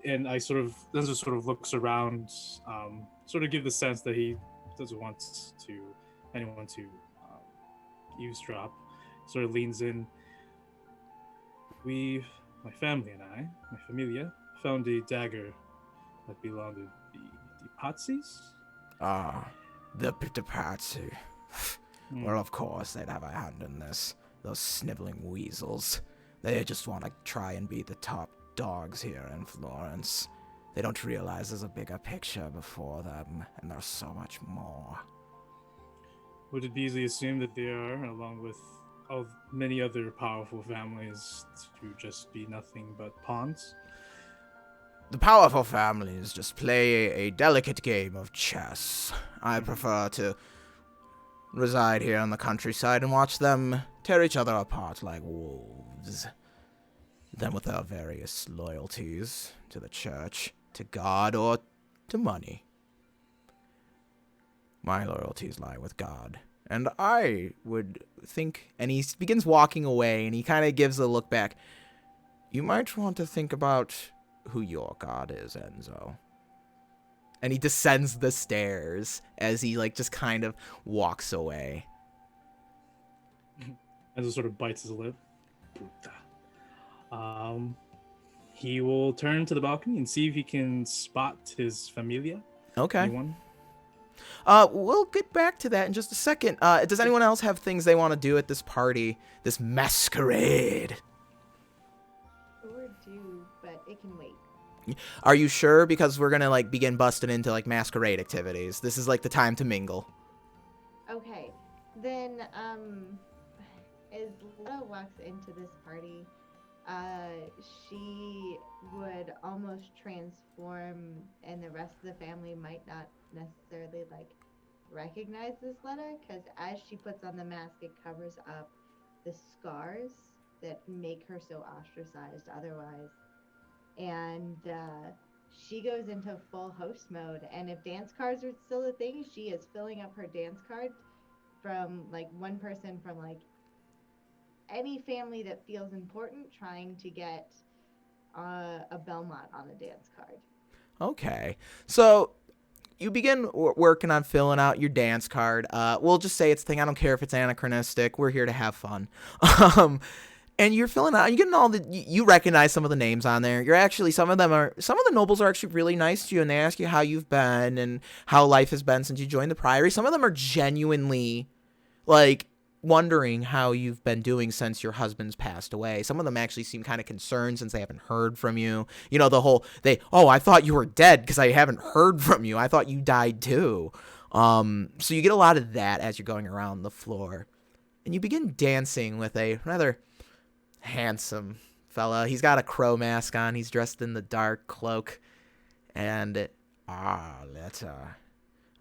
and Enzo sort of looks around, sort of give the sense that he doesn't want anyone to eavesdrop. Sort of leans in. My family and I, my familia, found a dagger that belonged to the Patsis. The Pazzi. Well, of course, they'd have a hand in this. Those sniveling weasels. They just want to try and be the top dogs here in Florence. They don't realize there's a bigger picture before them, and there's so much more. Would it be easily assumed that they are, along with many other powerful families, to just be nothing but pawns? The powerful families just play a delicate game of chess. I prefer to reside here in the countryside and watch them tear each other apart like wolves. Then with their various loyalties to the church, to God, or to money. My loyalties lie with God. And I would think, and he begins walking away, and he kind of gives a look back. You might want to think about who your God is, Enzo. And he descends the stairs as he, just kind of walks away. Enzo sort of bites his lip. Puta. He will turn to the balcony and see if he can spot his familia. Okay. Anyone? We'll get back to that in just a second. Does anyone else have things they want to do at this party, this masquerade? Or do, but it can wait. Are you sure? Because we're gonna like begin busting into like masquerade activities. This is like the time to mingle. Okay, then as Letta walks into this party, she would almost transform, and the rest of the family might not necessarily like recognize this Letta, because as she puts on the mask, it covers up the scars that make her so ostracized otherwise. And she goes into full host mode, and if dance cards are still a thing, she is filling up her dance card from like one person from like any family that feels important, trying to get a Belmont on a dance card. Okay, so you begin working on filling out your dance card. We'll just say it's a thing. I don't care if it's anachronistic. We're here to have fun. And you're filling out, you're getting all the, you recognize some of the names on there. You're actually, some of the nobles are actually really nice to you, and they ask you how you've been and how life has been since you joined the priory. Some of them are genuinely, like, wondering how you've been doing since your husband's passed away. Some of them actually seem kind of concerned since they haven't heard from you. You know, the whole, I thought you were dead because I haven't heard from you. I thought you died too. So you get a lot of that as you're going around the floor. And you begin dancing with a rather handsome fella. He's got a crow mask on. He's dressed in the dark cloak. And, Letta,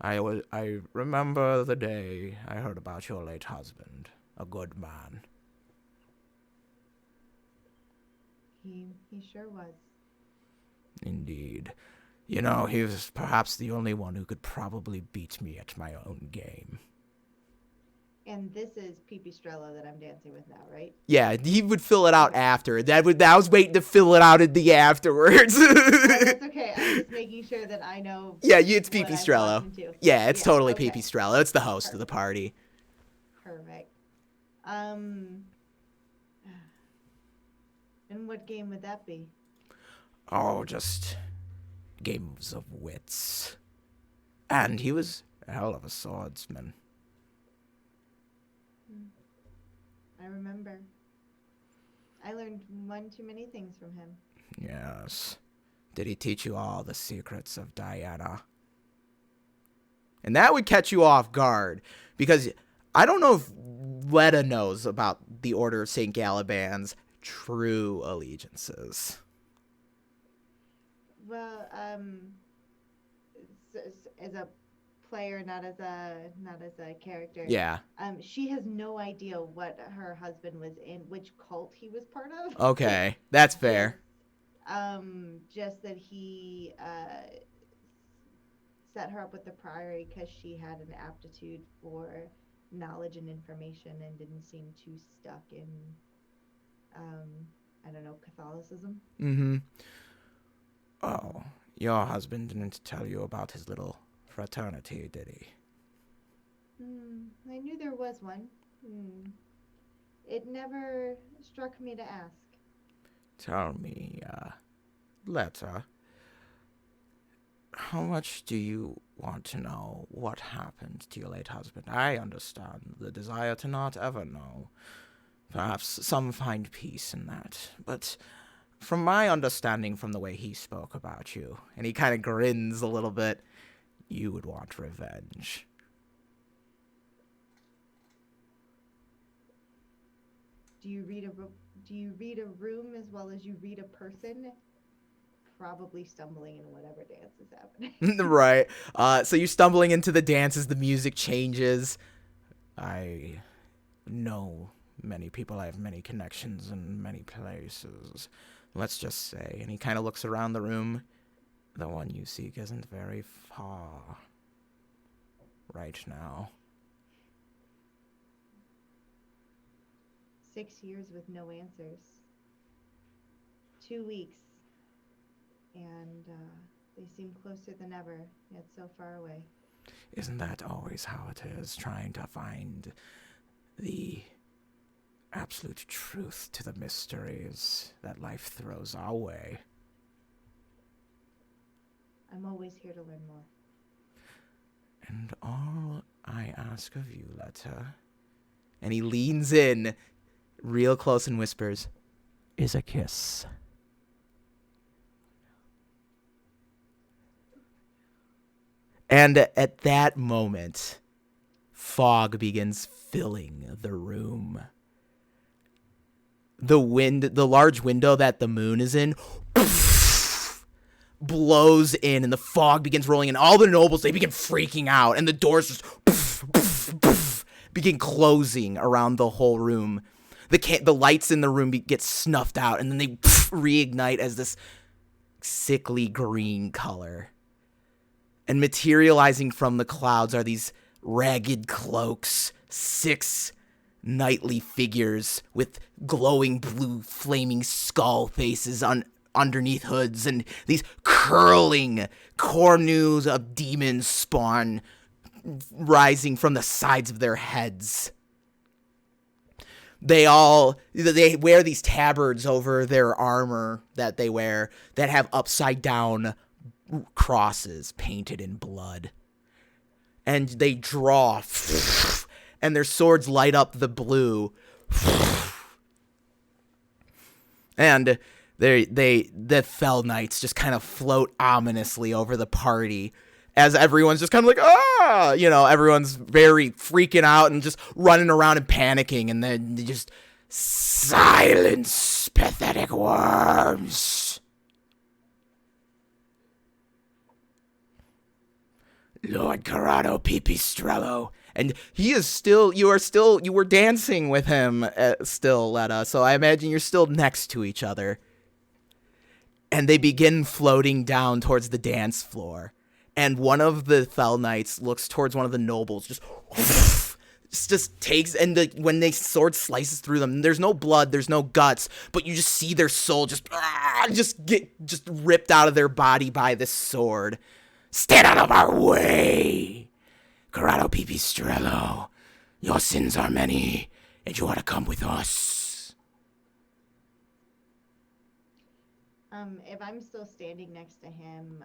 I remember the day I heard about your late husband. A good man. He sure was. Indeed. You know, he was perhaps the only one who could probably beat me at my own game. And this is Pipistrello that I'm dancing with now, right? Yeah, he would fill it out after. I was waiting to fill it out at the afterwards. That's okay. I'm just making sure that I know. Yeah, it's what I'm Pipistrello. talking to. Yeah, it's totally okay. Pipistrello. It's the host of the party. Perfect. And what game would that be? Oh, just games of wits. And he was a hell of a swordsman. I remember. I learned one too many things from him. Yes. Did he teach you all the secrets of Diana? And that would catch you off guard, because I don't know if Letta knows about the Order of St. Galaban's true allegiances. Well, as a player, not as a character. Yeah. She has no idea what her husband was in, which cult he was part of. Okay, that's fair. Just that he set her up with the priory because she had an aptitude for knowledge and information and didn't seem too stuck in, I don't know, Catholicism. Mm-hmm. Oh, your husband didn't tell you about his little fraternity, did he? I knew there was one. It never struck me to ask. Tell me, Letta, how much do you want to know what happened to your late husband? I understand the desire to not ever know. Perhaps some find peace in that, but from my understanding from the way he spoke about you, and he kind of grins a little bit, you would want revenge. Do you read a room as well as you read a person? Probably stumbling in whatever dance is happening. Right. So you're stumbling into the dance as the music changes. I know many people. I have many connections in many places. Let's just say. And he kind of looks around the room. The one you seek isn't very far right now. 6 years with no answers. 2 weeks. And they seem closer than ever, yet so far away. Isn't that always how it is, trying to find the absolute truth to the mysteries that life throws our way. I'm always here to learn more. And all I ask of you, Letta, and he leans in real close and whispers, is a kiss. And at that moment, fog begins filling the room. The large window that the moon is in, blows in, and the fog begins rolling in. All the nobles, they begin freaking out, and the doors just begin closing around the whole room. The lights in the room get snuffed out, and then they reignite as this sickly green color. And materializing from the clouds are these ragged cloaks, 6 knightly figures with glowing blue flaming skull faces underneath hoods, and these curling cornues of demon spawn rising from the sides of their heads. They wear these tabards over their armor that they wear that have upside down crosses painted in blood. And they draw, and their swords light up the blue. And the Fell Knights just kind of float ominously over the party as everyone's just kind of like, ah! Everyone's very freaking out and just running around and panicking, and then they just, silence, pathetic worms. Lord Corrado Pipistrello. And he is still, you were dancing with him still, Letta, so I imagine you're still next to each other. And they begin floating down towards the dance floor. And one of the Fell Knights looks towards one of the nobles, just takes, and when the sword slices through them, there's no blood, there's no guts, but you just see their soul just get ripped out of their body by this sword. Stand out of our way! Corrado Pipistrello, your sins are many, and you ought to come with us. If I'm still standing next to him,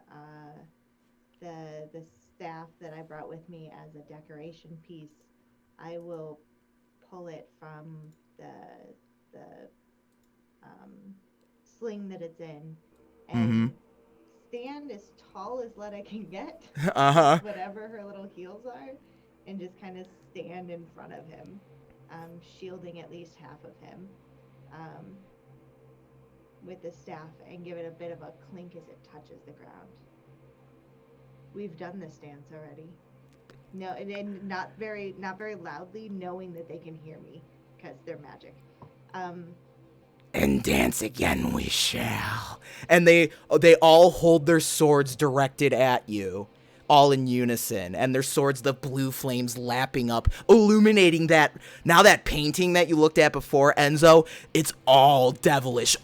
the staff that I brought with me as a decoration piece, I will pull it from the sling that it's in, and stand as tall as Letta can get, whatever her little heels are, and just kind of stand in front of him, shielding at least half of him with the staff, and give it a bit of a clink as it touches the ground. We've done this dance already. No, and not very loudly, knowing that they can hear me because they're magic. And dance again we shall. And they all hold their swords directed at you, all in unison, and their swords, the blue flames lapping up, illuminating that painting that you looked at before, Enzo. It's all devilish.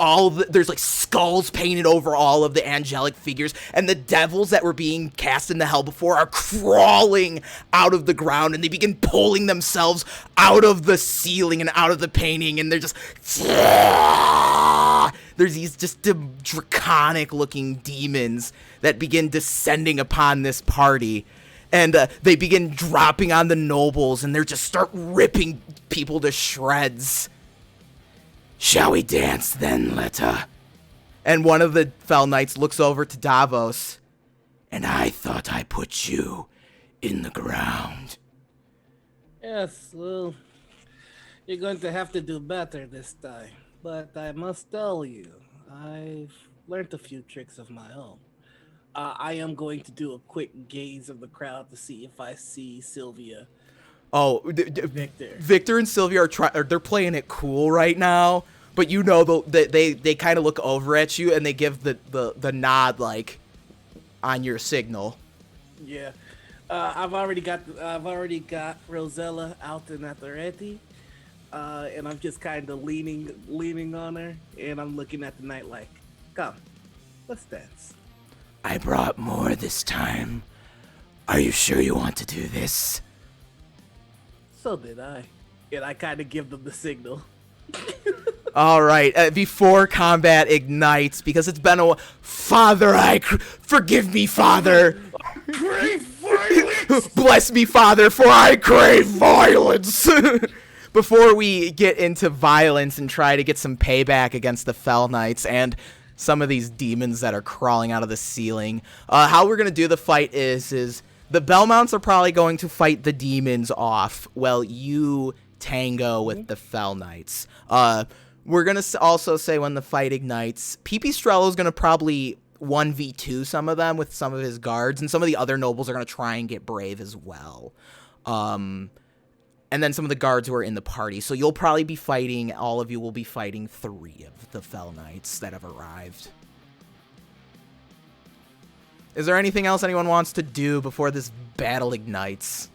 There's like skulls painted over all of the angelic figures, and the devils that were being cast into hell before are crawling out of the ground, and they begin pulling themselves out of the ceiling and out of the painting, and they're just, there's these just draconic looking demons that begin descending upon this party, and they begin dropping on the nobles, and they just start ripping people to shreds. Shall we dance then, Letta? And one of the Fell Knights looks over to Davos, and I thought I put you in the ground. Yes, well, you're going to have to do better this time. But I must tell you, I've learned a few tricks of my own. I am going to do a quick gaze of the crowd to see if I see Sylvia. Oh, Victor and Sylvia they're playing it cool right now, but you know they kind of look over at you and they give the nod like on your signal. Yeah, I've already got Rosella out and at the ready. And I'm just kind of leaning on her, and I'm looking at the night like, come, let's dance. I brought more this time. Are you sure you want to do this? So did I. And I kind of give them the signal. All right, before combat ignites, because it's been a Father, forgive me, Father. Crave violence! Bless me, Father, for I crave violence. Before we get into violence and try to get some payback against the Fell Knights and some of these demons that are crawling out of the ceiling, how we're gonna do the fight is the Belmonts are probably going to fight the demons off while you tango with the Fell Knights. We're going to also say when the fight ignites, Pipistrello's going to probably 1v2 some of them with some of his guards, and some of the other nobles are going to try and get brave as well. And then some of the guards who are in the party. So you'll probably be fighting, all of you will be fighting 3 of the Fell Knights that have arrived. Is there anything else anyone wants to do before this battle ignites?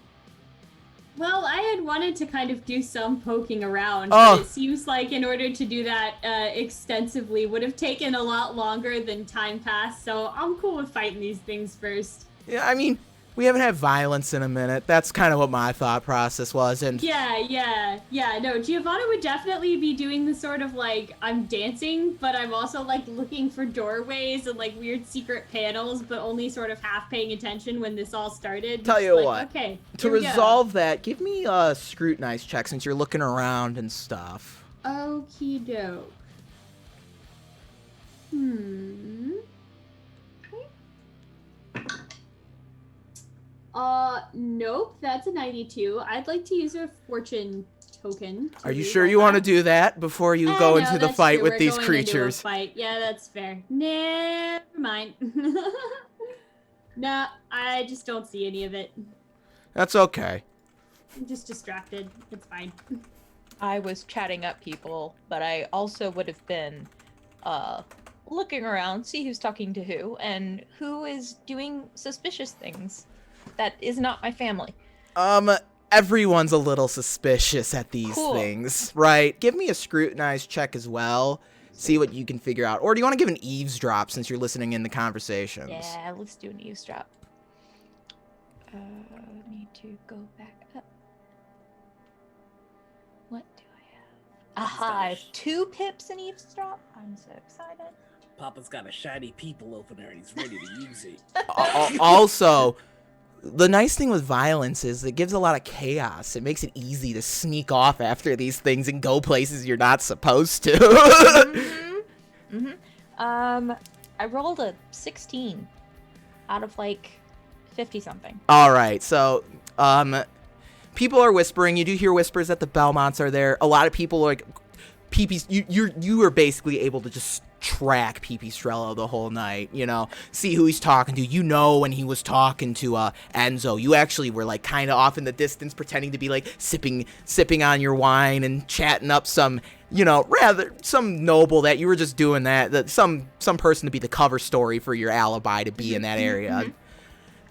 Well, I had wanted to kind of do some poking around, Oh. but it seems like in order to do that extensively would have taken a lot longer than time passed, so I'm cool with fighting these things first. Yeah, I mean, we haven't had violence in a minute. That's kind of what my thought process was. And Yeah, no, Giovanna would definitely be doing the sort of, like, I'm dancing, but I'm also, like, looking for doorways and, like, weird secret panels, but only sort of half paying attention when this all started. Tell you Like, what, okay, to here we go. resolve that, give me a scrutinize check since you're looking around and stuff. Okie doke. Nope, that's a 92. I'd like to use a fortune token. Are you sure you want to do that before you go into the fight with these creatures? Yeah, that's fair. Never mind. Nah, I just don't see any of it. That's okay. I'm just distracted. It's fine. I was chatting up people, but I also would have been looking around, see who's talking to who, and who is doing suspicious things. That is not my family. Everyone's a little suspicious at these Cool. things, right? Give me a scrutinize check as well. See what you can figure out. Or do you want to give an eavesdrop since you're listening in the conversations? Yeah, let's do an eavesdrop. Need to go back up. What do I have? Aha, I have 2 pips in eavesdrop. I'm so excited. Papa's got a shiny people opener and he's ready to use it. Also, the nice thing with violence is it gives a lot of chaos. It makes it easy to sneak off after these things and go places you're not supposed to. I rolled a 16 out of like 50 something. All right, so people are whispering. You do hear whispers that the Belmonts are there. A lot of people are like, you were basically able to just track Pipistrello the whole night, you know, see who he's talking to. You know, when he was talking to Enzo, you actually were like kind of off in the distance pretending to be like sipping on your wine and chatting up some, you know, rather some noble that you were just doing that some person to be the cover story for your alibi to be in that area.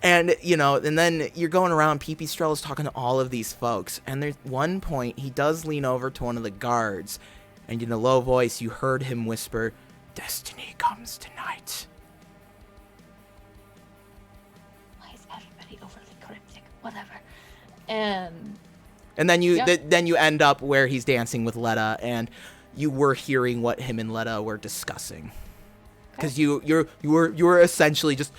And, you know, and then you're going around, Pipistrello's talking to all of these folks, and there's one point he does lean over to one of the guards, and in a low voice you heard him whisper, "Destiny comes tonight." Why is everybody overly cryptic? Whatever. And And then Yeah. then you end up where he's dancing with Letta, and you were hearing what him and Letta were discussing, because you were essentially just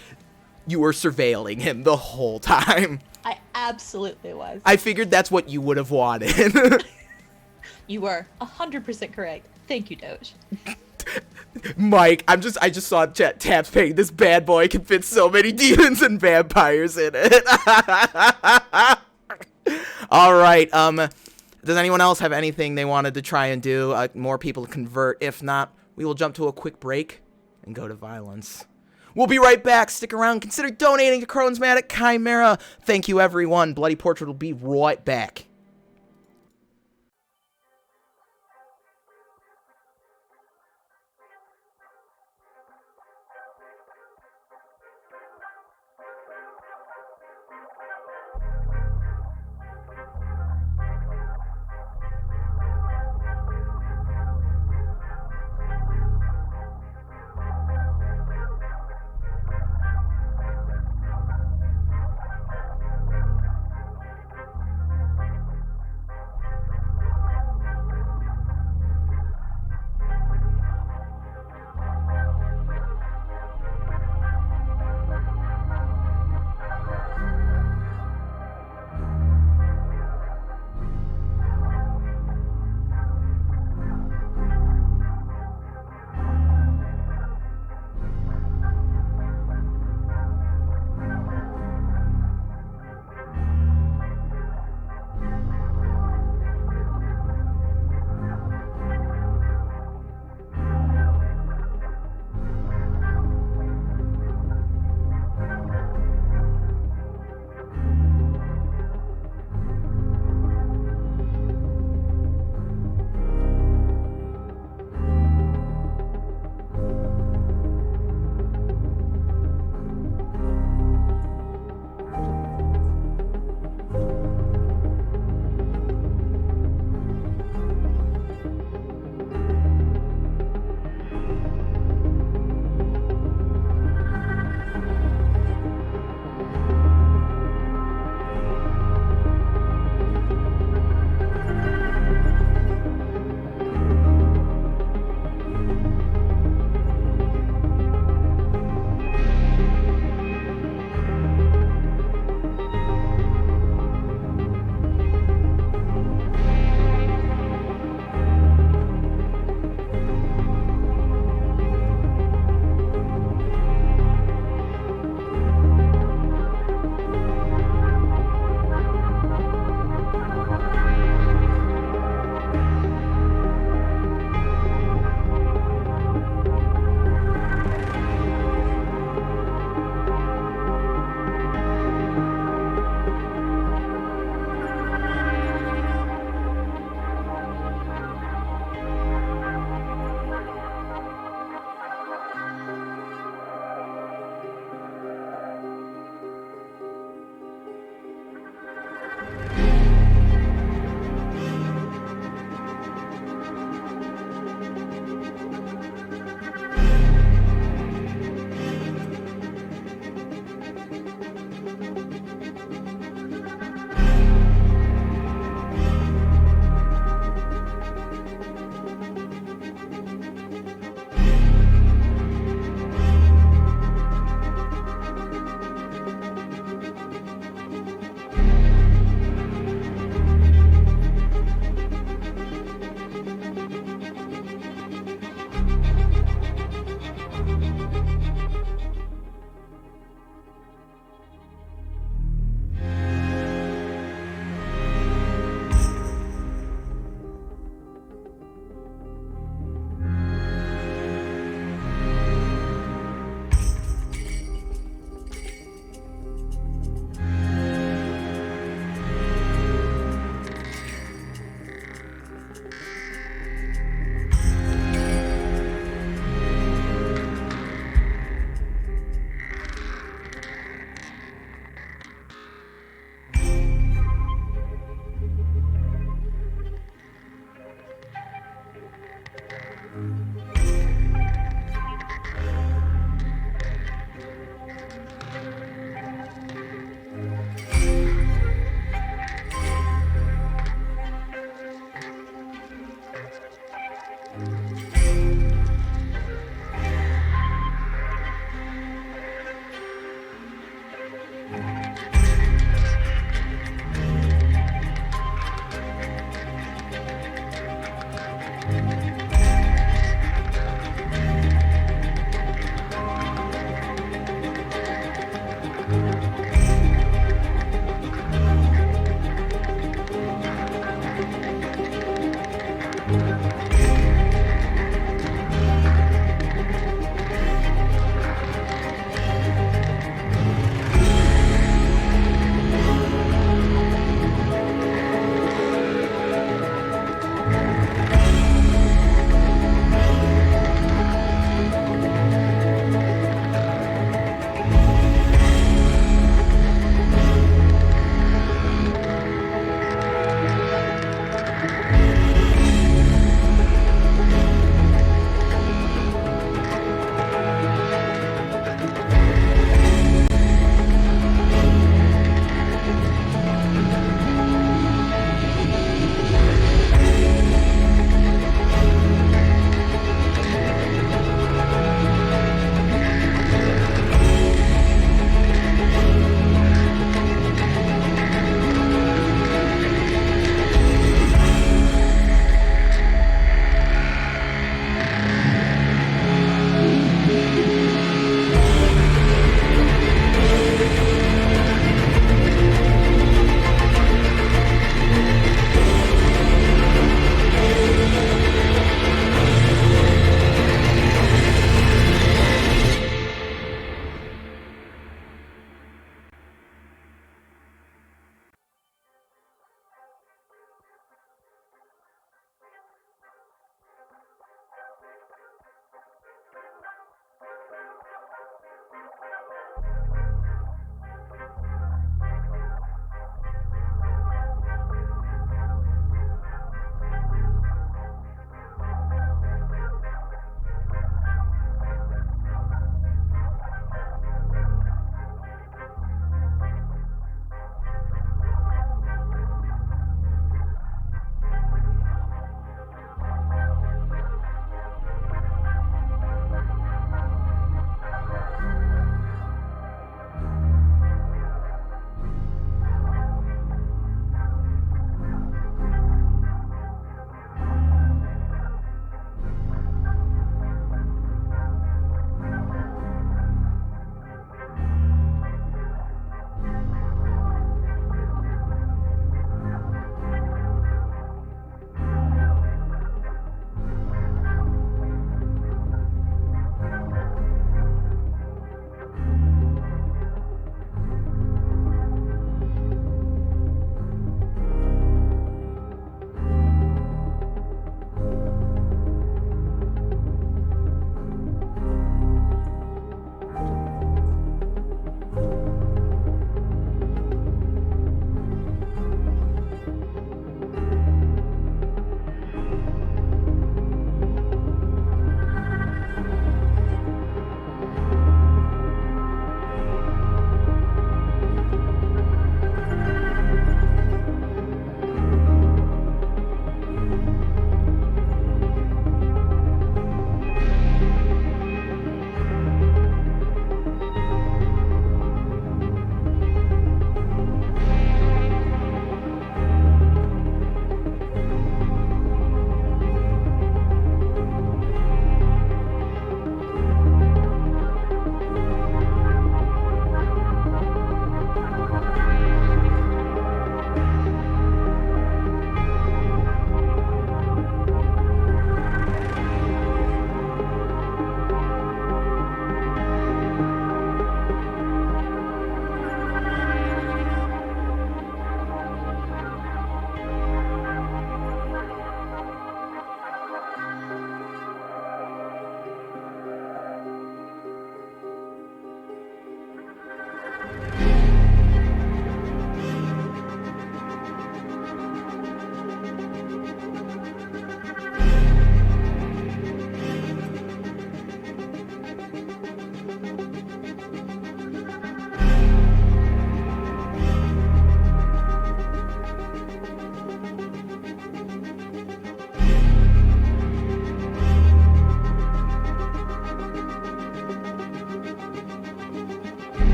you were surveilling him the whole time. I absolutely was. I figured that's what you would have wanted. You were 100% correct. Thank you, Doge. Mike, I just saw Taps saying this bad boy can fit so many demons and vampires in it. All right. Does anyone else have anything they wanted to try and do? More people to convert. If not, we will jump to a quick break and go to violence. We'll be right back. Stick around. Consider donating to Crohn'sma Chimera. Thank you, everyone. Bloody Portrait will be right back.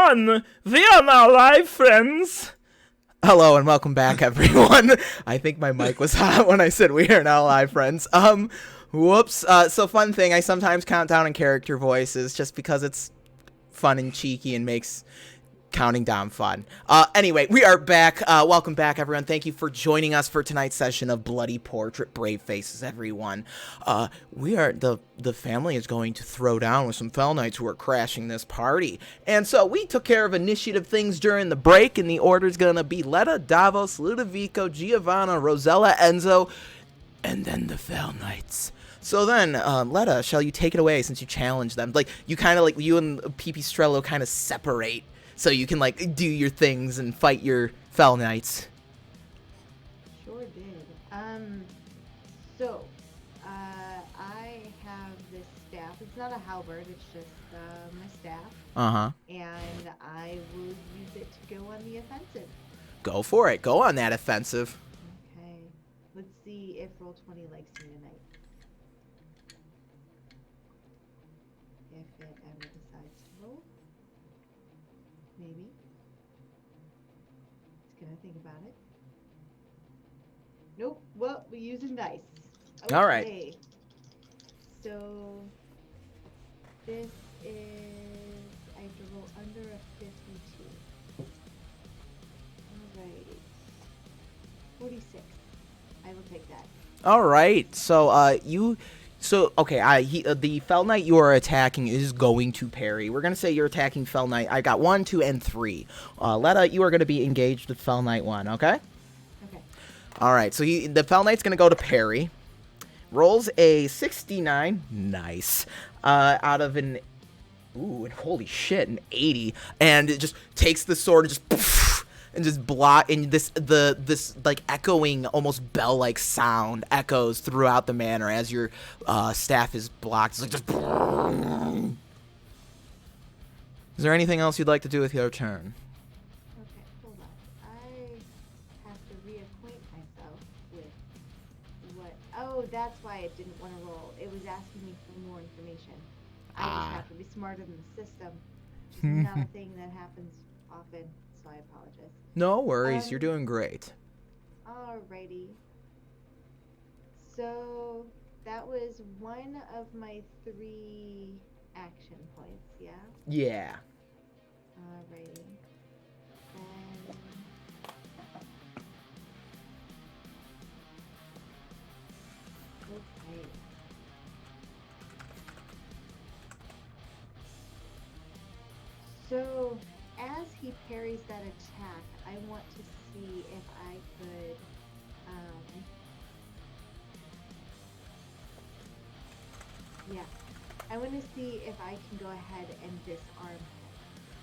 everyone! We are now live, friends! Hello and welcome back, everyone. I think my mic was hot when I said we are now live, friends. Whoops. So fun thing, I sometimes count down in character voices just because it's fun and cheeky and makes counting down fun. Anyway, we are back. Welcome back, everyone. Thank you for joining us for tonight's session of Bloody Portrait Brave Faces, everyone. We are the family is going to throw down with some Fell Knights who are crashing this party. And so we took care of initiative things during the break, and the order's gonna be Letta, Davos, Ludovico, Giovanna, Rosella, Enzo, and then the Fell Knights. So then, Letta, shall you take it away since you challenged them? Like, you kind of, like, you and Pipistrello kind of separate so you can, like, do your things and fight your Fell Knights. Sure did. I have this staff. It's not a halberd, it's just my staff. Uh-huh. And I will use it to go on the offensive. Go for it. Go on that offensive. Okay. Let's see if Roll20 likes me tonight. If it ever decides to roll. Maybe. It's gonna think about it. Nope. Well, we're using dice. Okay. All right. So this is I have to roll under a 52. Alright. 46. I will take that. All right. So, the Fell Knight you are attacking is going to parry. We're going to say you're attacking Fell Knight. I got 1, 2, and 3. Letta, you are going to be engaged with Fell Knight 1, okay? Okay. All right. So the Fell Knight's going to go to parry. Rolls a 69. Nice. Out of an... Ooh, and holy shit, an 80. And it just takes the sword and just... Poof, and just block, and this like echoing, almost bell-like sound echoes throughout the manor as your staff is blocked. It's like just... Is there anything else you'd like to do with your turn? Okay, hold on. I have to reacquaint myself with what... Oh, that's why it didn't want to roll. It was asking me for more information. I just have to be smarter than the system. It's not a thing that happens often, so I apologize. No worries, you're doing great. Alrighty. So that was one of my 3 action points, yeah? Yeah. Alrighty. Okay. So, as he parries that attack, I want to see if I could, I want to see if I can go ahead and disarm him.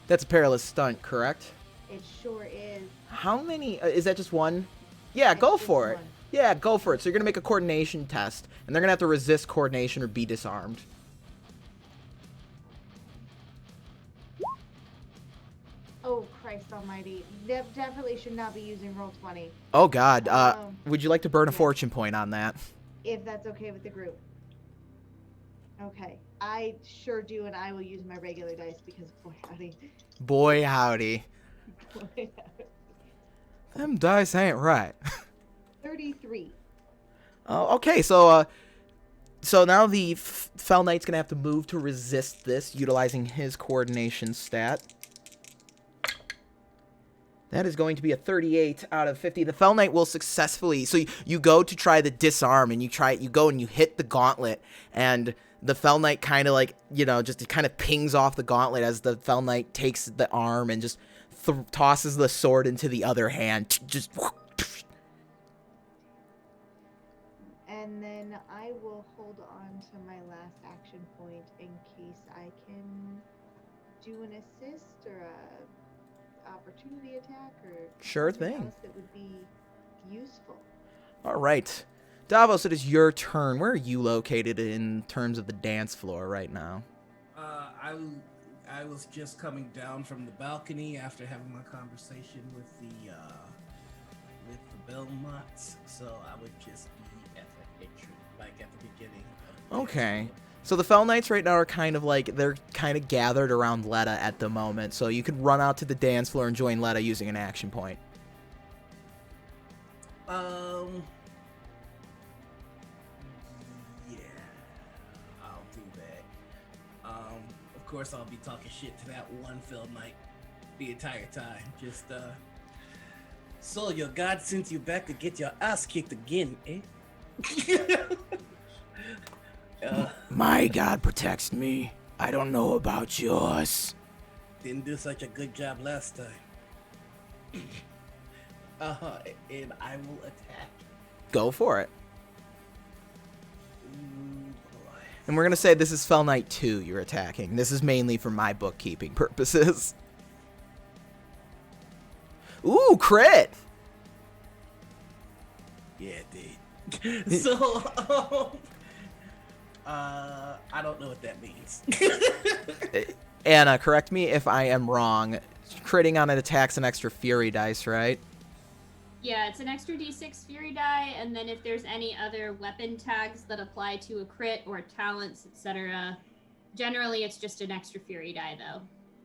That's a perilous stunt, correct? It sure is. How many? Is that just one? Yeah, It's go just for it. one. Yeah, go for it. So you're going to make a coordination test, and they're going to have to resist coordination or be disarmed. Oh, Christ almighty. Definitely should not be using Roll20. Oh, God. Would you like to burn a yeah. fortune point on that? If that's okay with the group. Okay. I sure do, and I will use my regular dice because, boy, howdy. Boy, howdy. Boy, howdy. Them dice ain't right. 33. Oh, okay. So now the Fell Knight's going to have to move to resist this, utilizing his coordination stat. That is going to be a 38 out of 50. The Fell Knight will successfully... So you go to try the disarm, and you go and you hit the gauntlet, and the Fell Knight kind of like, just it kind of pings off the gauntlet as the Fell Knight takes the arm and just tosses the sword into the other hand. Just... And then I will hold on to my last action point in case I can do an assist or a opportunity attack or Sure something thing. else that would be useful. All right. Davos, it is your turn. Where are you located in terms of the dance floor right now? I was just coming down from the balcony after having my conversation with the Belmonts, so I would just be at the picture, like at the beginning. Of the Okay. So the Fell Knights right now are kind of like, they're kind of gathered around Letta at the moment. So you could run out to the dance floor and join Letta using an action point. Yeah, I'll do that. Of course, I'll be talking shit to that one Fell Knight the entire time. Just, so your god sent you back to get your ass kicked again, eh? My God protects me. I don't know about yours. Didn't do such a good job last time. And I will attack. Go for it. Ooh, boy. And we're going to say this is Fell Knight 2 you're attacking. This is mainly for my bookkeeping purposes. Ooh, crit! Yeah, dude. So, I don't know what that means. Anna, correct me if I am wrong. Critting on an attack's an extra fury dice, right? Yeah, it's an extra d6 fury die, and then if there's any other weapon tags that apply to a crit or talents, etc., generally it's just an extra fury die, though.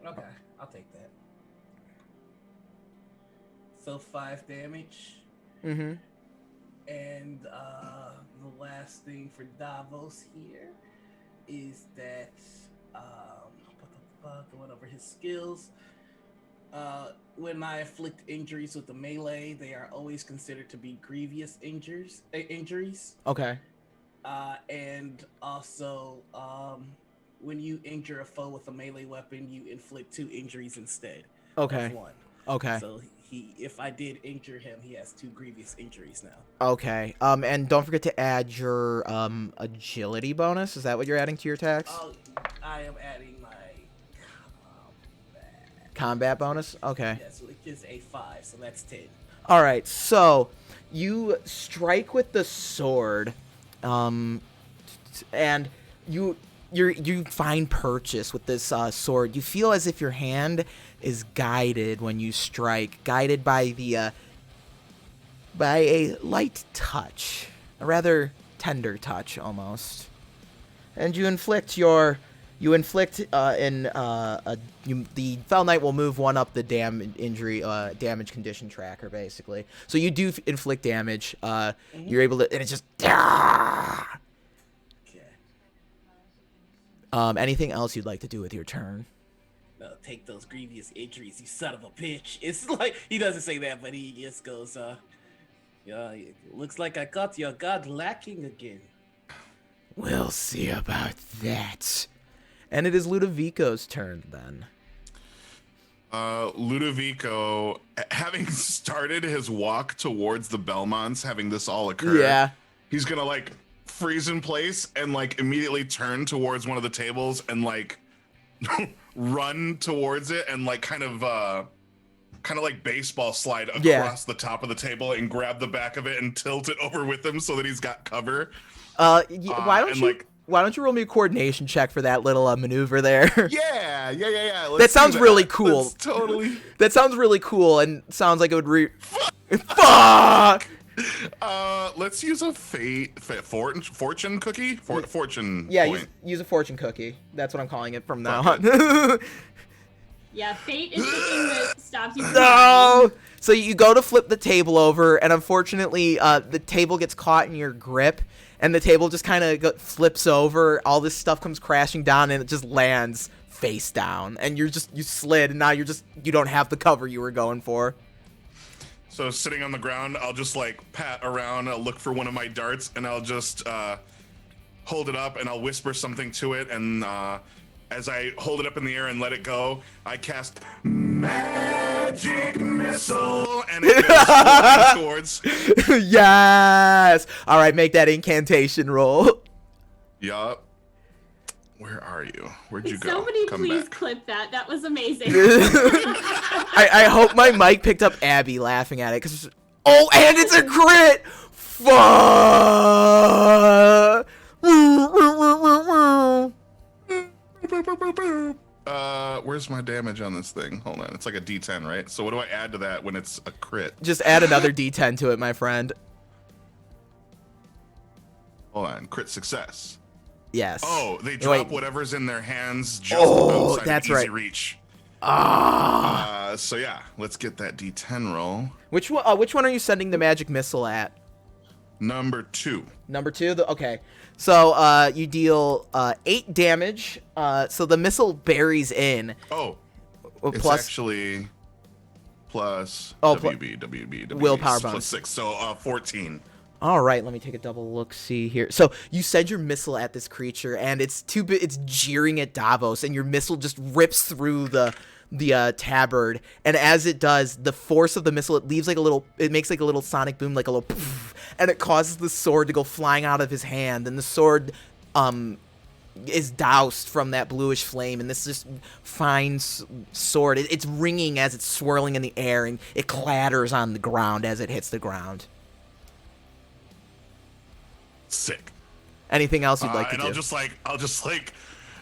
Okay, I'll take that. So 5 damage. Mm-hmm. And the last thing for Davos here is that going over his skills. When I inflict injuries with the melee, they are always considered to be grievous injuries. Okay. And also, when you injure a foe with a melee weapon, you inflict 2 injuries instead. Okay. Of 1. Okay. So if I did injure him, he has 2 grievous injuries now. Okay. And don't forget to add your agility bonus. Is that what you're adding to your attacks? Oh, I am adding my Combat bonus? Okay. Yes, which is a 5, so that's 10. All right. So you strike with the sword, and you find purchase with this sword. You feel as if your hand is guided when you strike, guided by by a light touch, a rather tender touch almost, and the Fell Knight will move 1 up the damage condition tracker basically. So you do inflict damage. You're able to, and it's just. Okay. Anything else you'd like to do with your turn? No, take those grievous injuries, you son of a bitch. It's like, he doesn't say that, but he just goes, yeah, it looks like I got your god lacking again. We'll see about that. And it is Ludovico's turn then. Ludovico, having started his walk towards the Belmonts, having this all occur, Yeah. he's gonna like freeze in place and like immediately turn towards one of the tables and like run towards it and like kind of like baseball slide across the top of the table and grab the back of it and tilt it over with him so that he's got cover. Why don't you roll me a coordination check for that little maneuver there? Yeah. That sounds really cool. That's totally. That sounds really cool and sounds like it would Fuck! Let's use a fortune cookie? Fortune Yeah, point. use a fortune cookie. That's what I'm calling it from now on. Yeah, fate is the thing that stops you from No! So you go to flip the table over, and unfortunately, the table gets caught in your grip, and the table just kind of flips over. All this stuff comes crashing down, and it just lands face down. And you slid, and now you don't have the cover you were going for. So sitting on the ground, I'll just like pat around, I'll look for one of my darts, and I'll just hold it up, and I'll whisper something to it, and as I hold it up in the air and let it go, I cast Magic Missile, and it goes flying towards. Yes! All right, make that incantation roll. Yup. Where are you? Where'd you go? Somebody Come please back. clip that. That was amazing. I hope my mic picked up Abby laughing at it. Oh, and it's a crit! Fuck! Where's my damage on this thing? Hold on, it's like a D10, right? So what do I add to that when it's a crit? Just add another D10 to it, my friend. Hold on, crit success. Yes. Oh, they Wait. drop whatever's in their hands just Oh, outside that's of easy right. reach. Ah. So yeah, let's get that D10 roll. Which one? Which one are you sending the magic missile at? Number 2. Number 2. Okay. So you deal 8 damage. So the missile buries in. Oh, it's Plus actually plus WB, WB, willpower plus bonus. 6, so 14. All right, let me take a double look. See here. So you send your missile at this creature, and it's it's jeering at Davos, and your missile just rips through the tabard. And as it does, the force of the missile, it leaves like a little. It makes like a little sonic boom, like a little, poof, and it causes the sword to go flying out of his hand, and the sword, is doused from that bluish flame, and this just fine sword. It's ringing as it's swirling in the air, and it clatters on the ground as it hits the ground. Sick. Anything else you'd like to and do? I'll just like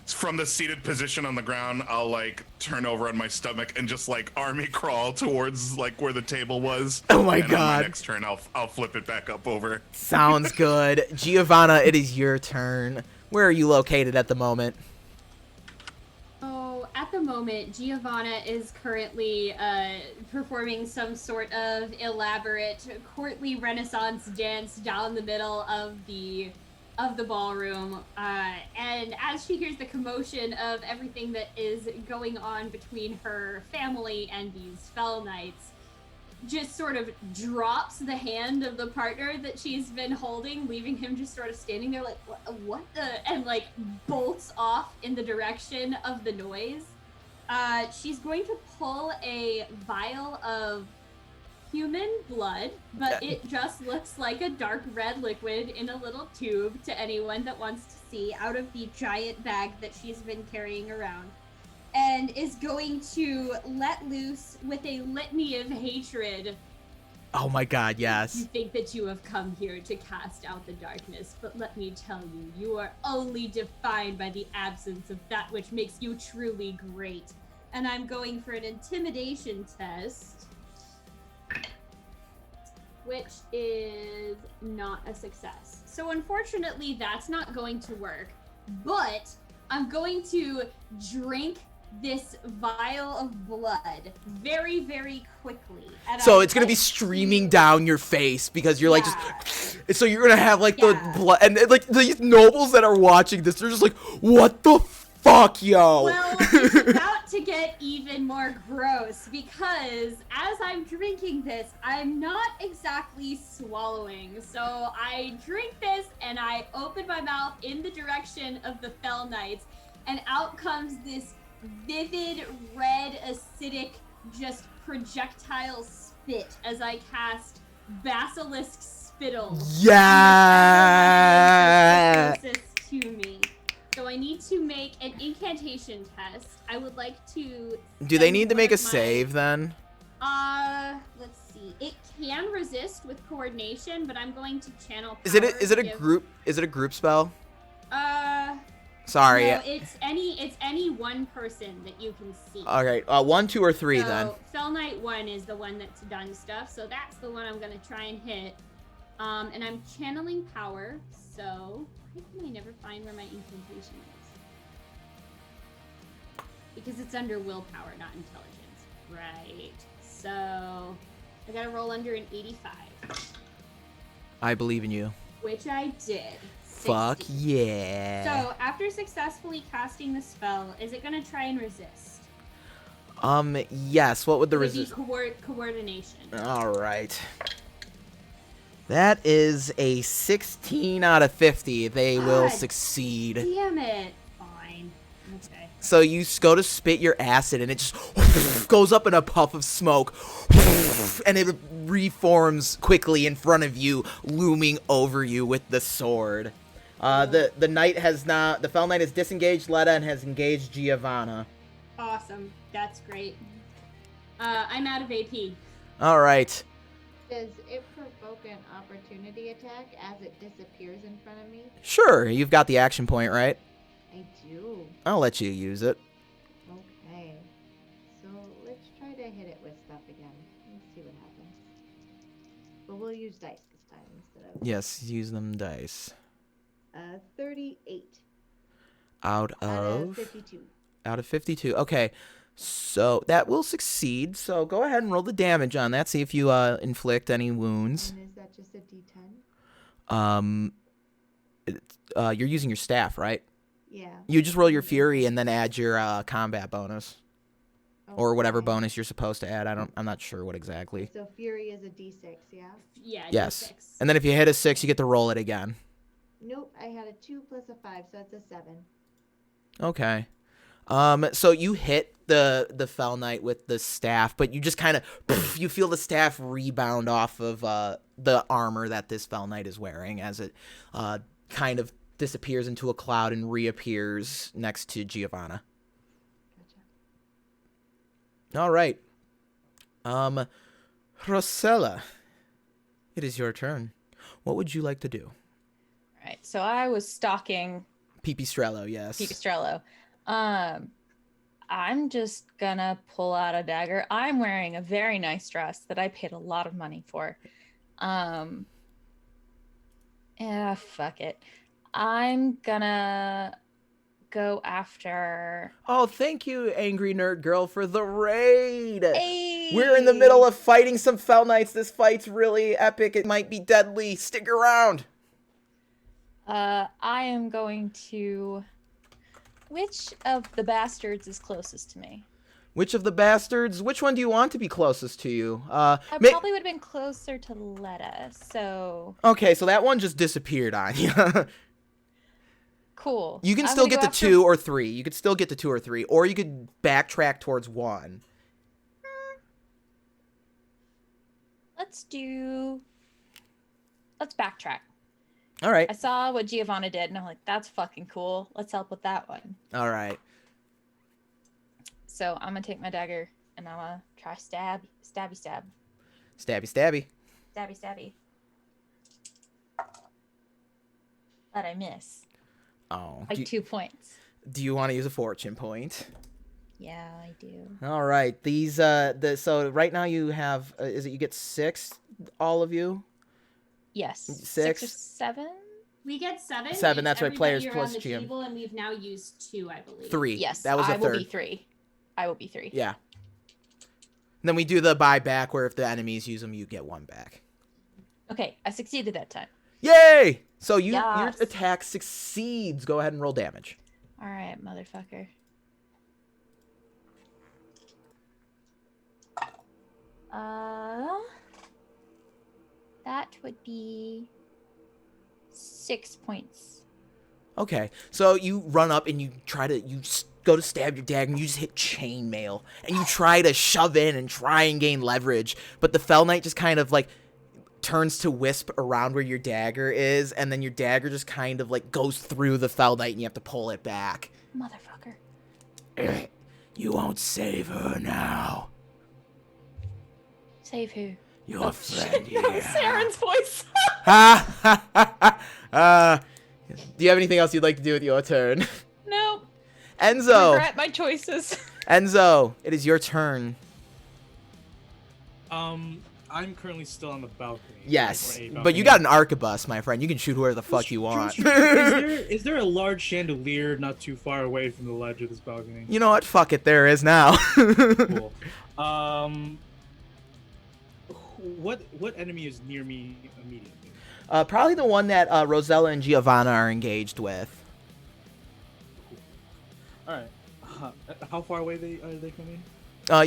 from the seated position on the ground, I'll like turn over on my stomach and just like army crawl towards like where the table was. Oh my and god. On my next turn, I'll flip it back up over. Sounds good. Giovanna, it is your turn. Where are you located at the moment? So at the moment, Giovanna is currently performing some sort of elaborate courtly Renaissance dance down the middle of the ballroom. And as she hears the commotion of everything that is going on between her family and these Fell Knights, just sort of drops the hand of the partner that she's been holding, leaving him just sort of standing there like, what the? And like bolts off in the direction of the noise. She's going to pull a vial of human blood, but it just looks like a dark red liquid in a little tube to anyone that wants to see, out of the giant bag that she's been carrying around. And is going to let loose with a litany of hatred. Oh my god, yes. You think that you have come here to cast out the darkness, but let me tell you, you are only defined by the absence of that which makes you truly great. And I'm going for an intimidation test, which is not a success. So unfortunately, that's not going to work, but I'm going to drink this vial of blood very, very quickly. And So it's gonna be streaming down your face because you're like just. So you're gonna have like the blood, and like these nobles that are watching this, they're just like, "What the fuck, yo?" Well, it's about to get even more gross because as I'm drinking this, I'm not exactly swallowing. So I drink this and I open my mouth in the direction of the Fell Knights, and out comes this vivid red acidic just projectile spit as I cast Basilisk Spittle. Yeah. Closest to me. So I need to make an incantation test. I would like to. Do they send need to one make a of my- save then? Let's see. It can resist with coordination, but I'm going to channel power. Is it a to give- group? Is it a group spell? Sorry. Sorry. No, it's any one person that you can see. All right. 1, 2, or 3 then. So Fell Knight 1 is the one that's done stuff, so that's the one I'm gonna try and hit. And I'm channeling power, so why can I never find where my incantation is? Because it's under willpower, not intelligence. Right. So I gotta roll under an 85. I believe in you. Which I did. Fuck 60. yeah. So after successfully casting the spell, is it gonna try and resist? Yes. What would the Would it be resist? coordination? All right. That is a 16 out of 50. They will God succeed. Damn it. Fine. Okay. So you go to spit your acid, and it just goes up in a puff of smoke, and it reforms quickly in front of you, looming over you with the sword. The Fell Knight has disengaged Letta and has engaged Giovanna. Awesome. That's great. I'm out of AP. All right. Does it provoke an opportunity attack as it disappears in front of me? Sure, you've got the action point, right? I do. I'll let you use it. Okay. So let's try to hit it with stuff again. Let's see what happens. But we'll use dice this time instead of... Yes, use them dice. 38. Out of 52. Out of 52. Okay. So that will succeed. So go ahead and roll the damage on that. See if you inflict any wounds. And is that just a D10? You're using your staff, right? Yeah. You just roll your fury and then add your combat bonus or whatever Okay. bonus you're supposed to add. I'm not sure what exactly. So fury is a D6, yeah? Yeah. Yes. D6. And then if you hit a 6, you get to roll it again. Nope, I had a 2 plus a 5, so it's a 7. Okay. So you hit the Fell Knight with the staff, but you just kind of you feel the staff rebound off of the armor that this Fell Knight is wearing as it kind of disappears into a cloud and reappears next to Giovanna. Gotcha. All right. Rosella, it is your turn. What would you like to do? All right. So I was stalking Pipistrello, yes. Pipistrello. I'm just gonna pull out a dagger. I'm wearing a very nice dress that I paid a lot of money for. Yeah, fuck it. I'm gonna go after. Oh, thank you, Angry Nerd Girl, for the raid. Hey! We're in the middle of fighting some Fell Knights. This fight's really epic. It might be deadly. Stick around. I am going to. Which of the bastards is closest to me? Which of the bastards? Which one do you want to be closest to you? I probably would have been closer to Letta, so. Okay, so that one just disappeared on you. Cool. You can I'm still gonna get go to after- 2 or 3. You could still get to 2 or 3, or you could backtrack towards 1. Let's backtrack. All right. I saw what Giovanna did, and I'm like, that's fucking cool. Let's help with that one. All right. So I'm gonna take my dagger, and I'm gonna try stabby. Stabby, stabby. Stabby. But I miss. Oh. Like 2 points. Do you want to use a fortune point? Yeah, I do. All right. These so right now you have is it you get 6, all of you? Yes. 6 or 7? We get 7. 7, that's right, players Everybody plus around the GM. table, and we've now used 2, I believe. 3. Yes. That was a I will be third. 3. I will be 3. Yeah. And then we do the buyback where if the enemies use them, you get 1 back. Okay, I succeeded that time. Yay! So your Yes. attack succeeds. Go ahead and roll damage. All right, motherfucker. That would be 6 points. Okay. So you run up and you go to stab your dagger and you just hit chainmail and you try to shove in and try and gain leverage, but the Fell Knight just kind of like turns to wisp around where your dagger is, and then your dagger just kind of like goes through the Fell Knight and you have to pull it back. Motherfucker. You won't save her now. Save who? Your friend That was here. Saren's voice. Do you have anything else you'd like to do with your turn? Nope. Enzo. Regret my choices. Enzo, it is your turn. I'm currently still on the balcony. Yes, or a but you balcony. got an arquebus, my friend. You can shoot whoever the fuck you want. Is there a large chandelier not too far away from the ledge of this balcony? You know what? Fuck it. There is now. Cool. What enemy is near me immediately? Probably the one that Rosella and Giovanna are engaged with. All right. How far away are they coming?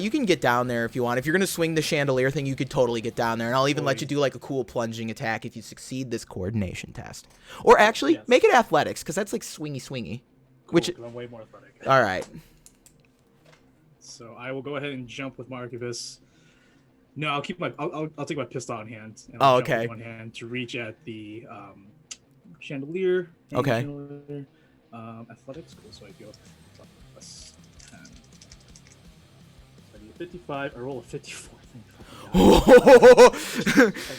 You can get down there if you want. If you're gonna swing the chandelier thing, you could totally get down there, and I'll even let you do like a cool plunging attack if you succeed this coordination test. Or actually, Yes. make it athletics, because that's like swingy. Cool, Which- 'cause I'm way more athletic. All right. So I will go ahead and jump with my arquebus. No, I'll keep my. I'll take my pistol in hand. And Oh, I'll jump okay. with one hand to reach at the chandelier. Okay. Chandelier. Athletics. Cool. So I go plus 10. So I do a 55. I roll a 54.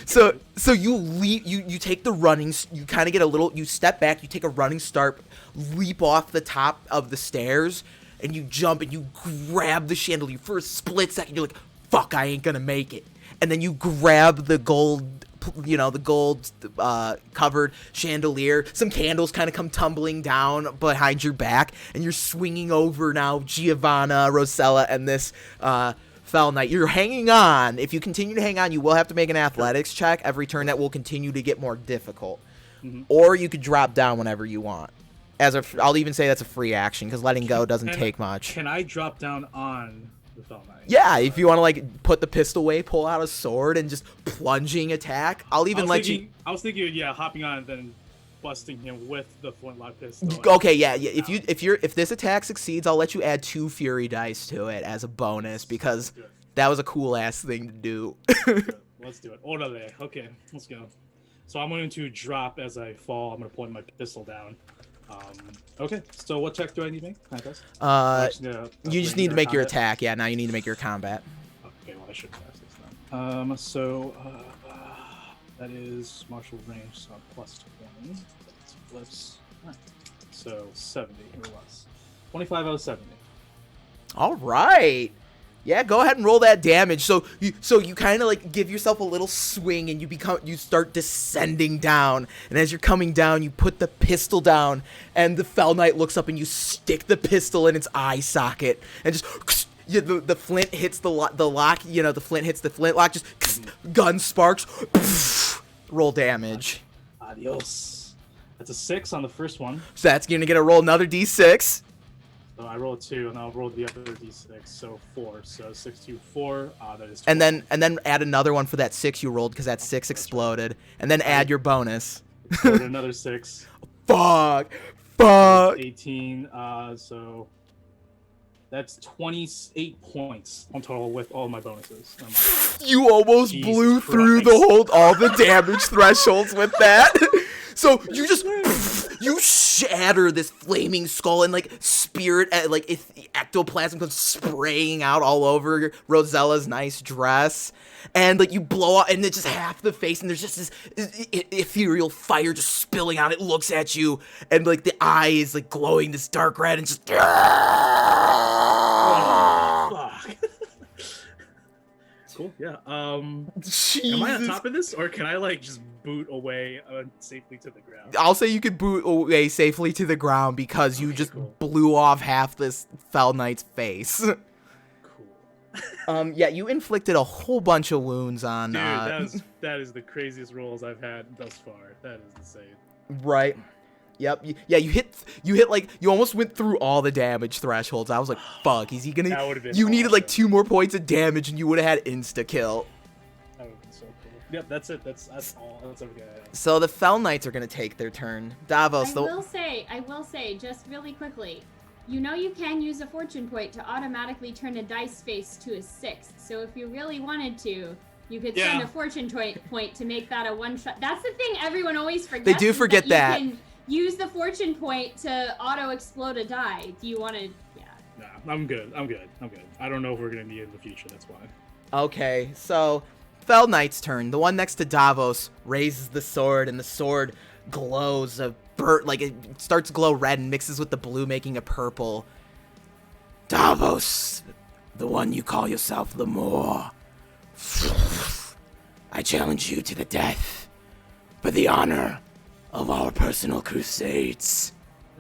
so you leap, you take the running, you kind of get a little, you step back, you take a running start, leap off the top of the stairs, and you jump and you grab the chandelier for a split second. You're like, fuck, I ain't gonna make it. And then you grab the gold the gold covered chandelier. Some candles kind of come tumbling down behind your back, and you're swinging over now Giovanna, Rosella, and this Fell Knight. You're hanging on. If you continue to hang on, you will have to make an athletics check every turn. That will continue to get more difficult. Or you could drop down whenever you want. I'll even say that's a free action, because letting go doesn't take much. Can I drop down on the Fell Knight? Yeah, if you want to like put the pistol away, pull out a sword, and just plunging attack, I'll even let you. I was thinking, hopping on and then busting him with the flintlock pistol. Okay, yeah. If this attack succeeds, I'll let you add 2 fury dice to it as a bonus, because that was a cool ass thing to do. Let's do it. Orale. Okay, let's go. So I'm going to drop as I fall. I'm going to point my pistol down. Okay, so what check do I need to make? You just need to make your attack. Yeah, now you need to make your combat. Okay, well I should pass this then. So that is martial range, so plus 20. That's flips. Right. So 70 or less. 25 out of 70. All right. Yeah, go ahead and roll that damage. So you kind of like give yourself a little swing, and you start descending down. And as you're coming down, you put the pistol down, and the Fell Knight looks up, and you stick the pistol in its eye socket, and just the flint hits the lock. The flint hits the flintlock. Just gun sparks. Roll damage. Adios. That's a 6 on the first one. So that's gonna get a roll another d6. So I roll a 2, and I'll roll the other d6. So 4. So 6, 2, 4. That is 12. And then add another one for that 6 you rolled, because that 6 exploded. And then add your bonus. Another 6. Fuck. 18. So that's 28 points on total with all my bonuses. You almost blew through all the damage thresholds with that. So you just you shatter this flaming skull, and like spirit, like ectoplasm comes spraying out all over Rosella's nice dress, and like you blow out, and it's just half the face, and there's just this ethereal fire just spilling out. It looks at you, and like the eye is like glowing this dark red, and just. Fuck. Cool. Yeah. Am I on top of this, or can I like just boot away safely to the ground? I'll say you could boot away safely to the ground, because you just blew off half this Fell Knight's face. Cool. Yeah, you inflicted a whole bunch of wounds on. Dude, that is the craziest rolls I've had thus far. That is insane. Right. Yep. Yeah, you hit like you almost went through all the damage thresholds. I was like, fuck, is he gonna? That would've been you needed like awesome. 2 more points of damage, and you would have had insta kill. That would have been so cool. Yep, that's it. That's all. That's everything I have. So the Fell Knights are gonna take their turn. Davos. I will say, just really quickly, you can use a fortune point to automatically turn a dice face to a 6. So if you really wanted to, you could spend a fortune point to make that a one-shot. That's the thing everyone always forgets. They do forget that. You can use the fortune point to auto-explode a die. Do you want to? Yeah. Nah, I'm good. I don't know if we're gonna need it in the future. That's why. Okay, so Fell Knight's turn. The one next to Davos raises the sword, and the sword glows it starts to glow red and mixes with the blue, making a purple. Davos, the one you call yourself the Moor. I challenge you to the death for the honor of our personal crusades.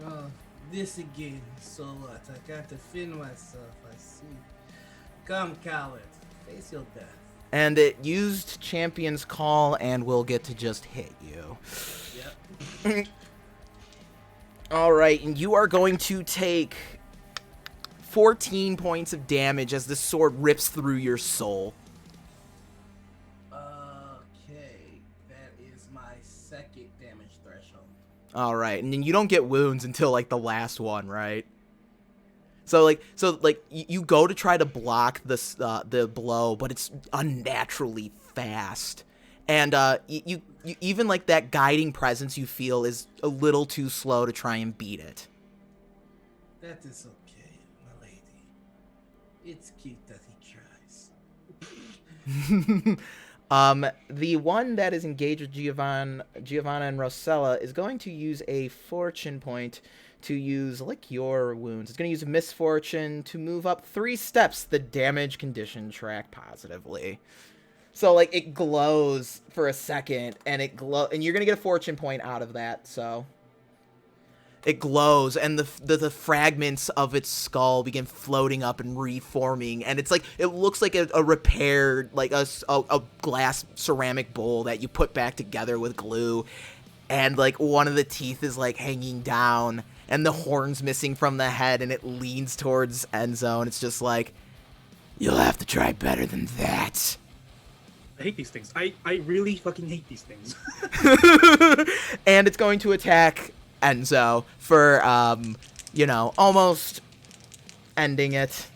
Oh, this again. So what? I got to defend myself, I see. Come, coward. Face your death. And it used Champion's Call and will get to just hit you. Yep. Alright, and you are going to take 14 points of damage as the sword rips through your soul. Okay, that is my second damage threshold. Alright, and then you don't get wounds until like the last one, right? So you go to try to block the blow, but it's unnaturally fast. And you even like that guiding presence you feel is a little too slow to try and beat it. That is okay, my lady. It's cute that he tries. The one that is engaged with Giovanna and Rosella is going to use a fortune point to use like your wounds. It's going to use a misfortune to move up 3 steps the damage condition track positively. So like it glows for a second, and and you're gonna get a fortune point out of that. So it glows, and the fragments of its skull begin floating up and reforming, and it's like it looks like a repaired, like a glass ceramic bowl that you put back together with glue, and like one of the teeth is like hanging down, and the horn's missing from the head, and it leans towards Enzo, and it's just like, you'll have to try better than that. I hate these things. I really fucking hate these things. And it's going to attack Enzo for, almost ending it.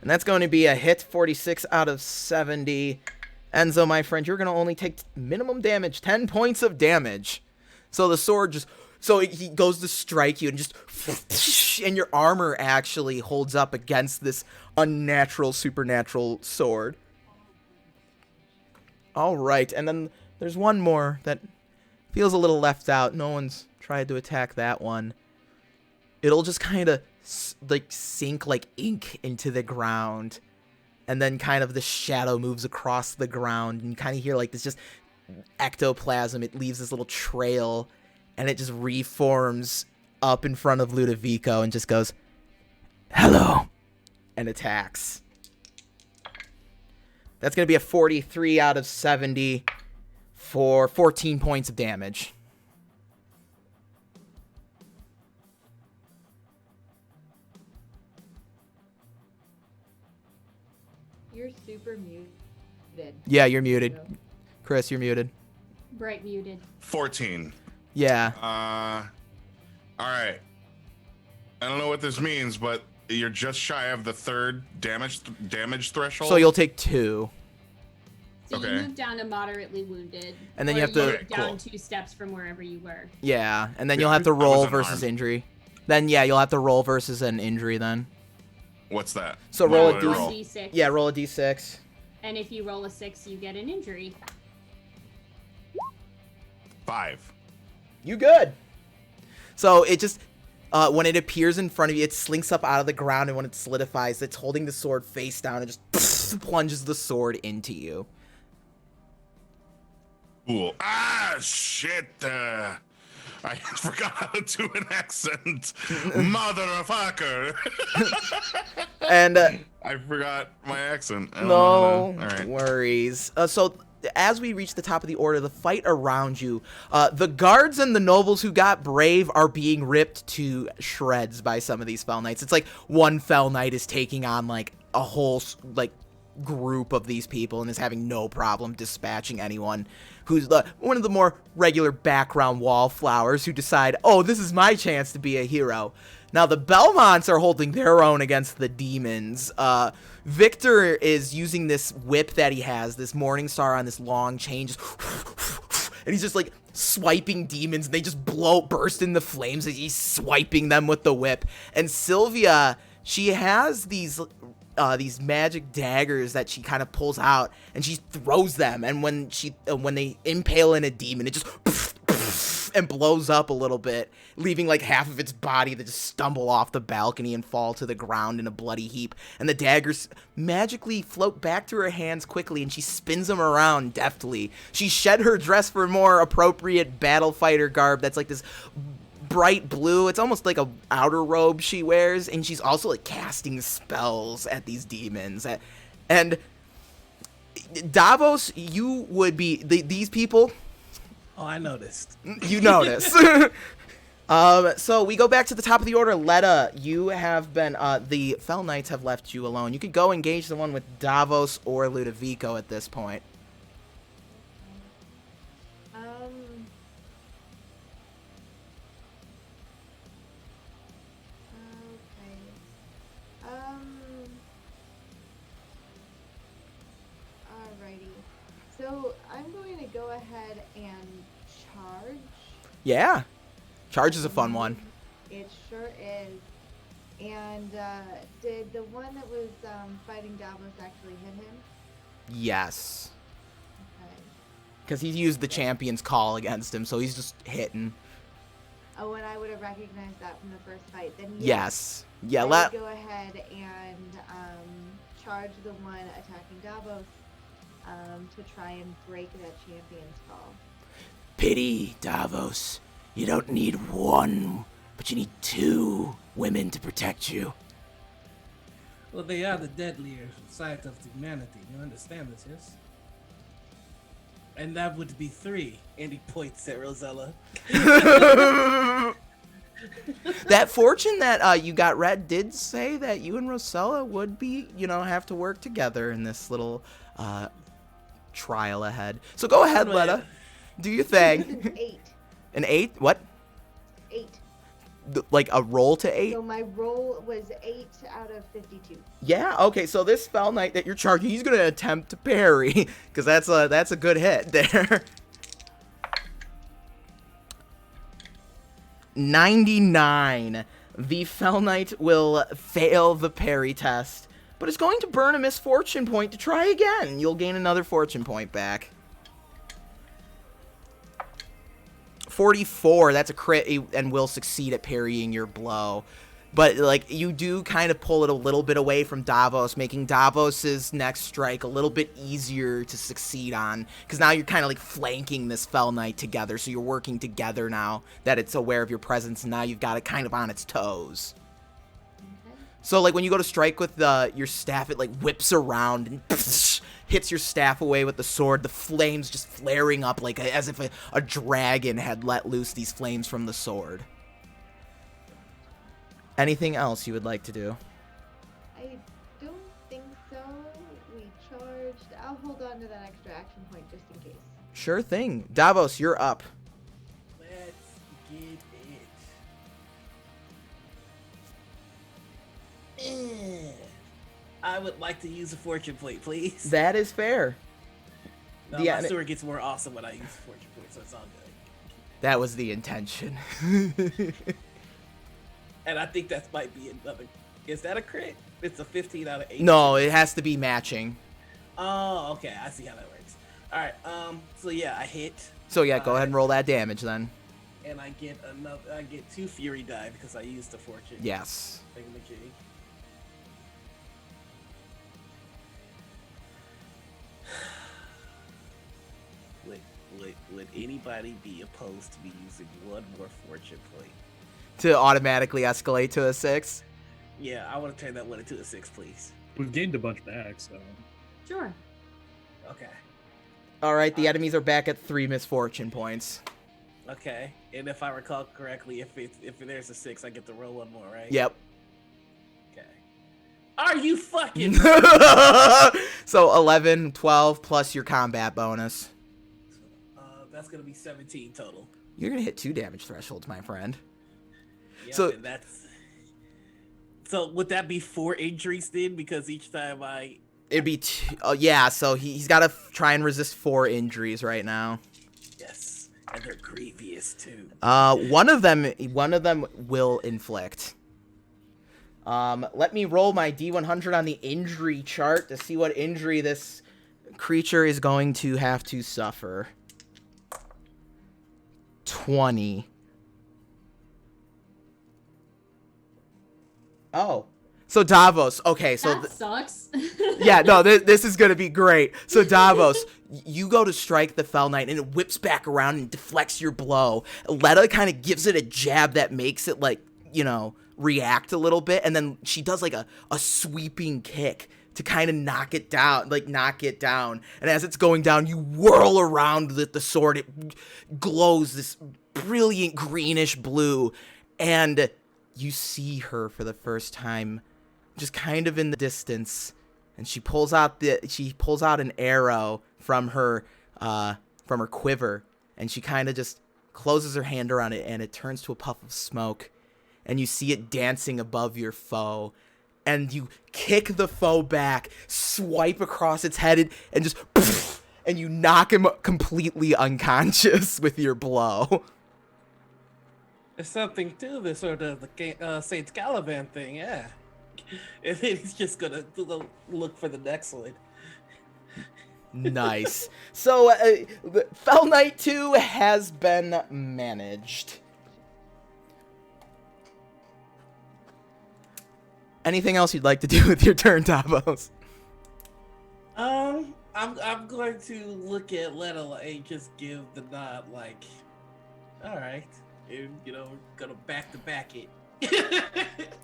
And that's going to be a hit, 46 out of 70. Enzo, my friend, you're going to only take minimum damage, 10 points of damage. So the sword just... So he goes to strike you and just... And your armor actually holds up against this unnatural, supernatural sword. All right, and then there's one more that feels a little left out. No one's tried to attack that one. It'll just kind of like sink like ink into the ground, and then kind of the shadow moves across the ground, and you kind of hear like this just ectoplasm. It leaves this little trail, and it just reforms up in front of Ludovico and just goes, "Hello," and attacks. That's going to be a 43 out of 70 for 14 points of damage. You're super muted. Yeah, you're muted. Chris, you're muted. Bright muted. 14. Yeah. All right. I don't know what this means, but you're just shy of the third damage threshold. So you'll take 2. So Okay. you move down to moderately wounded. And then or you have to- move Okay, down cool. 2 steps from wherever you were. Yeah, and then Yeah, you'll have to I was roll unarmed. versus injury. Then, yeah, you'll have to roll versus an injury then. What's that? So What roll do a I D- Roll roll? D6. Yeah, roll a d6. And if you roll a 6, you get an injury. 5. You good. So it just, when it appears in front of you, it slinks up out of the ground, and when it solidifies, it's holding the sword face down and just plunges the sword into you. Cool. Ah, shit. I forgot how to do an accent. Motherfucker. And I forgot my accent. I don't know no how to- All right. worries. So as we reach the top of the order, the fight around you, the guards and the nobles who got brave are being ripped to shreds by some of these Fell Knights. It's like one Fell Knight is taking on like a whole like group of these people and is having no problem dispatching anyone who's one of the more regular background wallflowers who decide, oh, this is my chance to be a hero. Now the Belmonts are holding their own against the demons. Victor is using this whip that he has, this Morning Star on this long chain, just and he's just like swiping demons, and they just burst into flames as he's swiping them with the whip. And Sylvia, she has these magic daggers that she kind of pulls out, and she throws them, and when they impale in a demon, it just and blows up a little bit, leaving like half of its body that just stumble off the balcony and fall to the ground in a bloody heap. And the daggers magically float back to her hands quickly, and she spins them around deftly. She shed her dress for more appropriate battle fighter garb that's like this bright blue. It's almost like a outer robe she wears, and she's also like casting spells at these demons. And Davos, you would be these people. Oh, I noticed. You notice. So we go back to the top of the order. Letta, you have been, the Fell Knights have left you alone. You could go engage the one with Davos or Ludovico at this point. Alrighty. So I'm going to go ahead and charge. Yeah. Charge is a fun one. It sure is. And did the one that was fighting Davos actually hit him? Yes. Okay. Because he used the champion's call against him, so he's just hitting. Oh, and I would have recognized that from the first fight. Then Yes. Yeah, I would go ahead and charge the one attacking Davos to try and break that champion's fall. Pity, Davos. You don't need one, but you need 2 women to protect you. Well, they are the deadlier side of humanity. You understand this, yes? And that would be 3. And he points at Rosella. That fortune that you got read did say that you and Rosella would be, have to work together in this little trial ahead. So go ahead, Letta. Do your thing. An 8. An 8? What? 8. Like a roll to 8? So my roll was 8 out of 52. Yeah, okay, so this Spell Knight that you're charging, he's going to attempt to parry, because that's a good hit there. 99. The Fell Knight will fail the parry test, but is going to burn a misfortune point to try again. You'll gain another fortune point back. 44, that's a crit, and will succeed at parrying your blow. But, like, you do kind of pull it a little bit away from Davos, making Davos's next strike a little bit easier to succeed on. Because now you're kind of, like, flanking this Fell Knight together, so you're working together now that it's aware of your presence, and now you've got it kind of on its toes. So, like, when you go to strike with your staff, it, like, whips around and hits your staff away with the sword, the flames just flaring up, like, as if a dragon had let loose these flames from the sword. Anything else you would like to do? I don't think so. We charged. I'll hold on to that extra action point just in case. Sure thing. Davos, you're up. Let's get it. I would like to use a fortune point, please. That is fair. No, Yeah, my sword gets more awesome when I use fortune point, so it's all good. That was the intention. And I think that might be another. Is that a crit? It's a 15 out of 8. No, it has to be matching. Oh, okay. I see how that works. All right. So yeah, I hit. So yeah, go ahead and roll that damage then. And I get another. I get 2 fury die because I used the fortune. Yes. Thingamajig. Would anybody be opposed to me using 1 more fortune point? To automatically escalate to a 6? Yeah, I want to turn that 1 into a 6, please. We've gained a bunch back, so. Sure. Okay. Alright, the enemies are back at 3 misfortune points. Okay. And if I recall correctly, if there's a 6, I get to roll 1 more, right? Yep. Okay. Are you fucking? So 11, 12 plus your combat bonus. That's gonna be 17 total. You're gonna hit 2 damage thresholds, my friend. Yep, So- and that's. So would that be 4 injuries then? Because each time It'd be yeah, so he's got to try and resist 4 injuries right now. Yes, and they're grievous too. One of them will inflict. Let me roll my D100 on the injury chart to see what injury this creature is going to have to suffer. 20. Oh. So Davos, okay, so That sucks. yeah, no, this is gonna be great. So Davos, you go to strike the Fell Knight, and it whips back around and deflects your blow. Letta kind of gives it a jab that makes it, like, react a little bit, and then she does, like, a sweeping kick to kind of knock it down. And as it's going down, you whirl around with the sword. It glows this brilliant greenish blue, and you see her for the first time, just kind of in the distance, and she pulls out an arrow from her quiver, and she kind of just closes her hand around it, and it turns to a puff of smoke, and you see it dancing above your foe, and you kick the foe back, swipe across its head, and just and you knock him completely unconscious with your blow. There's something to this sort of the Saint Caliban thing, yeah. And then he's just gonna look for the next one. Nice. So, Fell Knight 2 has been managed. Anything else you'd like to do with your turn, Davos? I'm going to look at Letta and just give the nod, like, all right, and gonna back to back it.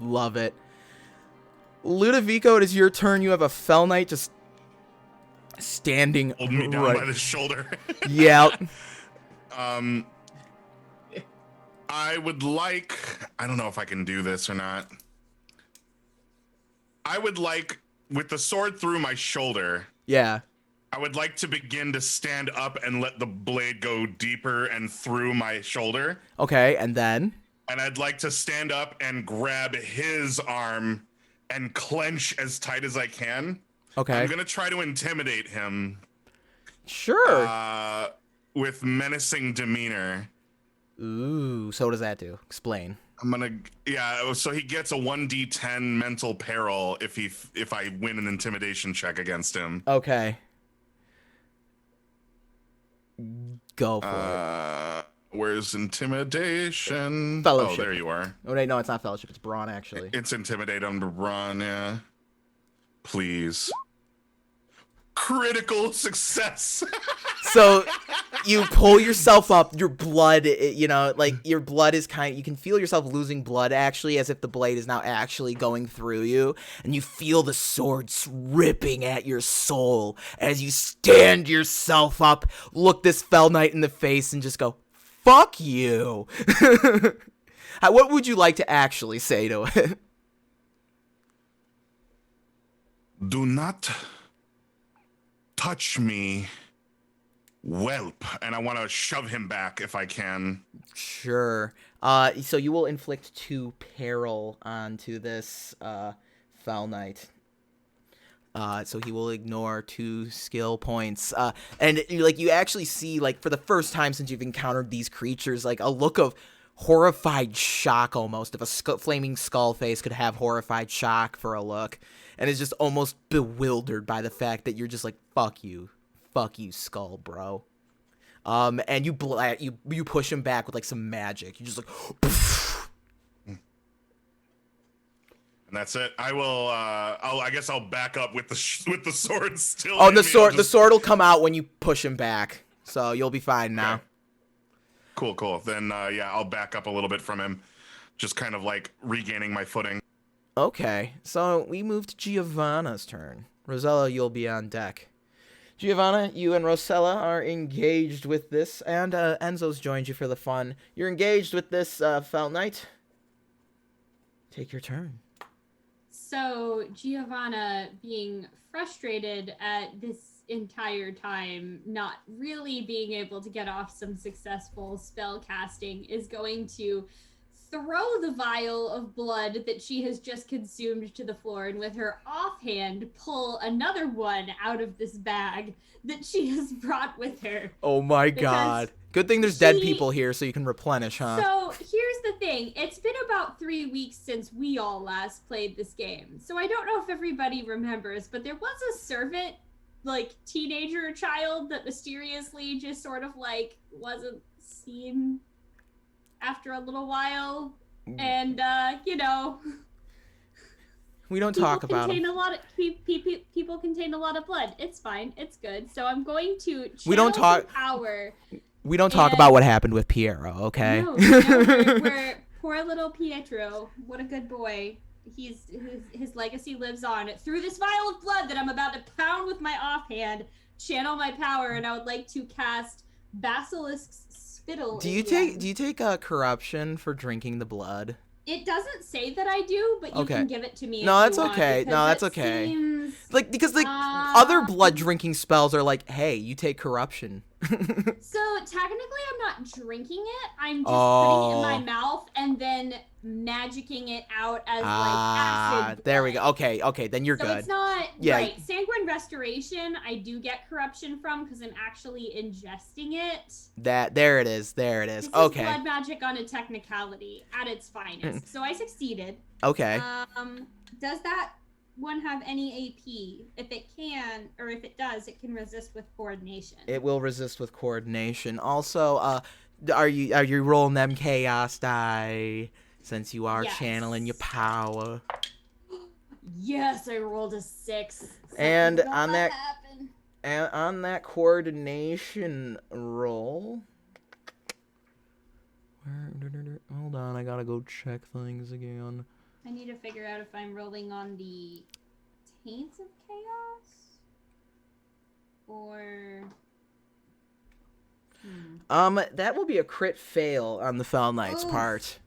Love it. Ludovico, it is your turn. You have a Fell Knight just standing Holding me down right. by the shoulder. Yeah. I would like, I don't know if I can do this or not. I would like, with the sword through my shoulder, Yeah. I would like to begin to stand up and let the blade go deeper and through my shoulder. Okay, and then? And I'd like to stand up and grab his arm and clench as tight as I can. Okay. I'm going to try to intimidate him. Sure. With menacing demeanor. Ooh, so what does that do? Explain. So he gets a 1d10 mental peril if I win an intimidation check against him. Okay. Go for it. Where's intimidation? Fellowship. Oh, there you are. Oh, wait, no, it's not fellowship. It's brawn, actually. It's intimidate under brawn, yeah. Please. Critical success. So you pull yourself up, your blood, your blood is you can feel yourself losing blood actually, as if the blade is now actually going through you, and you feel the sword ripping at your soul as you stand yourself up, look this Fell Knight in the face, and just go, fuck you. What would you like to actually say to it? Do not touch me, whelp. And I want to shove him back if I can. Sure. So you will inflict 2 peril onto this Fell Knight. So he will ignore 2 skill points. And you actually see, for the first time since you've encountered these creatures, a look of horrified shock almost. If a flaming skull face could have horrified shock for a look. And is just almost bewildered by the fact that you're just like, fuck you, skull, bro. And you push him back with some magic. You just poof. And that's it. I will. I guess I'll back up with the sword still. Oh, the sword will come out when you push him back, so you'll be fine now. Okay. Cool. Then I'll back up a little bit from him, just kind of regaining my footing. Okay, so we moved to Giovanna's turn. Rosella, you'll be on deck. Giovanna, you and Rosella are engaged with this, and Enzo's joined you for the fun. You're engaged with this Fell Knight. Take your turn. So Giovanna, being frustrated at this entire time, not really being able to get off some successful spell casting, is going to throw the vial of blood that she has just consumed to the floor, and with her offhand pull another one out of this bag that she has brought with her. Oh my god. Good thing there's dead people here so you can replenish, huh? So here's the thing. It's been about 3 weeks since we all last played this game. So I don't know if everybody remembers, but there was a servant, teenager child that mysteriously just sort of wasn't seen after a little while, and we don't talk about them. People contain a lot of blood. It's fine. It's good. So I'm going to channel We don't talk some power. We don't talk about what happened with Piero, okay? No, we're poor little Pietro. What a good boy. His legacy lives on through this vial of blood that I'm about to pound with my offhand. Channel my power, and I would like to cast Basilisk's Spittle. Do you take corruption for drinking the blood? It doesn't say that I do, but you can give it to me. No, if that's you want, okay. No, that's okay. Seems... Because other blood drinking spells are hey, you take corruption. So technically, I'm not drinking it. I'm just putting it in my mouth and then magicking it out as acid. There we go. Okay, then you're good. So it's not right. Sanguine Restoration, I do get corruption from because I'm actually ingesting it. There it is. This okay. is blood magic on a technicality at its finest. So I succeeded. Okay. Does that one have any AP? If it can, or if it does, it can resist with coordination. It will resist with coordination. Also, are you rolling them chaos die since you are channeling your power? Yes, I rolled a 6. And on that, happen. on that coordination roll. Hold on, I gotta go check things again. I need to figure out if I'm rolling on the Taints of Chaos or. That will be a crit fail on the Fell Knight's Oof. part.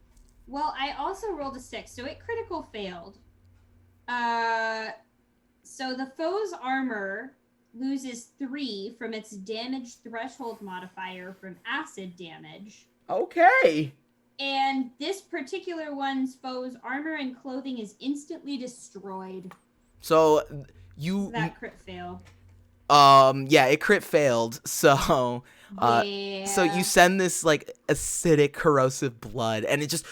Well, I also rolled a 6, so it critical failed. So the foe's armor loses 3 from its damage threshold modifier from acid damage. Okay. And this particular one's foe's armor and clothing is instantly destroyed. So you That crit fail. yeah, it crit failed. So Yeah. so you send this like acidic corrosive blood and it just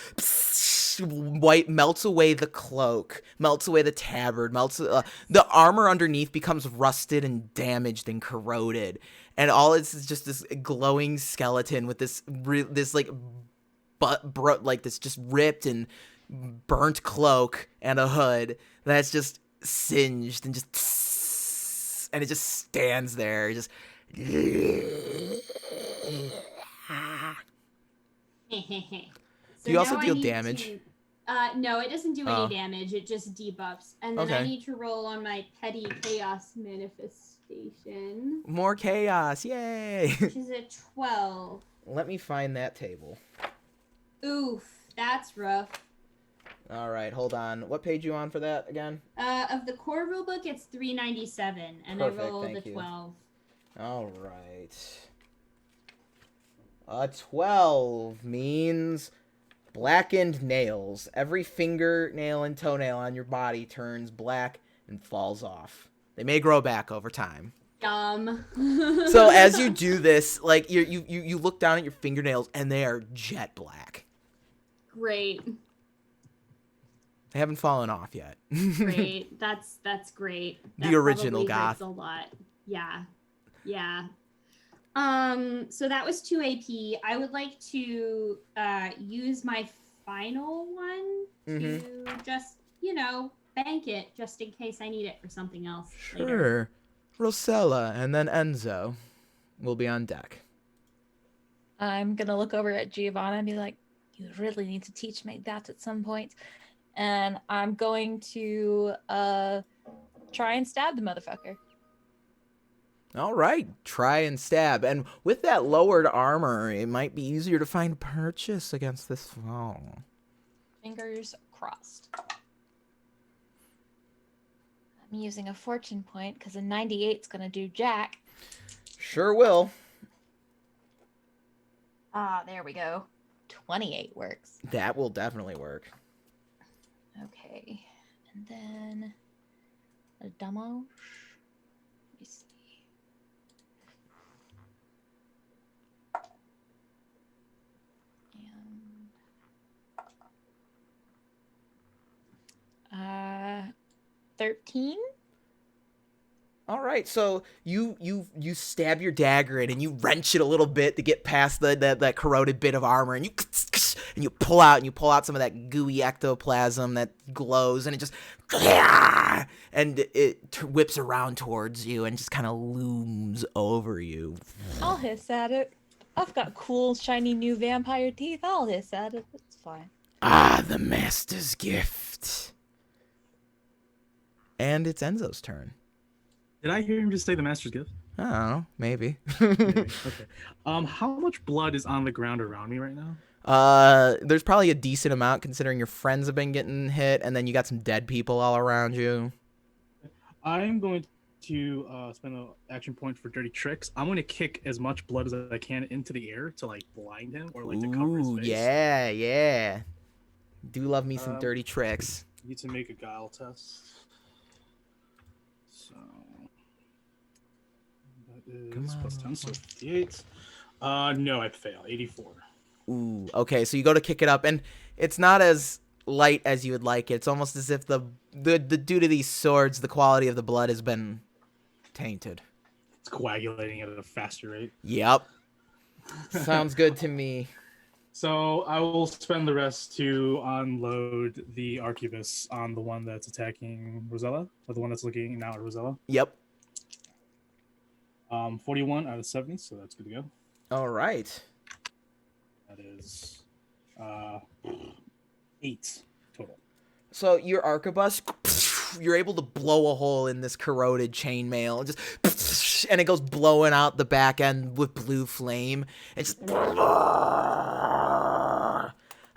melts away the cloak, melts away the tabard, melts the armor underneath becomes rusted and damaged and corroded. And all it's is just this glowing skeleton with this like like this just ripped and burnt cloak and a hood that's just singed and just and it just stands there just So Do you also now I deal need damage? No, it doesn't do Oh. any damage. It just debuffs. And then I Okay. need to roll on my petty chaos manifestation, More chaos, yay. which is a 12. Let me find that table. Oof, that's rough. All right, hold on. What page you on for that again? Of the core rulebook, it's 397, and Perfect, I rolled thank a you. 12. All right. A 12 means blackened nails. Every fingernail and toenail on your body turns black and falls off. They may grow back over time. Dumb. So as you do this, like you look down at your fingernails and they are jet black. Great. They haven't fallen off yet. Great. That's great. The That original probably hurts goth. a lot. Yeah. Yeah. So that was 2 AP. I would like to use my final one to just, bank it just in case I need it for something else later. Sure. Rosella and then Enzo will be on deck. I'm gonna look over at Giovanna and be like, "You really need to teach me that at some point." And I'm going to try and stab the motherfucker. All right, try and stab. And with that lowered armor, it might be easier to find purchase against this foe. Fingers crossed. I'm using a fortune point because a 98's gonna do jack. Sure will. Ah, there we go. 28 works. That will definitely work. Okay. And then a demo. Let me see. And 13. All right, so you stab your dagger in and you wrench it a little bit to get past that corroded bit of armor, and you pull out some of that gooey ectoplasm that glows, and it just and it whips around towards you and just kind of looms over you. I'll hiss at it. I've got cool, shiny new vampire teeth. I'll hiss at it. It's fine. Ah, the master's gift. And it's Enzo's turn. Did I hear him just say the master's gift? I don't know, maybe. Maybe. Okay. How much blood is on the ground around me right now? There's probably a decent amount considering your friends have been getting hit, and then you got some dead people all around you. I'm going to spend an action point for dirty tricks. I'm going to kick as much blood as I can into the air to like blind him or like to cover his Ooh, face. yeah. Do love me some dirty tricks. Need to make a guile test. So that is plus 10, so 58. No, I fail. 84. Ooh, okay, so you go to kick it up, and it's not as light as you would like it. It's almost as if the due to these swords, the quality of the blood has been tainted. It's coagulating at a faster rate. Yep. Sounds good to me. So I will spend the rest to unload the arquebus on the one that's attacking Rosella, or the one that's looking now at Rosella. Yep. 41 out of 70, so that's good to go. All right. That is 8 total. So your arquebus, you're able to blow a hole in this corroded chainmail, and it goes blowing out the back end with blue flame. It's just,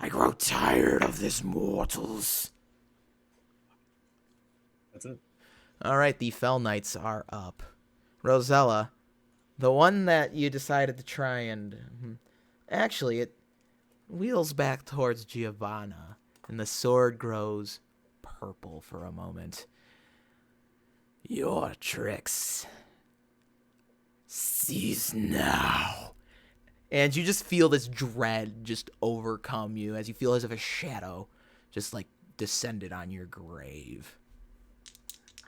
I grow tired of this, mortals. That's it. All right, the Fell Knights are up. Rosella, the one that you decided to try and... Actually, it wheels back towards Giovanna, and the sword grows purple for a moment. Your tricks cease now. And you just feel this dread just overcome you as you feel as if a shadow just like descended on your grave.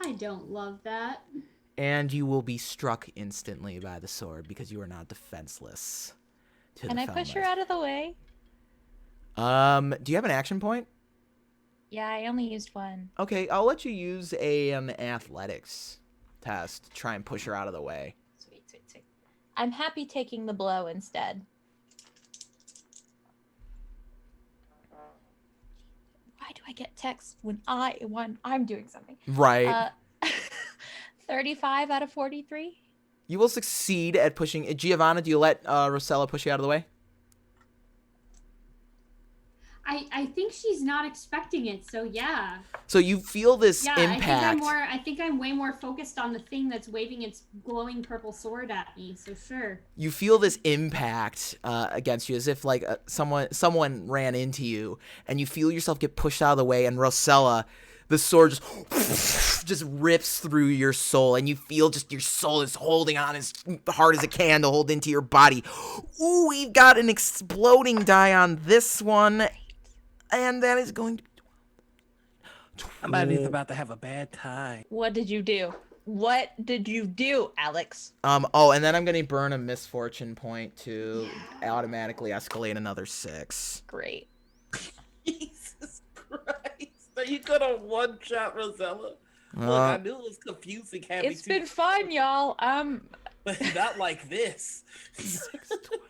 I don't love that. And you will be struck instantly by the sword because you are now defenseless. Can I push her out of the way? Do you have an action point? Yeah, I only used one. Okay, I'll let you use an athletics test to try and push her out of the way. Sweet. I'm happy taking the blow instead. Why do I get text when I'm doing something? Right. 35 out of 43. You will succeed at pushing. Giovanna, do you let Rosella push you out of the way? I think she's not expecting it, so yeah. So you feel this Yeah, impact. I think I'm way more focused on the thing that's waving its glowing purple sword at me, so sure. You feel this impact against you as if like someone ran into you, and you feel yourself get pushed out of the way, and Rosella, the sword just rips through your soul, and you feel just your soul is holding on as hard as it can to hold into your body. Ooh, we've got an exploding die on this one, and that is going to be 12. Somebody's about to have a bad time. What did you do? What did you do, Alex? Oh, and then I'm going to burn a misfortune point to automatically escalate another 6. Great. Jesus Christ. Are you gonna one-shot Rosella? Look, I knew it was confusing having It's been fun, y'all. But not like this. 6, 12,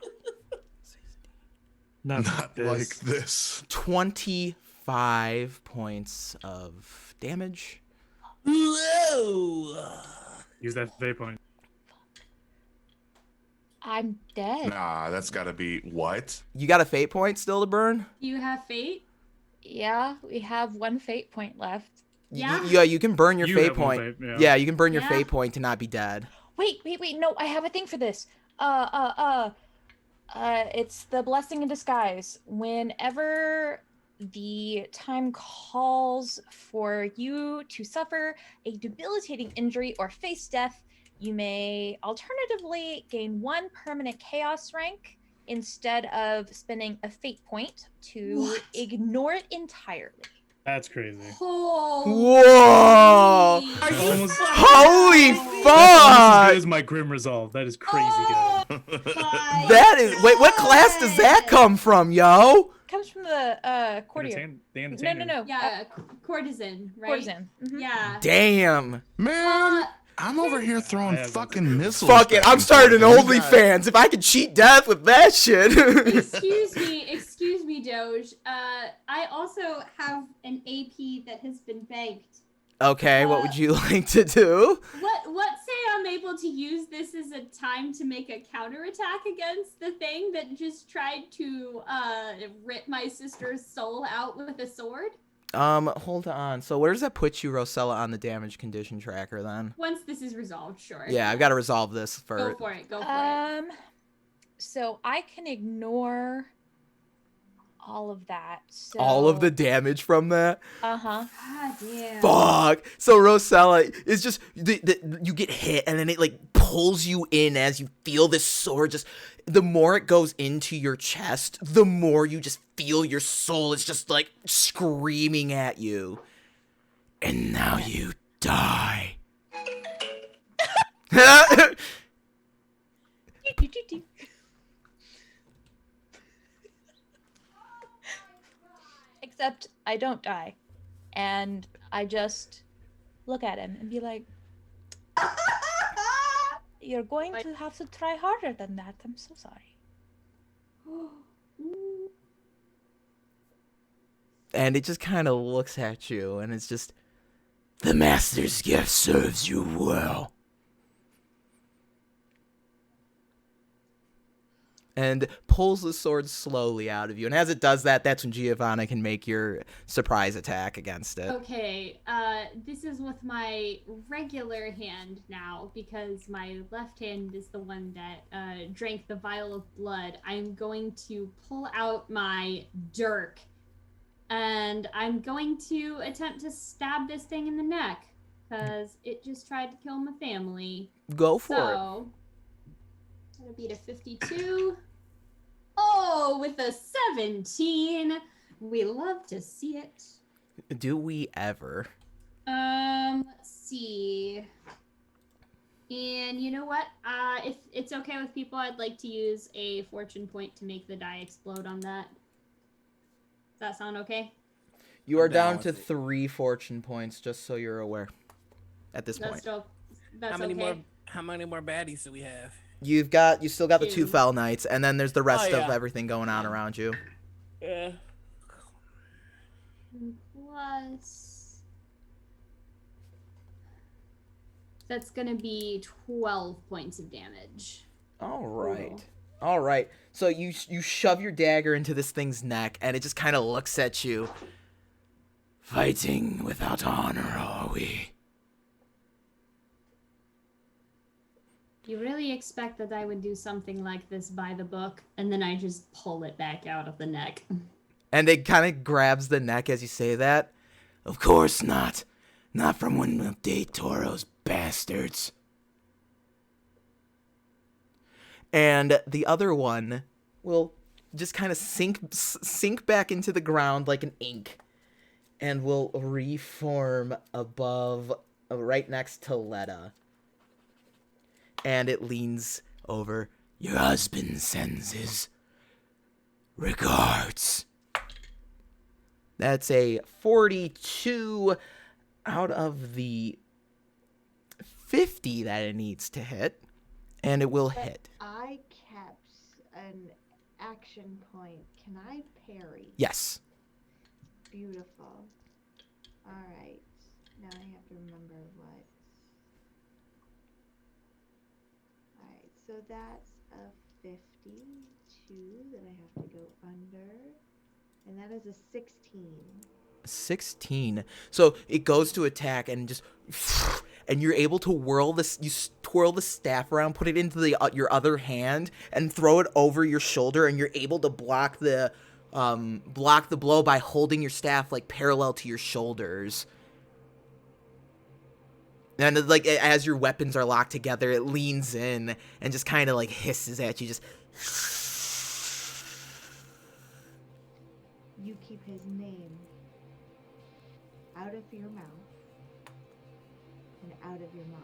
Not like this. 25 points of damage. Whoa. Use that fate point. I'm dead. Nah, that's got to be what? You got a fate point still to burn? You have fate? Yeah, we have one fate point left. Yeah. Yeah, you can burn your You fate have one point. fate, Yeah, you can burn your Yeah. fate point to not be dead. Wait, no, I have a thing for this. It's the blessing in disguise. Whenever the time calls for you to suffer a debilitating injury or face death, you may alternatively gain 1 permanent chaos rank instead of spending a fate point to ignore it entirely. That's crazy. Whoa! Almost- Holy Almost as fuck! good as my Grim Resolve. That is crazy good. That is. Wait, what class does that come from, yo? Comes from the courtier. The No. entertainer. Yeah, courtesan, right? Courtesan. Mhm. Yeah. Damn. Man, I'm over here throwing I have fucking missiles. Fuck it, back I'm and starting an forth, and you got- OnlyFans. If I could cheat death with that shit. Excuse me, Doge. I also have an AP that has been banked. Okay, what would you like to do? What say I'm able to use this as a time to make a counterattack against the thing that just tried to rip my sister's soul out with a sword? Hold on. So where does that put you, Rosella, on the damage condition tracker then? Once this is resolved, sure. Yeah, I've got to resolve this Go first. for it. Go for it. So I can ignore all of that. So... All of the damage from that? Uh-huh. God damn. Fuck. So Rosella is just you get hit and then it like pulls you in as you feel this sword just the more it goes into your chest, the more you just feel your soul is just like screaming at you. And now you die. Except I don't die. And I just look at him and be like, You're going to have to try harder than that. I'm so sorry. And it just kind of looks at you, and it's just, the master's gift serves you well. And pulls the sword slowly out of you. And as it does that, that's when Giovanna can make your surprise attack against it. Okay, this is with my regular hand now, because my left hand is the one that drank the vial of blood. I'm going to pull out my dirk, and I'm going to attempt to stab this thing in the neck, because it just tried to kill my family. Go for it. So, that'll be a 52. Oh, with a 17. We love to see it. Do we ever? Let's see. And you know what? If it's okay with people, I'd like to use a fortune point to make the die explode on that. Does that sound okay? You are I'm down down to with it. 3 fortune points, just so you're aware. At this point. That's How many okay. more baddies do we have? You still got the 2 Two. fell knights, and then there's the rest Oh, of yeah. everything going on around you. Yeah. Plus, that's gonna be 12 points of damage. All right. So you shove your dagger into this thing's neck, and it just kind of looks at you. Fighting without honor, are we? You really expect that I would do something like this by the book, and then I just pull it back out of the neck. And it kind of grabs the neck as you say that. Of course not. Not from one of De Toro's bastards. And the other one will just kind of sink back into the ground like an ink, and will reform above, right next to Letta. And it leans over. Your husband sends his regards. That's a 42 out of the 50 that it needs to hit. And it will hit. I kept an action point. Can I parry? Yes. Beautiful. Alright. Now I have to remember what. Alright, so that's a 52 that I have to go under. And that is a 16. 16. So it goes to attack and just, and you're able to whirl this. You twirl the staff around, put it into your other hand, and throw it over your shoulder, and you're able to block the blow by holding your staff like parallel to your shoulders. And like as your weapons are locked together, it leans in and just kind of like hisses at you, just. You keep his name out of your mouth and out of your mind.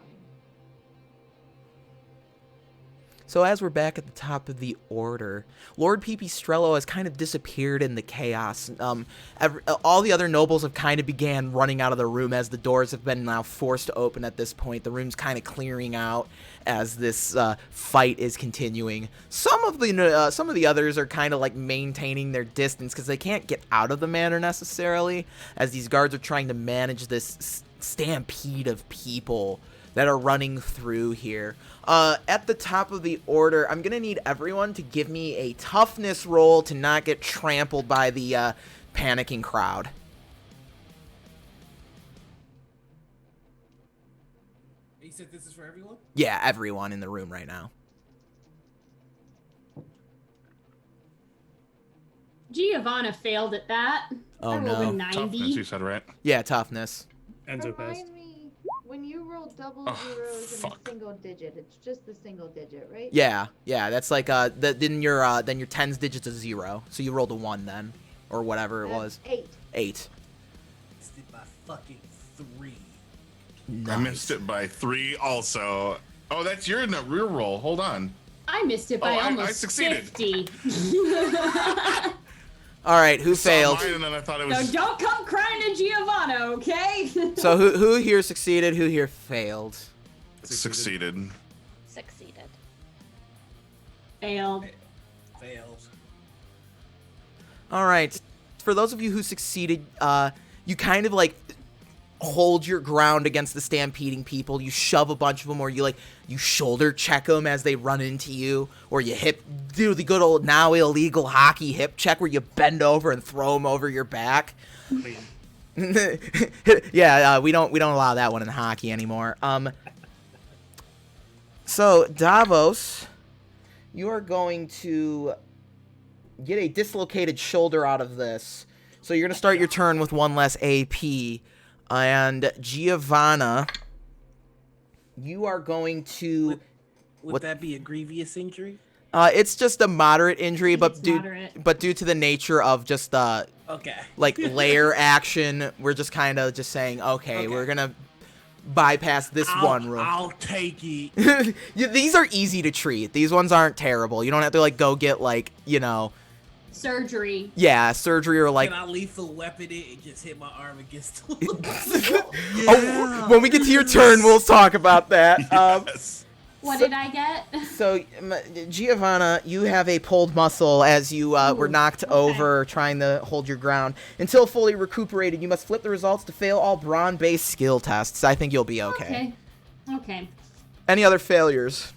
So as we're back at the top of the order, Lord Pipistrello has kind of disappeared in the chaos. All the other nobles have kind of began running out of the room as the doors have been now forced to open at this point. The room's kind of clearing out as this fight is continuing. Some of the others are kind of like maintaining their distance because they can't get out of the manor necessarily, as these guards are trying to manage this stampede of people that are running through here. At the top of the order, I'm going to need everyone to give me a toughness roll to not get trampled by the panicking crowd. You said this is for everyone? Yeah, everyone in the room right now. Giovanna failed at that. Oh, I rolled no. a 90. Toughness, you said, right? Yeah, toughness. Enzo passed. Remind me, when you roll double Oh, zeros in fuck. a single digit, it's just the single digit, right? Yeah, that's like then your 10's digits a 0, so you rolled a 1 then, or whatever it was. 8. 8. Missed it by fucking 3. Nice. I missed it by 3 also. Oh, that's your rear roll. Hold on. I missed it by Oh, I almost succeeded. 50. All right, who Saw failed? mine and then I thought it So was. don't come crying to Giovanna, okay? So who here succeeded? Who here failed? Succeeded. Succeeded. Failed. Fails. All right. For those of you who succeeded, you kind of like hold your ground against the stampeding people. You shove a bunch of them, or you shoulder check them as they run into you, or you do the good old now illegal hockey hip check where you bend over and throw them over your back. Yeah, we don't allow that one in hockey anymore. So Davos, you are going to get a dislocated shoulder out of this. So you're going to start your turn with 1 less AP. And Giovanna, you are going to... Would that be a grievous injury? It's just a moderate injury, but moderate. due to the nature of just Okay. like layer action, we're just kind of just saying, okay, we're gonna bypass this one room. I'll take it. These are easy to treat. These ones aren't terrible. You don't have to like go get like surgery. Yeah, surgery or like. Can I lethal weapon it and just hit my arm against the Oh, when we get to your turn, we'll talk about that. Yes. What did I get? So, Giovanna, you have a pulled muscle as you were knocked over trying to hold your ground. Until fully recuperated, you must flip the results to fail all brawn-based skill tests. I think you'll be okay. Okay. Any other failures?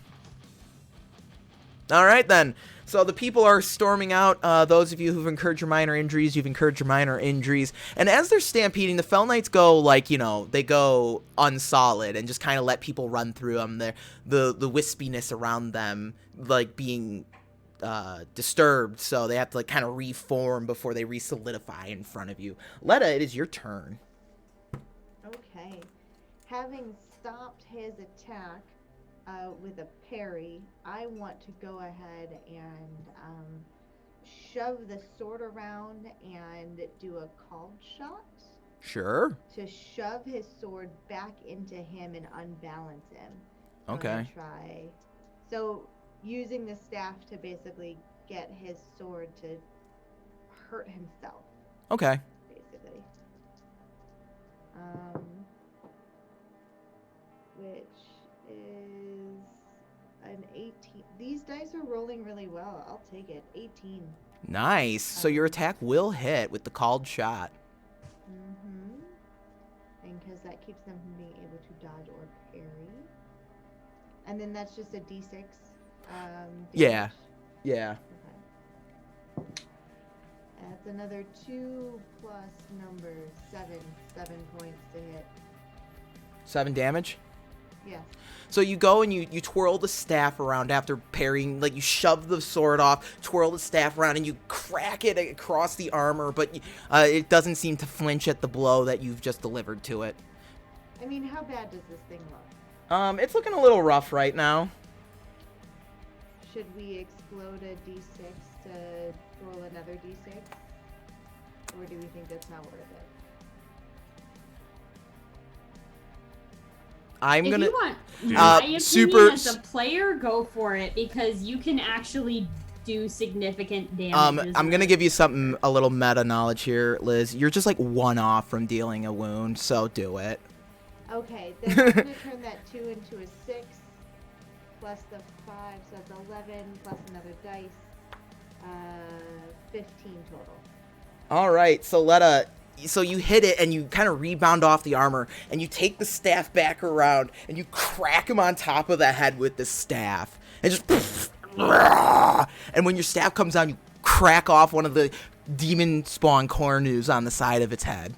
All right, then. So the people are storming out. Those of you who've incurred your minor injuries, you've incurred your minor injuries. And as they're stampeding, the Fell Knights go, like, they go unsolid and just kind of let people run through them. The wispiness around them, like, being disturbed. So they have to, like, kind of reform before they re-solidify in front of you. Letta, it is your turn. Okay. Having stopped his attack with a parry, I want to go ahead and shove the sword around and do a called shot. Sure. To shove his sword back into him and unbalance him. Okay. Try. So using the staff to basically get his sword to hurt himself. Okay. Basically. Which is an 18. These dice are rolling really well. I'll take it. 18. Nice. So your attack will hit with the called shot. Mm-hmm. And because that keeps them from being able to dodge or parry. And then that's just a d6. Yeah. Yeah. Okay. That's another 2 plus number 7. 7 points to hit. 7 damage? Yes. So you go and you twirl the staff around after parrying, like you shove the sword off, twirl the staff around, and you crack it across the armor, but it doesn't seem to flinch at the blow that you've just delivered to it. I mean, how bad does this thing look? It's looking a little rough right now. Should we explode a d6 to roll another d6? Or do we think that's not worth it? I'm if gonna. You want my opinion super. As a player, go for it because you can actually do significant damage. I'm gonna give you something a little meta knowledge here, Liz. You're just like 1 off from dealing a wound, so do it. Okay, then I'm gonna turn that 2 into a 6 plus the 5, so that's 11 plus another dice. 15 total. All right, so Letta. So you hit it and you kind of rebound off the armor and you take the staff back around and you crack him on top of the head with the staff and just and when your staff comes down you crack off one of the demon spawn cornues on the side of its head.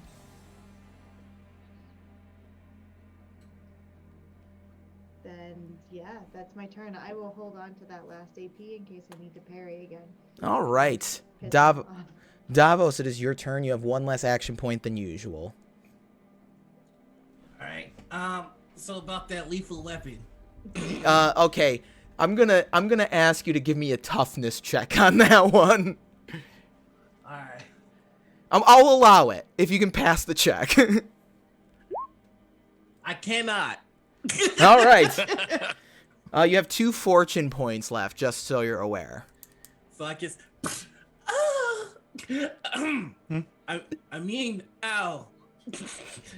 Then yeah, that's my turn. I will hold on to that last AP in case I need to parry again. All right. Piss him off. Davos, it is your turn. You have 1 less action point than usual. All right. So about that lethal weapon. Okay. I'm gonna ask you to give me a toughness check on that one. All right. I'll allow it if you can pass the check. I cannot. All right. You have 2 fortune points left, just so you're aware. So I just. I mean, ow.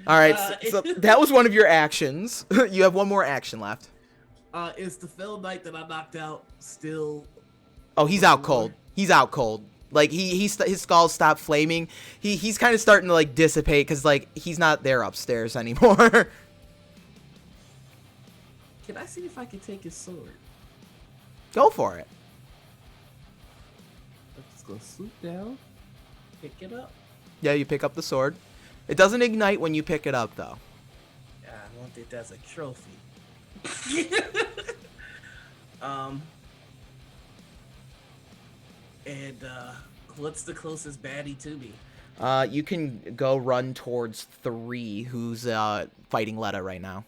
All right, so that was one of your actions. You have 1 more action left. Is the Fell Knight that I knocked out still Oh, he's out cold. He's out cold. Like his skull stopped flaming. He's kind of starting to like dissipate because like he's not there upstairs anymore. Can I see if I can take his sword? Go for it. I'm just gonna swoop down, pick it up. Yeah, you pick up the sword. It doesn't ignite when you pick it up though. Yeah, I want it as a trophy. And what's the closest baddie to me? You can go run towards 3, who's fighting Letta right now.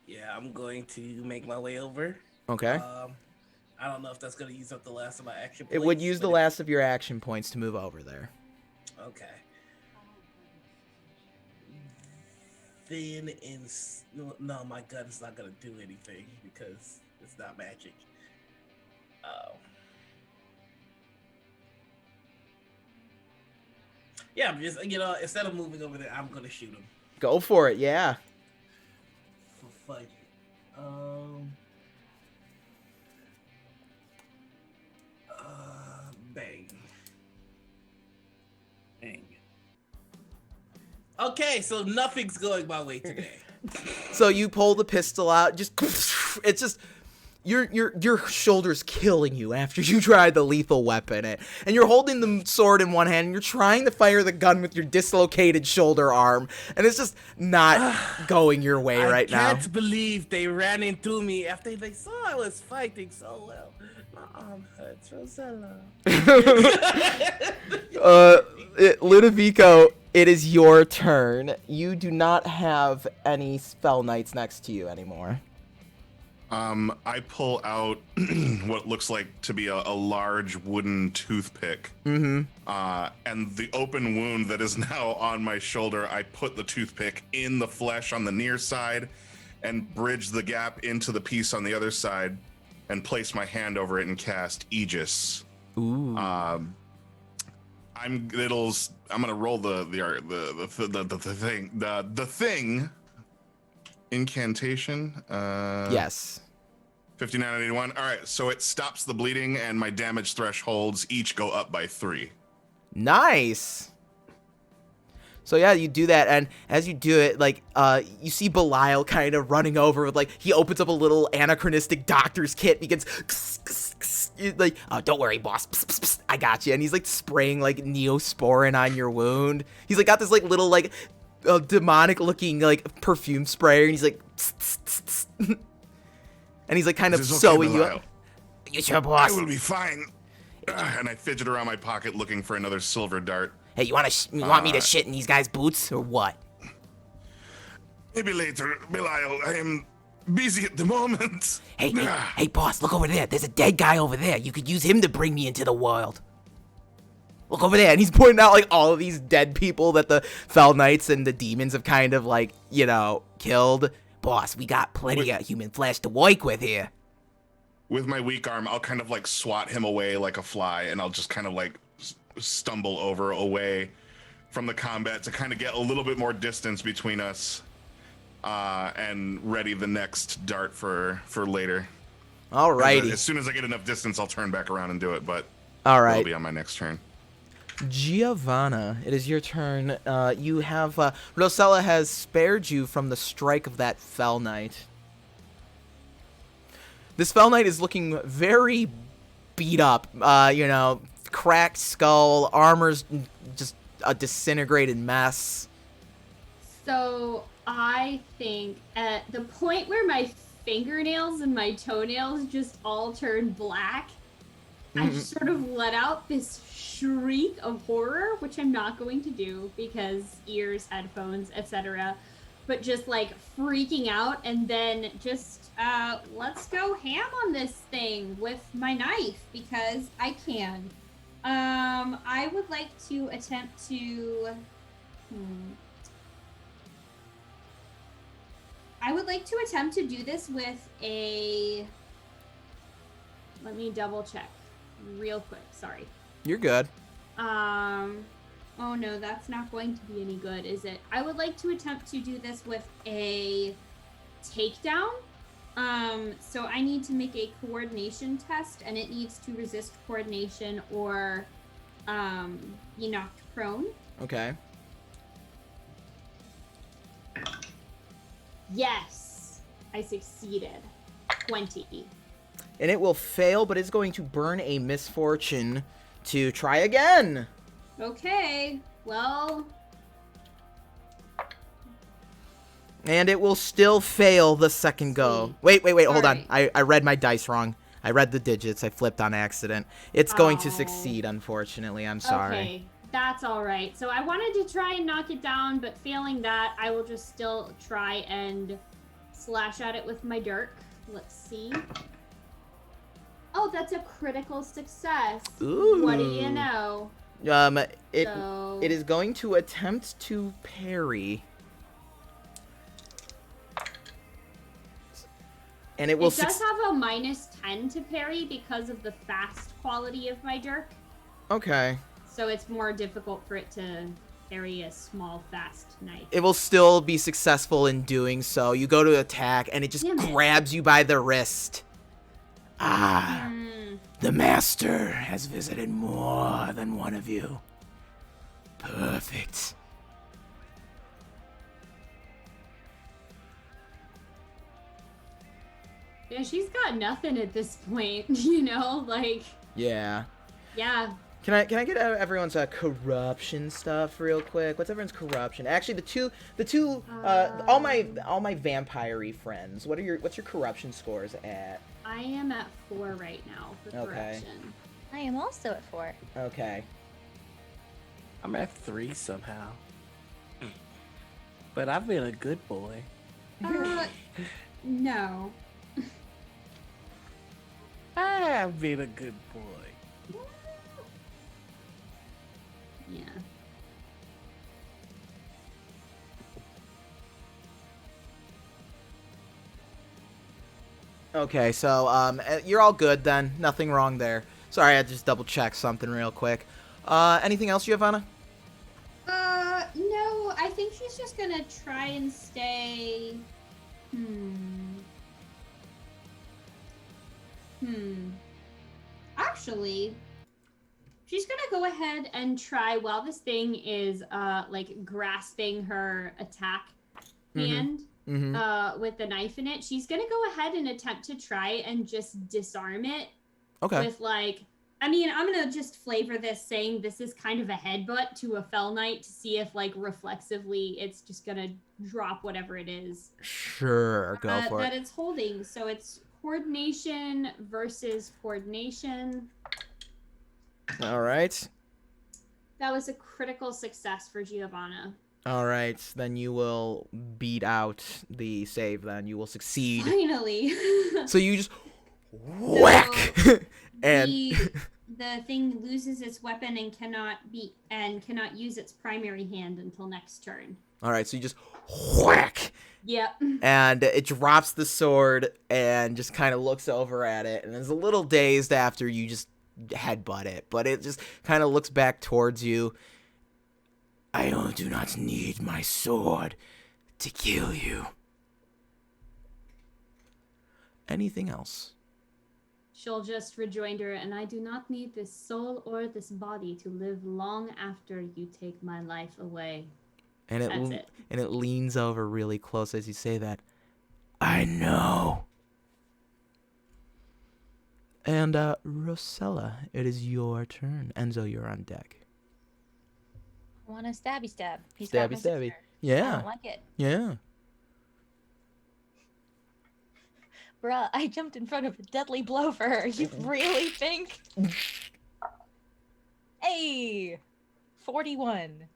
Yeah, I'm going to make my way over. Okay. I don't know if that's gonna use up the last of my action points. It would use the last of your action points to move over there. Okay. Then no, my gun is not gonna do anything because it's not magic. Yeah, I'm just instead of moving over there, I'm gonna shoot him Go for it, yeah. for fun. Bang. Dang. Okay, so nothing's going my way today. So you pull the pistol out, it's just your shoulder's killing you after you tried the lethal weapon, and you're holding the sword in one hand and you're trying to fire the gun with your dislocated shoulder arm, and it's just not going your way right now. I can't believe they ran into me after they saw I was fighting so well. My arm hurts, Rosella. Ludovico, it is your turn. You do not have any spell knights next to you anymore. I pull out what looks like to be a large wooden toothpick. Mm-hmm. And the open wound that is now on my shoulder, I put the toothpick in the flesh on the near side and bridge the gap into the piece on the other side and place my hand over it and cast Aegis. Ooh. I'm gonna roll the thing incantation. Yes. 59 out of 81. All right, so it stops the bleeding, and my damage thresholds each go up by 3. Nice. So yeah, you do that, and as you do it, like, you see Belial kind of running over with, like, he opens up a little anachronistic doctor's kit, begins, like, oh, don't worry, boss, I got you, and he's, like, spraying, like, Neosporin on your wound. He's, like, got this, like, little, like, demonic-looking, like, perfume sprayer, and he's, like, and he's, like, kind of sewing you up. You sure, boss? I will be fine. And I fidget around my pocket looking for another silver dart. Hey, you want me to shit in these guys' boots, or what? Maybe later, Belial. I am busy at the moment. Hey, boss, look over there. There's a dead guy over there. You could use him to bring me into the world. Look over there. And he's pointing out, like, all of these dead people that the Fell Knights and the demons have kind of, like, killed. Boss, we got plenty of human flesh to work with here. With my weak arm, I'll kind of, like, swat him away like a fly, and I'll just kind of, like, stumble away from the combat to kind of get a little bit more distance between us, and ready the next dart for later. Alrighty. As soon as I get enough distance, I'll turn back around and do it, but alright. it'll be on my next turn. Giovanna, it is your turn. You have, Rosella has spared you from the strike of that Fell Knight. This Fell Knight is looking very beat up, cracked skull, armor's just a disintegrated mess. So I think at the point where my fingernails and my toenails just all turn black, I just sort of let out this shriek of horror, which I'm not going to do because ears, headphones, etc. But just like freaking out, and then just let's go ham on this thing with my knife because I can. I would like to attempt to. I would like to attempt to do this with a. Let me double check, real quick. Sorry. You're good. Oh no, that's not going to be any good, is it? I would like to attempt to do this with a takedown. So I need to make a coordination test, and it needs to resist coordination or be knocked prone. Okay. Yes, I succeeded. 20. And it will fail, but it's going to burn a misfortune to try again. Okay, well, And it will still fail the second go. Sweet. Wait, hold on. Alright. I read my dice wrong. I read the digits. I flipped on accident. It's going to Oh. succeed, unfortunately. I'm sorry. okay, that's all right. So I wanted to try and knock it down, but failing that, I will just still try and slash at it with my dirk. Let's see. Oh, that's a critical success. Ooh. What do you know? It So- it is going to attempt to parry. And it will It does have a -10 to parry because of the fast quality of my dirk. Okay. So it's more difficult for it to parry a small, fast knife. It will still be successful in doing so. You go to attack, and it just Damn it. grabs you by the wrist. Ah, Hmm. the master has visited more than one of you. Perfect. Yeah, she's got nothing at this point, you know? Like, Yeah. yeah. Can I get everyone's corruption stuff real quick? What's everyone's corruption? Actually, the two all my vampire-y friends. What's your corruption scores at? I am at 4 right now for Okay. corruption. I am also at 4. Okay. I'm at 3 somehow. But I've been a good boy. No. I have been a good boy. Yeah. Okay, so you're all good then. Nothing wrong there. Sorry, I had to just double check something real quick. Anything else, Giovanna? No, I think she's just gonna try and stay. Actually, she's gonna go ahead and try while this thing is like grasping her attack hand with the knife in it. She's gonna go ahead and attempt to try and just disarm it Okay. with like. I mean, I'm gonna just flavor this saying this is kind of a headbutt to a Fell Knight to see if, like, reflexively it's just gonna drop whatever it is Sure, go for that it. it's holding. So it's coordination versus coordination. All right. That was a critical success for Giovanna. All right, then you will beat out the save. Then you will succeed. Finally. So you just whack, and the thing loses its weapon and cannot use its primary hand until next turn. all right, so you just whack, Yep. and it drops the sword and just kind of looks over at it, and is a little dazed after you just headbutt it, but it just kind of looks back towards you. I do not need my sword to kill you. Anything else? She'll just rejoinder, and I do not need this soul or this body to live long after you take my life away. And That's it. And it leans over really close as you say that. I know. And Rosella, it is your turn. Enzo, you're on deck. I want a stabby stab. He's got my Stabby, sister. stabby. I Yeah, don't like it. yeah. Bruh, I jumped in front of a deadly blow for her. You really think? Hey! 41.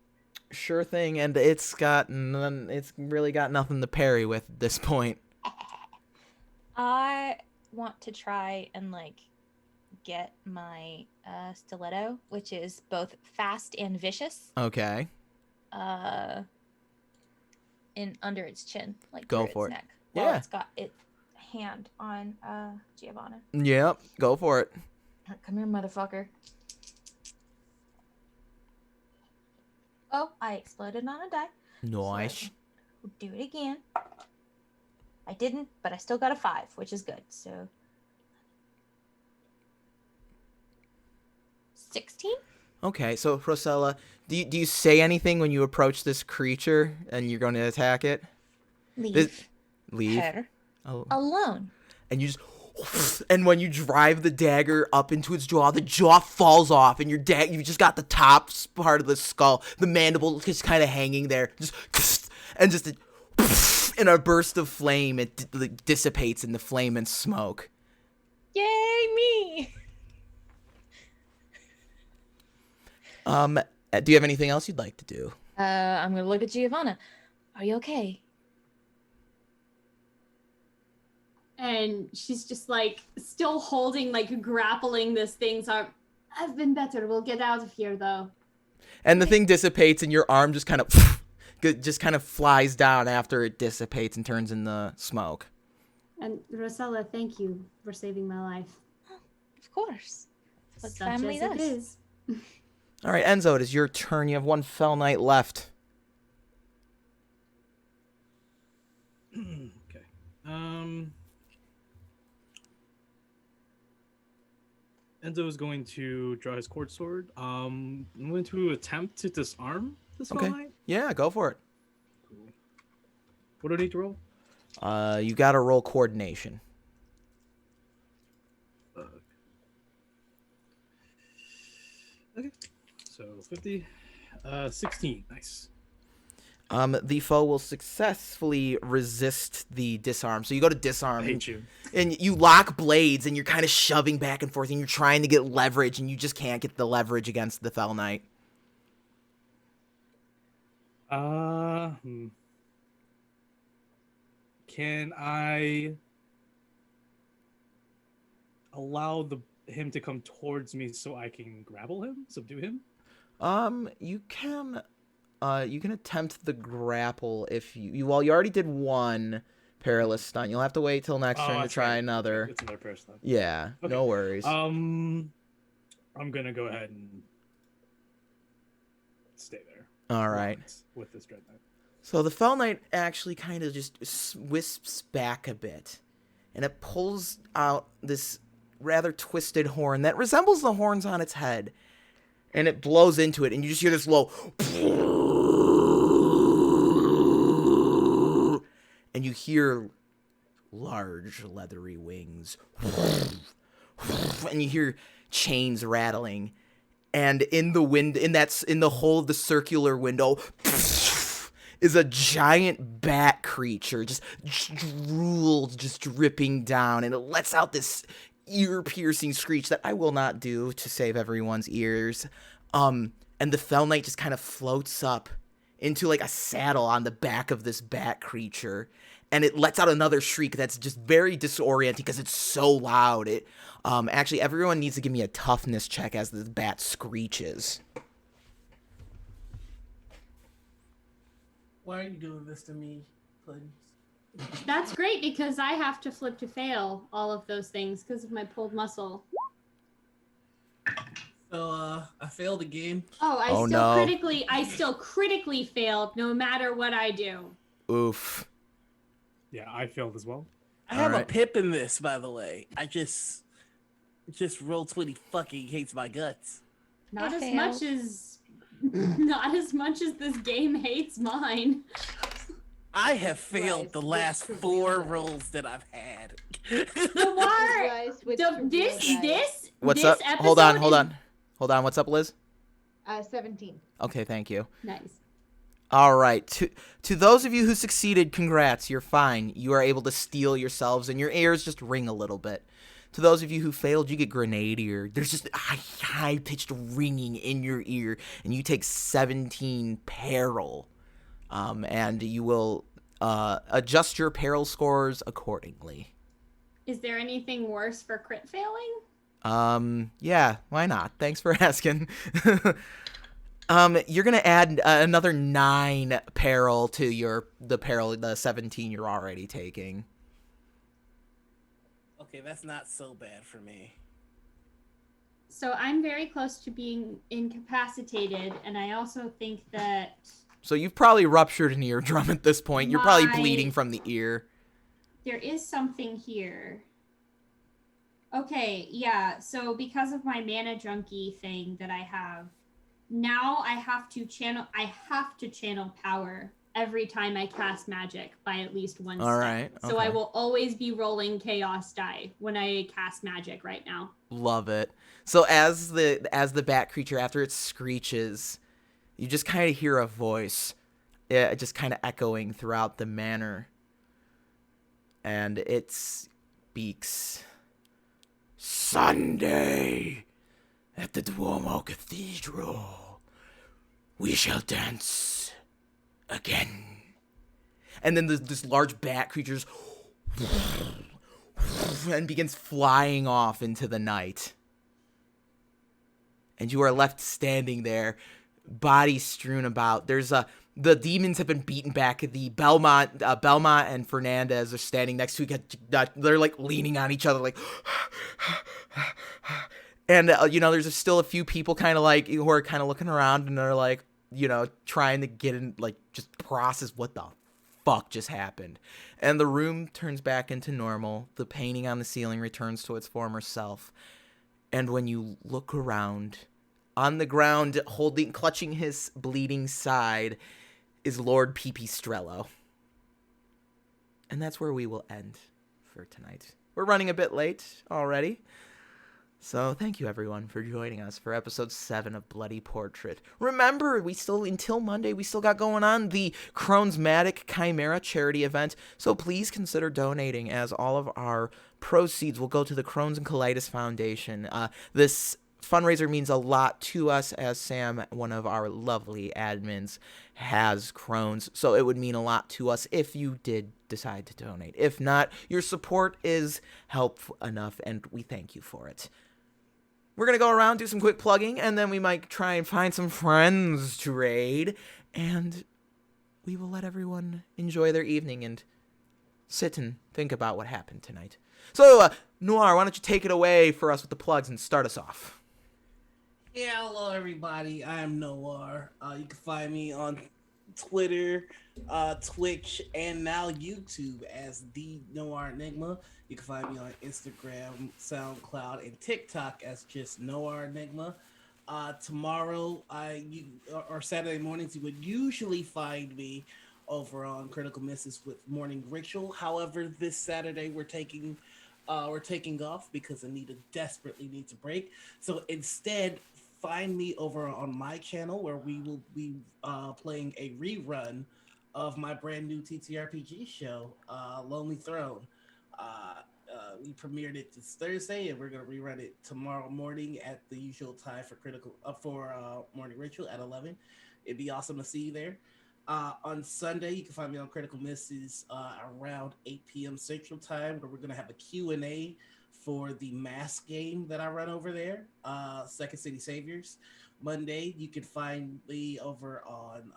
Sure thing, and it's really got nothing to parry with at this point. I want to try and, like, get my stiletto, which is both fast and vicious, Okay. in under its chin, like Go through for its it. neck. While Yeah. it's got its hand on Giovanna. Yep, go for it. Come here, motherfucker. Oh, I exploded on a die. Nice. We'll do it again. I didn't, but I still got a 5, which is good. So 16? Okay, so Rosella, do you say anything when you approach this creature and you're going to attack it? Leave Leave. her Oh. alone. And you just, and when you drive the dagger up into its jaw, the jaw falls off, and you just got the top part of the skull, the mandible just kind of hanging there, and just in a burst of flame, it dissipates in the flame and smoke. Yay, me! Do you have anything else you'd like to do? I'm gonna look at Giovanna. Are you okay? And she's just like still holding, like grappling this thing's arm. I've been better. We'll get out of here though. And the thing dissipates, and your arm just kind of flies down after it dissipates and turns into smoke. And Rosella, thank you for saving my life. Of course. That's what Such family as it does. is. All right, Enzo, it is your turn. You have one Fell Knight left. Okay. Enzo is going to draw his cord sword. I'm going to attempt to disarm this Okay. Fell Knight. Yeah, go for it. Cool. What do I need to roll? You got to roll coordination. Fuck. Okay. So 50. 16. Nice. The foe will successfully resist the disarm. So you go to disarm. I hate you. And you lock blades, and you're kind of shoving back and forth, and you're trying to get leverage, and you just can't get the leverage against the Fell Knight. Can I allow him to come towards me so I can grapple him, subdue him? You can attempt the grapple if you already did one perilous stunt. You'll have to wait till next turn to that's try right. another. It's another perilous stunt. Yeah, Okay. no worries. I'm gonna go ahead and stay there. All right. With this Dread Knight. So the Fell Knight actually kind of just wisps back a bit, and it pulls out this rather twisted horn that resembles the horns on its head, and it blows into it, and you just hear this low, and you hear large leathery wings, and you hear chains rattling, and in the hole of the circular window is a giant bat creature, just drool just dripping down, and it lets out this ear-piercing screech that I will not do to save everyone's ears. And the Fell Knight just kind of floats up into like a saddle on the back of this bat creature, and it lets out another shriek that's just very disorienting because it's so loud. Actually, everyone needs to give me a toughness check as the bat screeches. Why are you doing this to me, please? That's great because I have to flip to fail all of those things because of my pulled muscle. So, I failed again. I still critically failed no matter what I do. Oof. Yeah, I failed as well. I have Alright. a pip in this, by the way. I just Roll20 fucking hates my guts. Not I as failed. much as not as much as this game hates mine. I have failed Rise the with last real 4 dice. rolls that I've had. The war. Rise with This What's this up? episode Hold on. What's up, Liz? 17. Okay, thank you. Nice. All right. To those of you who succeeded, congrats. You're fine. You are able to steel yourselves, and your ears just ring a little bit. To those of you who failed, you get grenade ear. There's just high-pitched ringing in your ear, and you take 17 peril. And you will adjust your peril scores accordingly. Is there anything worse for crit failing? Yeah, why not? Thanks for asking. You're gonna add another 9 peril to the 17 you're already taking. Okay, that's not so bad for me. So I'm very close to being incapacitated, and I also think that So you've probably ruptured an eardrum at this point. You're probably My- bleeding from the ear. there is something here. Okay, yeah. So because of my mana junkie thing that I have, now I have to channel power every time I cast magic by at least one All step. right, So I okay. will always be rolling chaos die when I cast magic right now. Love it. So as the bat creature, after it screeches, you just kind of hear a voice, just kind of echoing throughout the manor, and it speaks. Sunday, at the Duomo Cathedral, we shall dance again. And then this large bat creature just and begins flying off into the night. And you are left standing there, bodies strewn about. The demons have been beaten back. The Belmont and Fernandez are standing next to each other. They're like leaning on each other, like. And there's still a few people kind of like who are kind of looking around and they're like, trying to get in, like, just process what the fuck just happened. And the room turns back into normal. The painting on the ceiling returns to its former self. And when you look around, on the ground, clutching his bleeding side, is Lord Pipistrello. And that's where we will end for tonight. We're running a bit late already. So thank you everyone for joining us for episode 7 of Bloody Portrait. Remember, until Monday, we still got going on the Crohn'sma Chimera charity event. So please consider donating, as all of our proceeds will go to the Crohn's and Colitis Foundation. This fundraiser means a lot to us, as Sam, one of our lovely admins, has Crohn's. So it would mean a lot to us if you did decide to donate. If not, your support is helpful enough, and we thank you for it. We're going to go around, do some quick plugging, and then we might try and find some friends to raid, and we will let everyone enjoy their evening and sit and think about what happened tonight. So, Noir, why don't you take it away for us with the plugs and start us off? Yeah, hello everybody. I am Noir. You can find me on Twitter, Twitch, and now YouTube as The Noir Enigma. You can find me on Instagram, SoundCloud, and TikTok as just Noir Enigma. Tomorrow, or Saturday mornings, you would usually find me over on Critical Misses with Morning Ritual. However, this Saturday we're taking off because Anita desperately needs a break. So instead, find me over on my channel where we will be playing a rerun of my brand new TTRPG show, Lonely Throne. We premiered it this Thursday, and we're gonna rerun it tomorrow morning at the usual time for Morning Ritual at 11. It'd be awesome to see you there. On Sunday, you can find me on Critical Misses around 8 p.m. Central Time, where we're gonna have a Q&A for the mask game that I run over there, Second City Saviors. Monday, you can find me over on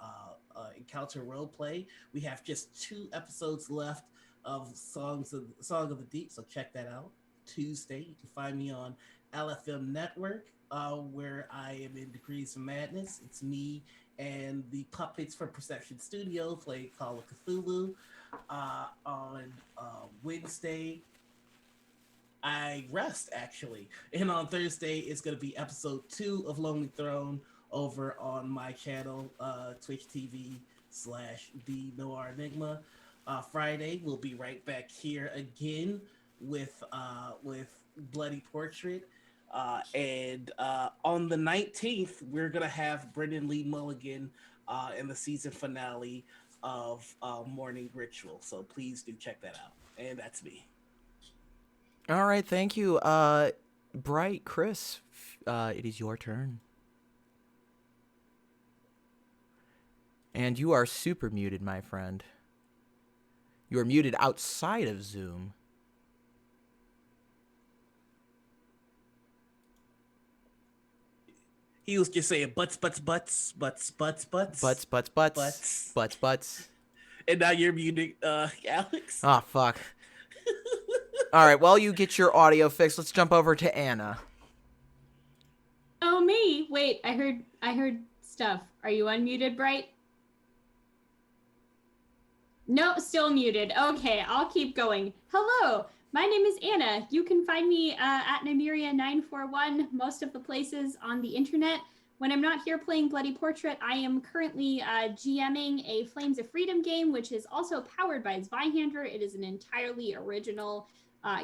Encounter Roleplay. We have just 2 episodes left of Song of the Deep, so check that out. Tuesday, you can find me on LFM Network, where I am in Degrees of Madness. It's me and the puppets from Perception Studio play Call of Cthulhu. On Wednesday, I rest, actually. And on Thursday, it's going to be episode 2 of Lonely Throne over on my channel, Twitch TV/The Noir Enigma. Friday, we'll be right back here again with Bloody Portrait. And on the 19th, we're going to have Brendan Lee Mulligan in the season finale of Morning Ritual. So please do check that out. And that's me. All right, thank you. Bright, Chris, it is your turn. And you are super muted, my friend. You are muted outside of Zoom. He was just saying butts. And now you're muted, Alex. Oh, fuck. All right, while you get your audio fixed, let's jump over to Anna. Oh, me? Wait, I heard stuff. Are you unmuted, Bright? No, still muted. Okay, I'll keep going. Hello, my name is Anna. You can find me at Nymeria941, most of the places on the internet. When I'm not here playing Bloody Portrait, I am currently GMing a Flames of Freedom game, which is also powered by Zweihander. It is an entirely original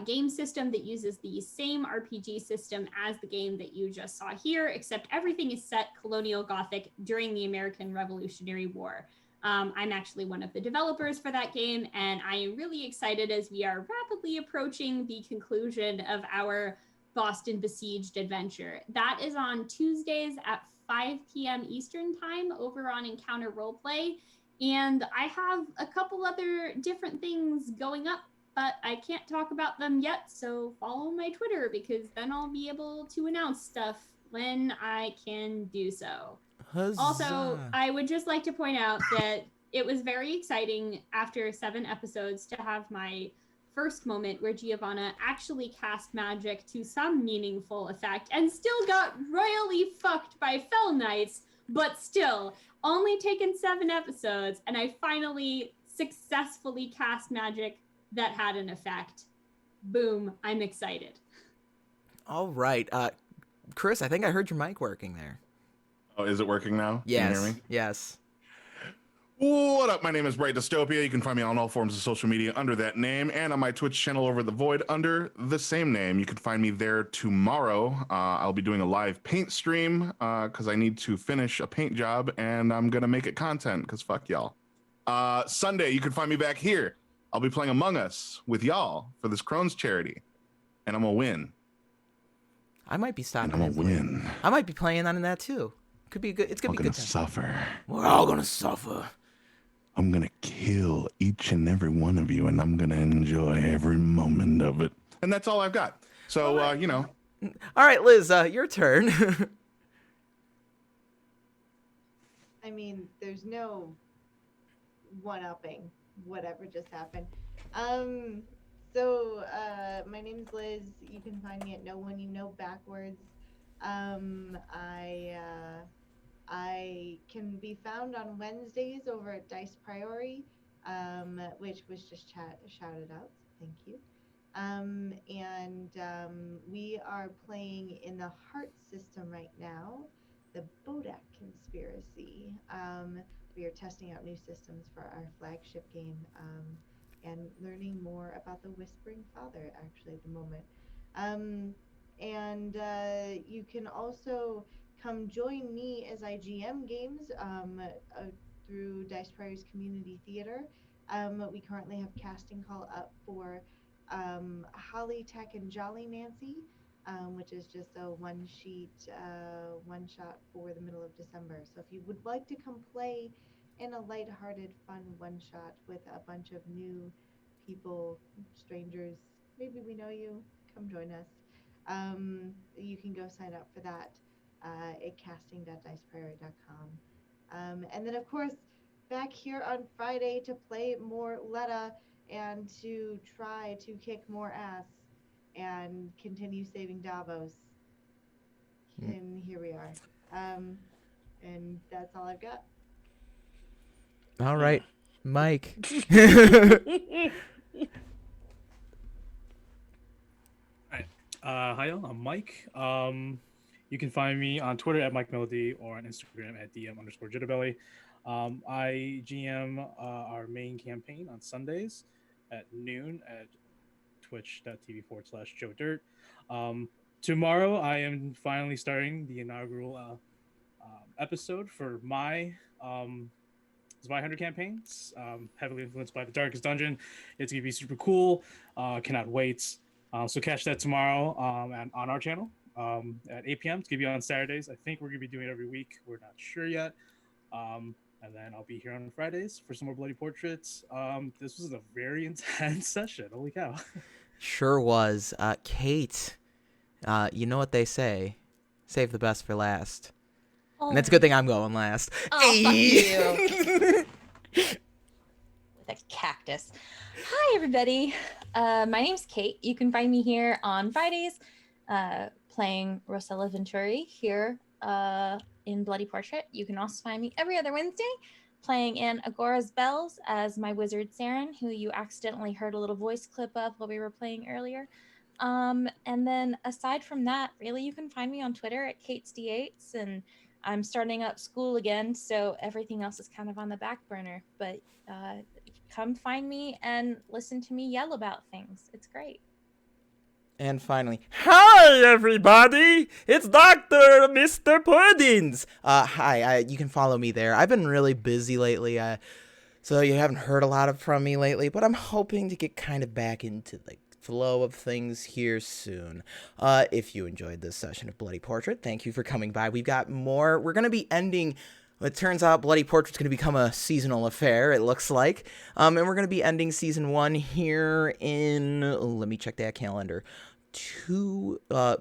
game system that uses the same RPG system as the game that you just saw here, except everything is set colonial Gothic during the American Revolutionary War. I'm actually one of the developers for that game, and I am really excited as we are rapidly approaching the conclusion of our Boston Besieged adventure. That is on Tuesdays at 5 p.m. Eastern Time over on Encounter Roleplay. And I have a couple other different things going up, but I can't talk about them yet. So follow my Twitter because then I'll be able to announce stuff when I can do so. Huzzah. Also, I would just like to point out that it was very exciting after 7 episodes to have my first moment where Giovanna actually cast magic to some meaningful effect and still got royally fucked by Fell Knights, but still, only taken 7 episodes, and I finally successfully cast magic that had an effect. Boom, I'm excited. All right. Chris, I think I heard your mic working there. Oh, is it working now? Yes. Can you hear me? Yes. What up? My name is Bright Dystopia. You can find me on all forms of social media under that name and on my Twitch channel Over the Void under the same name. You can find me there tomorrow. I'll be doing a live paint stream because I need to finish a paint job and I'm going to make it content because fuck y'all. Sunday, you can find me back here. I'll be playing Among Us with y'all for this Crohn's charity and I'm going to win. I might be stopping. And I'm going to win. I might be playing on that too. Could be good. It's going to be good. Suffer. We're all going to suffer. I'm going to kill each and every one of you, and I'm going to enjoy every moment of it. And that's all I've got. So, you know. All right, Liz, your turn. I mean, there's no one-upping whatever just happened. So, my name's Liz. You can find me at No One You Know Backwards. I can be found on Wednesdays over at Dice Priori, which was just shouted out. Thank you. We are playing in the Heart system right now, the Bodak Conspiracy. We are testing out new systems for our flagship game and learning more about the Whispering Father actually at the moment. You can also come join me as I GM games through Dice Priori's Community Theater. We currently have casting call up for Holly, Tech, and Jolly Nancy, which is just a one-shot for the middle of December. So if you would like to come play in a lighthearted, fun one-shot with a bunch of new people, strangers, maybe we know you, come join us. You can go sign up for that at casting.dicepriori.com. And then, of course, back here on Friday to play more Letta and to try to kick more ass and continue saving Davos. And here we are. And that's all I've got. All right, Mike. Hi, I'm Mike. You can find me on Twitter at Mike Melody or on Instagram at DM_Jitterbelly. I GM our main campaign on Sundays at noon at twitch.tv/Joe Dirt. Tomorrow, I am finally starting the inaugural episode for my Zweihander campaigns, heavily influenced by the Darkest Dungeon. It's going to be super cool. Cannot wait. So catch that tomorrow on our channel at 8 p.m. It's going to be on Saturdays. I think we're going to be doing it every week. We're not sure yet. And then I'll be here on Fridays for some more Bloody Portraits. This was a very intense session. Holy cow. Sure was. Kate, you know what they say. Save the best for last. Oh. And it's a good thing I'm going last. Oh, fuck you. With a cactus. Hi, everybody. My name's Kate. You can find me here on Fridays playing Rosella Venturi here in Bloody Portrait. You can also find me every other Wednesday playing in Agora's Bells as my wizard Saren, who you accidentally heard a little voice clip of while we were playing earlier. And then aside from that, really, you can find me on Twitter at KatesD8s, and I'm starting up school again, so everything else is kind of on the back burner. But come find me and listen to me yell about things. It's great. And finally, hi everybody! It's Dr. Mr. Puddins! Hi, you can follow me there. I've been really busy lately, so you haven't heard a lot from me lately, but I'm hoping to get kind of back into the flow of things here soon. If you enjoyed this session of Bloody Portrait, thank you for coming by. We've got more. We're going to be ending... It turns out Bloody Portrait's going to become a seasonal affair, it looks like. And we're going to be ending Season 1 here in... let me check that calendar. We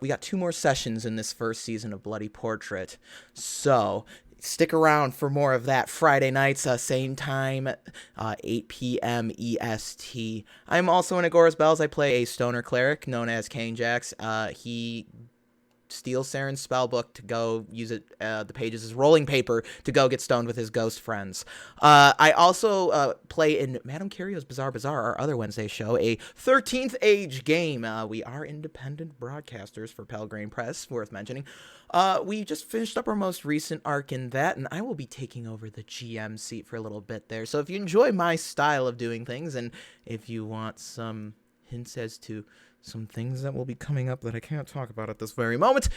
got 2 more sessions in this first season of Bloody Portrait. So, stick around for more of that. Friday nights, same time, 8 p.m. EST. I'm also in Agora's Bells. I play a stoner cleric known as Kane Jax. He... steals Saren's spellbook to go use it, the pages as rolling paper to go get stoned with his ghost friends. I also play in Madame Curio's Bizarre Bazaar, our other Wednesday show, a 13th Age game. We are independent broadcasters for Pelgrane Press, worth mentioning. We just finished up our most recent arc in that, and I will be taking over the GM seat for a little bit there. So if you enjoy my style of doing things, and if you want some hints as to some things that will be coming up that I can't talk about at this very moment,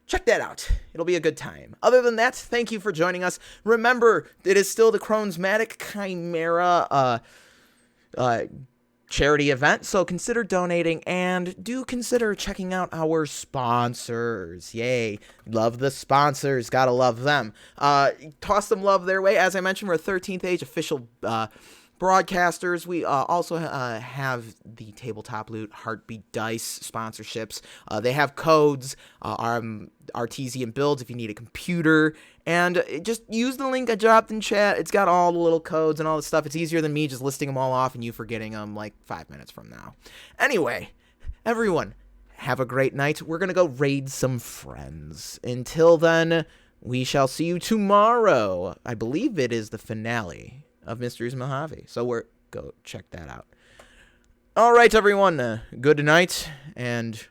check that out. It'll be a good time. Other than that, thank you for joining us. Remember, it is still the Crohn'sma Chimera charity event, so consider donating and do consider checking out our sponsors. Yay. Love the sponsors. Gotta love them. Toss some love their way. As I mentioned, we're a 13th Age official broadcasters. We also have the Tabletop Loot Heartbeat Dice sponsorships. They have codes, artesian builds if you need a computer, and just use the link I dropped in chat. It's got all the little codes and all the stuff. It's easier than me just listing them all off and you forgetting them like 5 minutes from now. Anyway, everyone, have a great night. We're gonna go raid some friends. Until then, we shall see you tomorrow. I believe it is the finale of Mysteries Mojave. So go check that out. All right, everyone. Good night, and